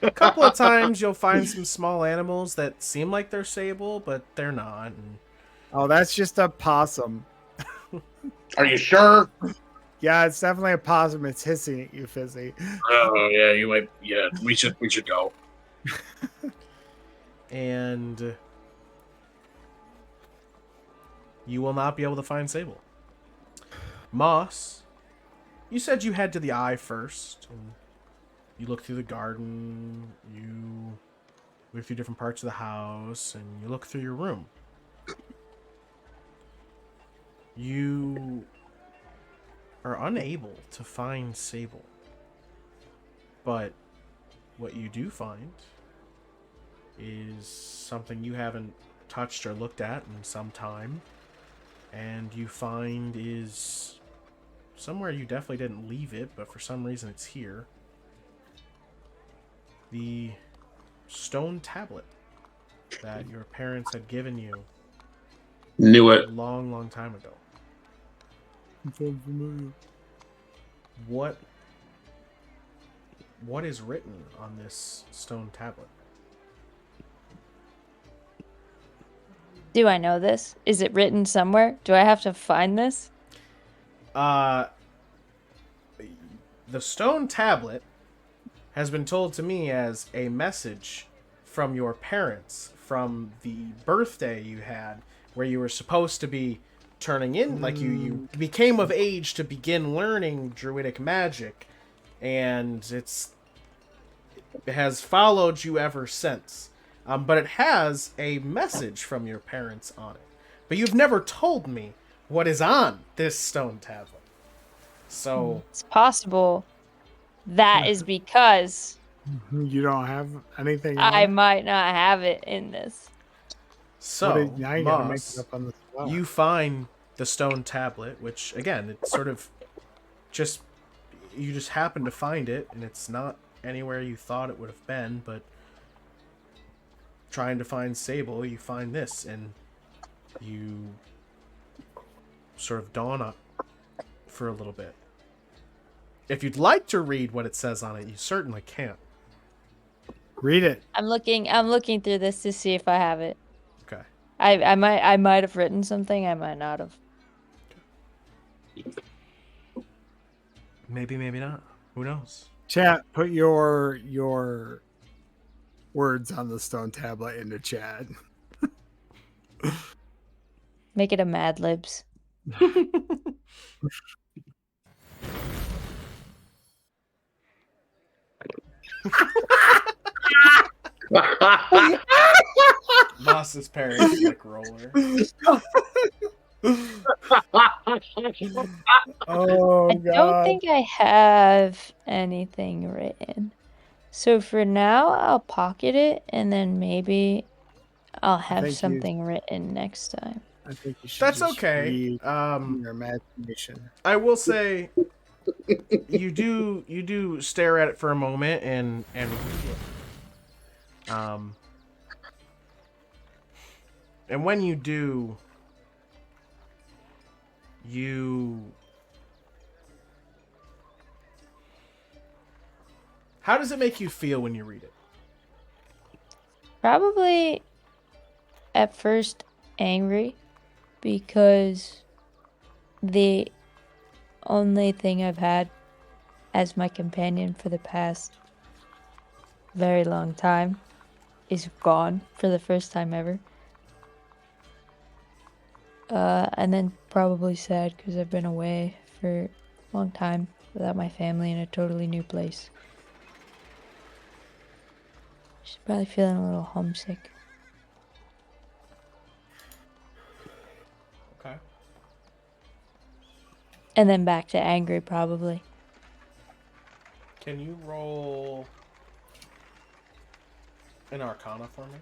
a couple of times you'll find some small animals that seem like they're Sable, but they're not. And Oh, that's just a possum. Are you sure? Yeah, it's definitely a possum. It's hissing at you, Fizzi. Oh yeah, you might. Yeah, we should go. and you will not be able to find Sable. Moss, you said you head to the eye first. You look through the garden, you look through different parts of the house, and you look through your room. You are unable to find Sable. But what you do find is something you haven't touched or looked at in some time. And you find is somewhere you definitely didn't leave it, but for some reason it's here. The stone tablet that your parents had given you Knew a it. long, long time ago. Sounds familiar. What is written on this stone tablet? Do I know this? Is it written somewhere? Do I have to find this? The stone tablet has been told to me as a message from your parents from the birthday you had where you were supposed to be turning in, like you became of age to begin learning druidic magic, and it has followed you ever since. But it has a message from your parents on it. But you've never told me what is on this stone tablet. So It's possible that is because You don't have anything. I on it? might not have it in this. So, Now you gotta make Moss, it up on the spot. you find the stone tablet, which again, it's sort of just you just happen to find it, and it's not anywhere you thought it would have been. But trying to find Sable, you find this, and you sort of dawn up for a little bit. If you'd like to read what it says on it, you certainly can. Read it. I'm looking through this to see if I have it. Okay. I might have written something, I might not have. Maybe, maybe not. Who knows? Chat, put your words on the stone tablet into chat. Make it a Mad Libs. Moss's parents like roller. Oh I don't think I have anything written. So for now, I'll pocket it, and then maybe I'll have think you- something written next time. I think you should. That's just okay. read Your your imagination. I will say, you do stare at it for a moment and read it. And when you do, how does it make you feel when you read it? Probably at first angry, because the only thing I've had as my companion for the past very long time is gone for the first time ever. And then probably sad because I've been away for a long time without my family in a totally new place. She's probably feeling a little homesick. Okay. And then back to angry, probably. Can you roll an Arcana for me?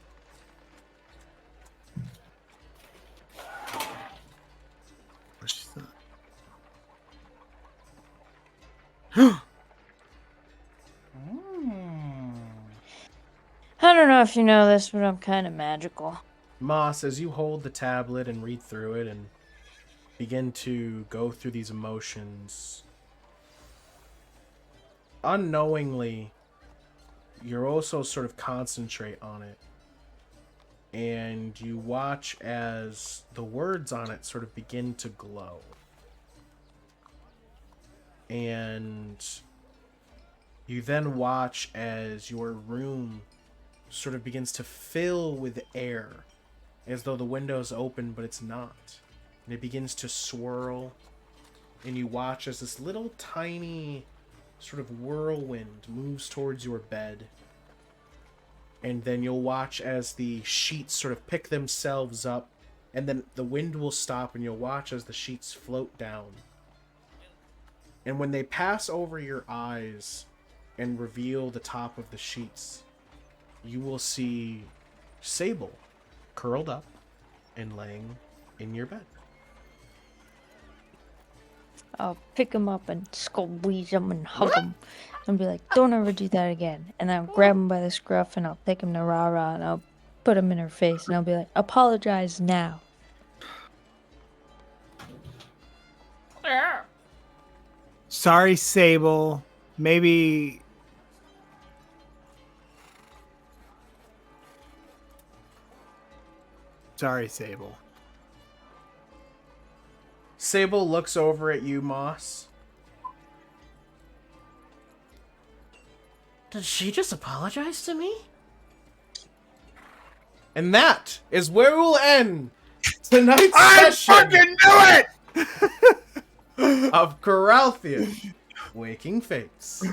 What's that? I don't know if you know this, but I'm kind of magical. Moss, as you hold the tablet and read through it and begin to go through these emotions, unknowingly, you're also sort of concentrate on it. And you watch as the words on it sort of begin to glow. And you then watch as your room sort of begins to fill with air, as though the window's open, but it's not. And it begins to swirl, and you watch as this little tiny sort of whirlwind moves towards your bed. And then you'll watch as the sheets sort of pick themselves up, and then the wind will stop, and you'll watch as the sheets float down. And when they pass over your eyes and reveal the top of the sheets, you will see Sable curled up and laying in your bed. I'll pick him up and squeeze him and hug him. And be like, don't ever do that again. And I'll grab him by the scruff and I'll take him to RaRa and I'll put him in her face and I'll be like, apologize now. Sorry, Sable. Maybe. Sorry, Sable. Sable looks over at you, Moss. Did she just apologize to me? And that is where we'll end tonight's I session fucking knew it! of Coralthea Waking Fates.